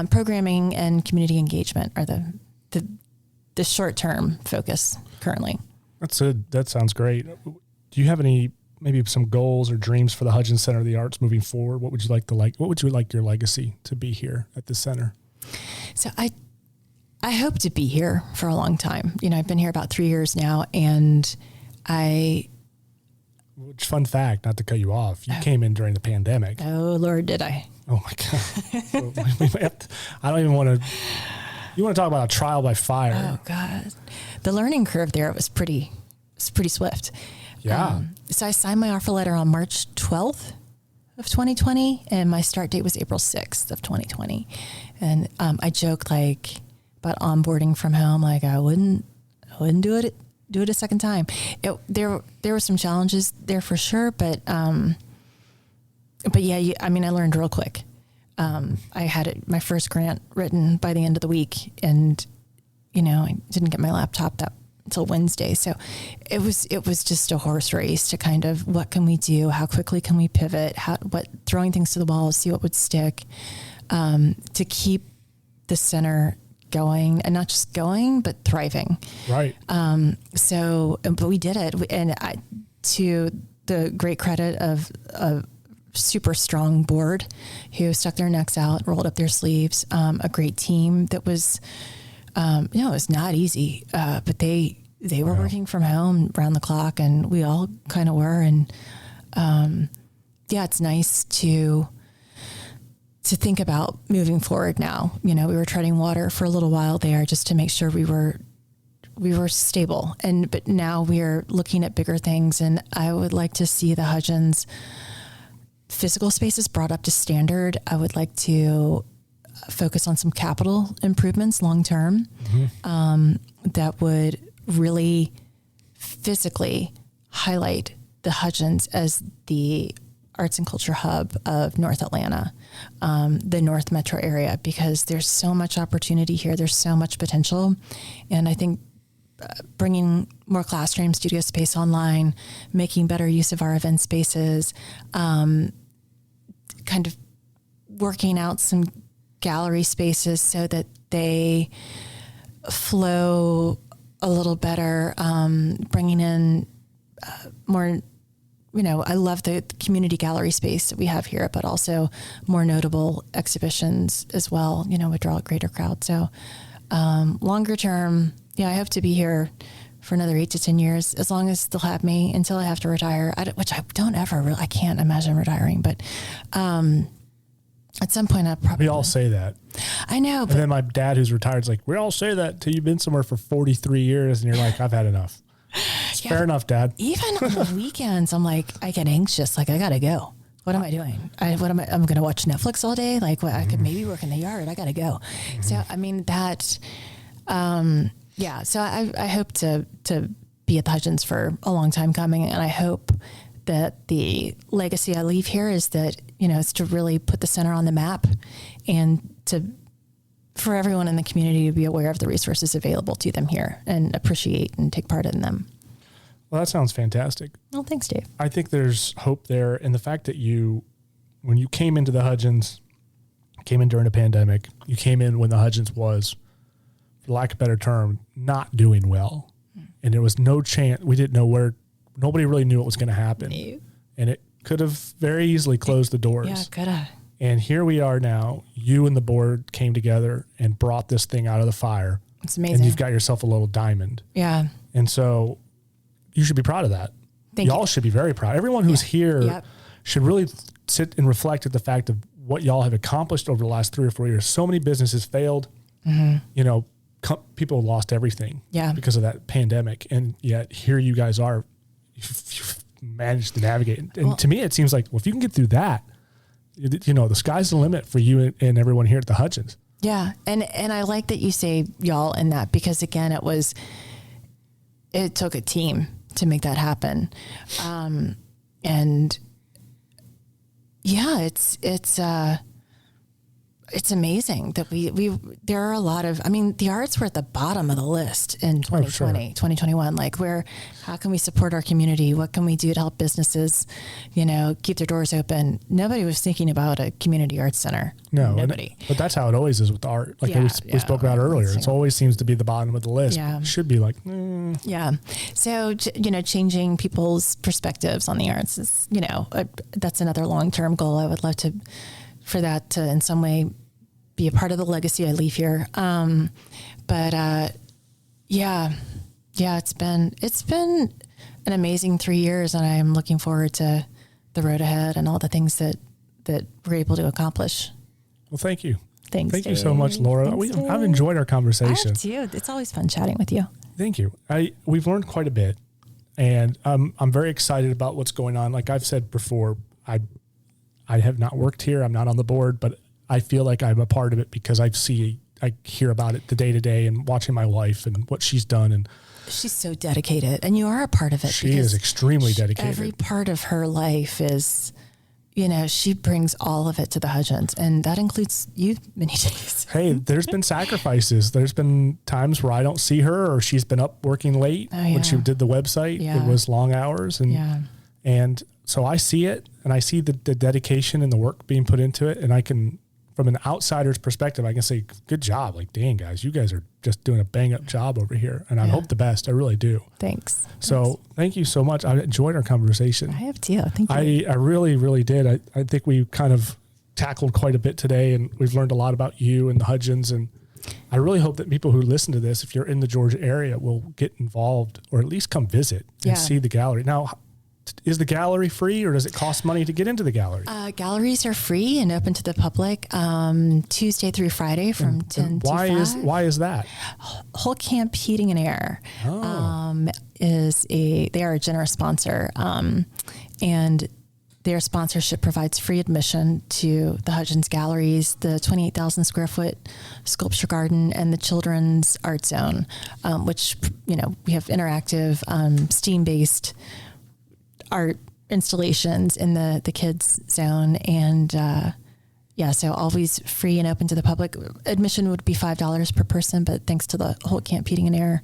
programming and community engagement are the short-term focus currently. That sounds great. Do you have maybe some goals or dreams for the Hudgens Center of the Arts moving forward? What would you like your legacy to be here at the center? So I hope to be here for a long time. I've been here about 3 years now, and fun fact, not to cut you off, you came in during the pandemic. Oh, Lord, did I? Oh my God. So I don't even want to, you want to talk about a trial by fire. Oh God. The learning curve there was pretty swift. Yeah. So I signed my offer letter on March 12th of 2020, and my start date was April 6th of 2020. And I joked about onboarding from home, I wouldn't do it a second time. There were some challenges there for sure, but yeah, I learned real quick. I had my first grant written by the end of the week, and I didn't get my laptop up until Wednesday. So it was just a horse race to kind of, what can we do? How quickly can we pivot? Throwing things to the wall, see what would stick, to keep the center going, and not just going, but thriving. Right. But we did it. And to the great credit of a super strong board who stuck their necks out, rolled up their sleeves, a great team that was, it was not easy, but they were working from home around the clock, and we all kind of were. And, it's nice to think about moving forward now. We were treading water for a little while there just to make sure we were stable, but now we're looking at bigger things. And I would like to see the Hudgens physical spaces brought up to standard. I would like to focus on some capital improvements long-term, that would really physically highlight the Hudgens as the arts and culture hub of North Atlanta, the North Metro area, because there's so much opportunity here. There's so much potential. And I think bringing more classroom studio space online, making better use of our event spaces, kind of working out some gallery spaces so that they flow a little better, bringing in more, I love the community gallery space that we have here, but also more notable exhibitions as well, would draw a greater crowd. So longer term, I hope to be here for another 8 to 10 years, as long as they'll have me until I have to retire, which I don't ever really, I can't imagine retiring, but at some point I probably... We all say that. I know. And then my dad, who's retired, is like, we all say that till you've been somewhere for 43 years, and you're like, I've had enough. Fair enough, Dad. Even on the weekends, I'm like, I get anxious. I got to go. What am I doing? I'm going to watch Netflix all day. I could maybe work in the yard. I got to go. So, so I hope to be at the Hudgens for a long time coming. And I hope that the legacy I leave here is that, it's to really put the center on the map, and for everyone in the community to be aware of the resources available to them here and appreciate and take part in them. Well, that sounds fantastic. Well, thanks, Dave. I think there's hope there. And the fact that when you came into the Hudgens, came in during a pandemic, you came in when the Hudgens was, for lack of a better term, not doing well. And there was no chance, we didn't know nobody really knew what was going to happen. No. And it could have very easily closed the doors. Yeah, could have. And here we are now. You and the board came together and brought this thing out of the fire. It's amazing. And you've got yourself a little diamond. Yeah. And so you should be proud of that. Y'all should be very proud. Everyone who's here should really sit and reflect at the fact of what y'all have accomplished over the last 3 or 4 years. So many businesses failed. People lost everything because of that pandemic. And yet here you guys are. You've managed to navigate. And to me, it seems like, well, if you can get through that, the sky's the limit for you and everyone here at the Hudgens. Yeah. And I like that you say y'all in that, because again, it took a team to make that happen. And yeah, it's amazing that there are a lot of, the arts were at the bottom of the list in 2020, 2021, how can we support our community? What can we do to help businesses, keep their doors open? Nobody was thinking about a community arts center. No, nobody. But that's how it always is with art. Like we spoke about earlier. It always seems to be the bottom of the list. Yeah. It should be like, Yeah. So, changing people's perspectives on the arts is, that's another long-term goal. I would love for that to in some way be a part of the legacy I leave here. It's been an amazing 3 years, and I'm looking forward to the road ahead and all the things that we're able to accomplish. well, thank you. Thanks. Thank you so much, Laura. I've enjoyed our I conversation. have too. It's always fun chatting with you. Thank you. We've learned quite a bit, and I'm very excited about what's going on. Like I've said before, I have not worked here. I'm not on the board, but I feel like I'm a part of it because I hear about it the day to day and watching my wife and what she's done. And she's so dedicated, and you are a part of it. She is extremely dedicated. Every part of her life is, she brings all of it to the Hudgens, and that includes you many days. Hey, there's been sacrifices. There's been times where I don't see her, or she's been up working late when she did the website. Yeah. It was long hours. And so I see it, and I see the dedication and the work being put into it. And I can, from an outsider's perspective, I can say, good job. Like, dang, guys, you guys are just doing a bang up job over here. And I hope the best. I really do. Thanks. So thank you so much. I enjoyed our conversation. I have too. Thank you. I really, really did. I think we kind of tackled quite a bit today, and we've learned a lot about you and the Hudgens. And I really hope that people who listen to this, if you're in the Georgia area, will get involved or at least come visit and see the gallery. Now, is the gallery free, or does it cost money to get into the gallery? Galleries are free and open to the public Tuesday through Friday from 10 to 5. Why is that? Whole Camp Heating and Air they are a generous sponsor, and their sponsorship provides free admission to the Hudgens Galleries, the 28,000 square foot sculpture garden, and the Children's Art Zone, which we have interactive STEAM-based art installations in the kids zone. And so always free and open to the public. Admission would be $5 per person, but thanks to the Whole Camp Heating and Air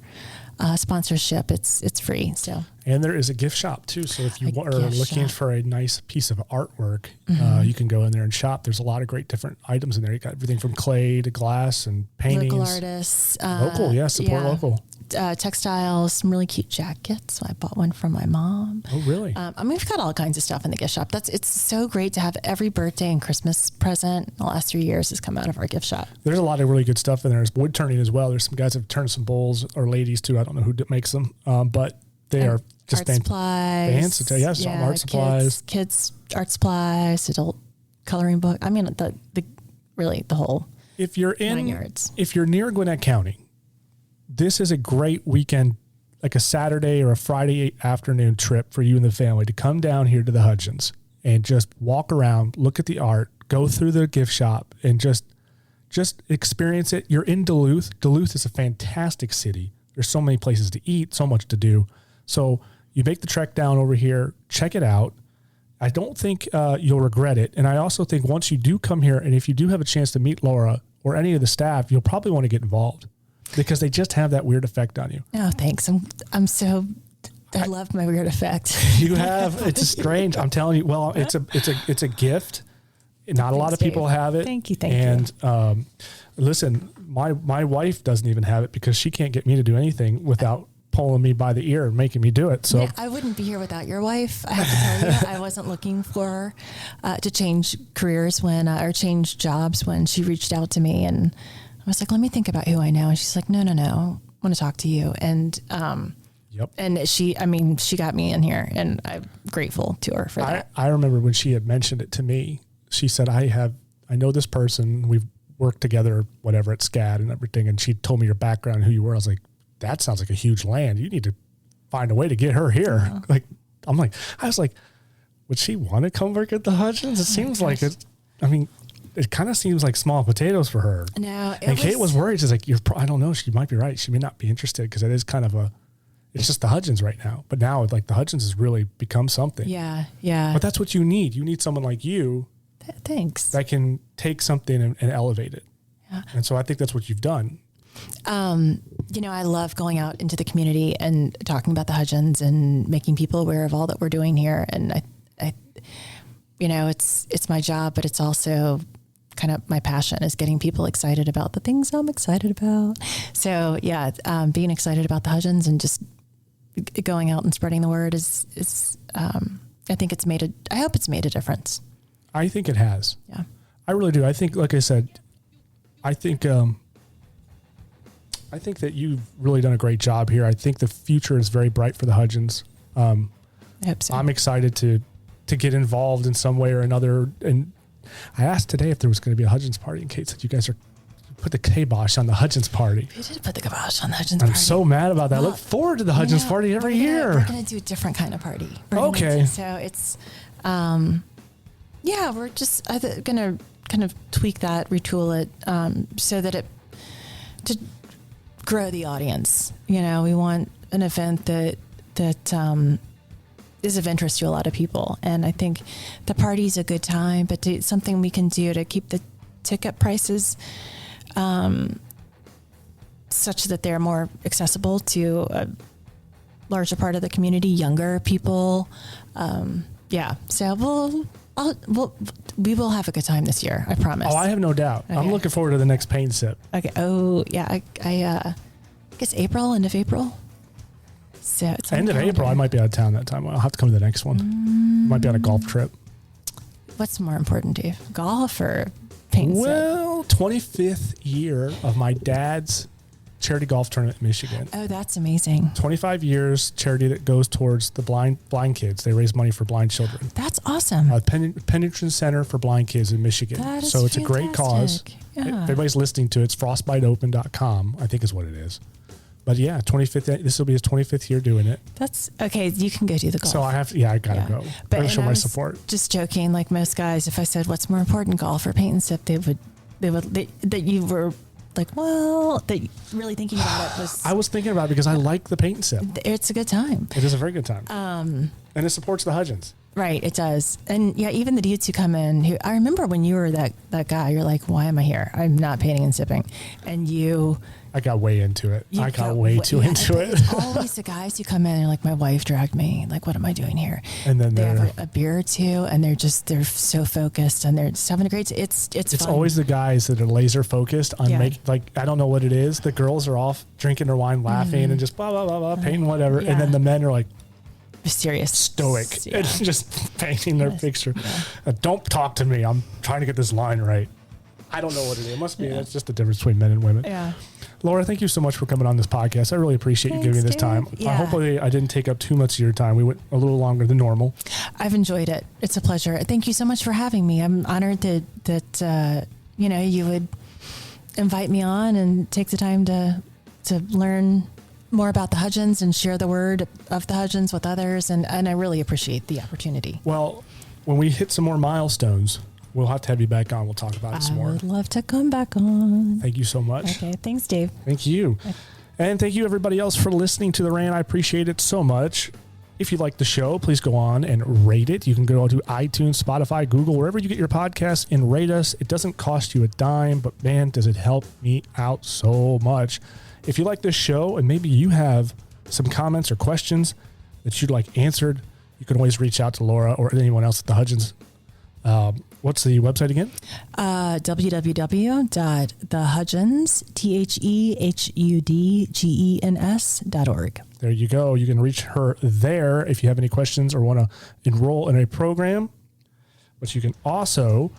sponsorship, it's free. So, and there is a gift shop too. So if you are looking for a nice piece of artwork, you can go in there and shop. There's a lot of great different items in there. You got everything from clay to glass and paintings. Local artists. Support local. Textiles, some really cute jackets. I bought one from my mom. Oh, really? We've got all kinds of stuff in the gift shop. It's so great to have every birthday and Christmas present the last 3 years has come out of our gift shop. There's a lot of really good stuff in there. There's wood turning as well. There's some guys that have turned some bowls, or ladies too. I don't know who makes them, but they are just art supplies. Art supplies. Kids art supplies, adult coloring book. The whole. If you're 9 yards. If you're near Gwinnett County, this is a great weekend, like a Saturday or a Friday afternoon trip for you and the family to come down here to the Hudgens and just walk around, look at the art, go through the gift shop, and just experience it. You're in Duluth. Duluth is a fantastic city. There's so many places to eat, so much to do. So you make the trek down over here, check it out. I don't think you'll regret it. And I also think once you do come here, and if you do have a chance to meet Laura or any of the staff, you'll probably want to get involved, because they just have that weird effect on you. Oh, thanks. I love my weird effect. You have, it's strange. I'm telling you, well, it's a gift. Not a lot of people have it. Thank you. And listen, my wife doesn't even have it because she can't get me to do anything without pulling me by the ear and making me do it. So yeah, I wouldn't be here without your wife. I have to tell you, I wasn't looking for to change careers or change jobs when she reached out to me, and I was like, let me think about who I know. And she's like, no, I want to talk to you. And, and she got me in here, and I'm grateful to her for that. I remember when she had mentioned it to me, she said, I know this person, we've worked together, whatever, at SCAD and everything. And she told me your background, who you were. I was like, that sounds like a huge land. You need to find a way to get her here. Yeah. I was like, would she want to come work at the Hudgens? It seems like it. I mean, it kind of seems like small potatoes for her. No, and Kate was worried. She's like, I don't know. She might be right. She may not be interested because it is kind of it's just the Hudgens right now. But now, like, the Hudgens has really become something. Yeah. But that's what you need. You need someone like you. Thanks. That can take something and elevate it. Yeah. And so I think that's what you've done. I love going out into the community and talking about the Hudgens and making people aware of all that we're doing here. And I it's my job, but it's also kind of my passion is getting people excited about the things I'm excited about. So yeah, being excited about the Hudgens and just going out and spreading the word is I think I hope it's made a difference. I think it has. Yeah. I really do. I think, like I said, I think that you've really done a great job here. I think the future is very bright for the Hudgens. I hope so. I'm excited to get involved in some way or another. And I asked today if there was going to be a Hudgens party, and Kate said you guys put the kibosh on the Hudgens party. We did put the kibosh on the Hudgens party. I'm so mad about that. I look forward to the Hudgens party every year. We're going to do a different kind of party. Okay. So it's, we're just going to kind of tweak that, retool it, so that to grow the audience. We want an event that is of interest to a lot of people. And I think the party's a good time, but something we can do to keep the ticket prices such that they're more accessible to a larger part of the community, younger people. So we will have a good time this year. I promise. Oh, I have no doubt. Okay. I'm looking forward to the next paint sip. Okay. Oh yeah. I guess end of April. So it's end of April. I might be out of town that time. I'll have to come to the next one. Might be on a golf trip. What's more important to you, golf or paint sip? Well, 25th year of my dad's charity golf tournament in Michigan. Oh, that's amazing. 25 years charity that goes towards the blind kids. They raise money for blind children. That's awesome. Pennington Center for Blind Kids in Michigan. That is so it's fantastic. A great cause. Yeah. If everybody's listening to it, it's frostbiteopen.com, I think is what it is. But yeah, 25th. This will be his 25th year doing it. That's okay. You can go do the golf. So I gotta go. But gotta show my support. Just joking, like most guys, if I said what's more important, golf or paint and sip, that you were like, well, that really thinking about it was. I was thinking about it because I like the paint and sip. It's a good time. It is a very good time. And it supports the Hudgens. Right, it does. And yeah, even the dudes who come in, who I remember when you were that guy, you're like, why am I here? I'm not painting and sipping. And I got way into it. I got way too into it. It's always the guys who come in and they're like, my wife dragged me. Like, what am I doing here? And then they have a beer or two and they're so focused and they're just having a great, it's fun. Always the guys that are laser focused on I don't know what it is. The girls are off drinking their wine, laughing and just blah, blah, blah, blah, painting whatever. Yeah. And then the men are like, serious, stoic, and just painting their picture. Yeah. Don't talk to me. I'm trying to get this line right. I don't know what it is. It must be. That's just the difference between men and women. Yeah. Laura, thank you so much for coming on this podcast. I really appreciate you giving me this time. Yeah. Hopefully I didn't take up too much of your time. We went a little longer than normal. I've enjoyed it. It's a pleasure. Thank you so much for having me. I'm honored that you would invite me on and take the time to learn more about the Hudgens and share the word of the Hudgens with others. And I really appreciate the opportunity. Well, when we hit some more milestones, we'll have to have you back on. We'll talk about it some more. I would love to come back on. Thank you so much. Okay. Thanks, Dave. Thank you. Okay. And thank you everybody else for listening to The Rant. I appreciate it so much. If you like the show, please go on and rate it. You can go to iTunes, Spotify, Google, wherever you get your podcasts and rate us. It doesn't cost you a dime, but man, does it help me out so much. If you like this show and maybe you have some comments or questions that you'd like answered, you can always reach out to Laura or anyone else at the Hudgens. What's the website again? www.thehudgens.org. There you go. You can reach her there if you have any questions or want to enroll in a program. But you can also,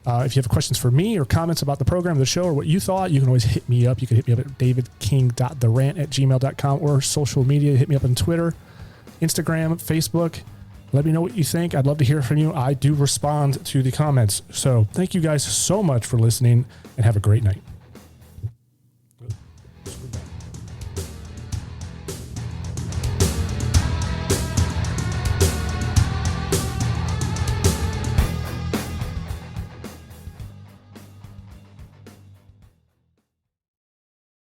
if you have questions for me or comments about the program, the show, or what you thought, you can always hit me up. You can hit me up at davidking.therant@gmail.com or social media. Hit me up on Twitter, Instagram, Facebook. Let me know what you think. I'd love to hear from you. I do respond to the comments. So thank you guys so much for listening and have a great night.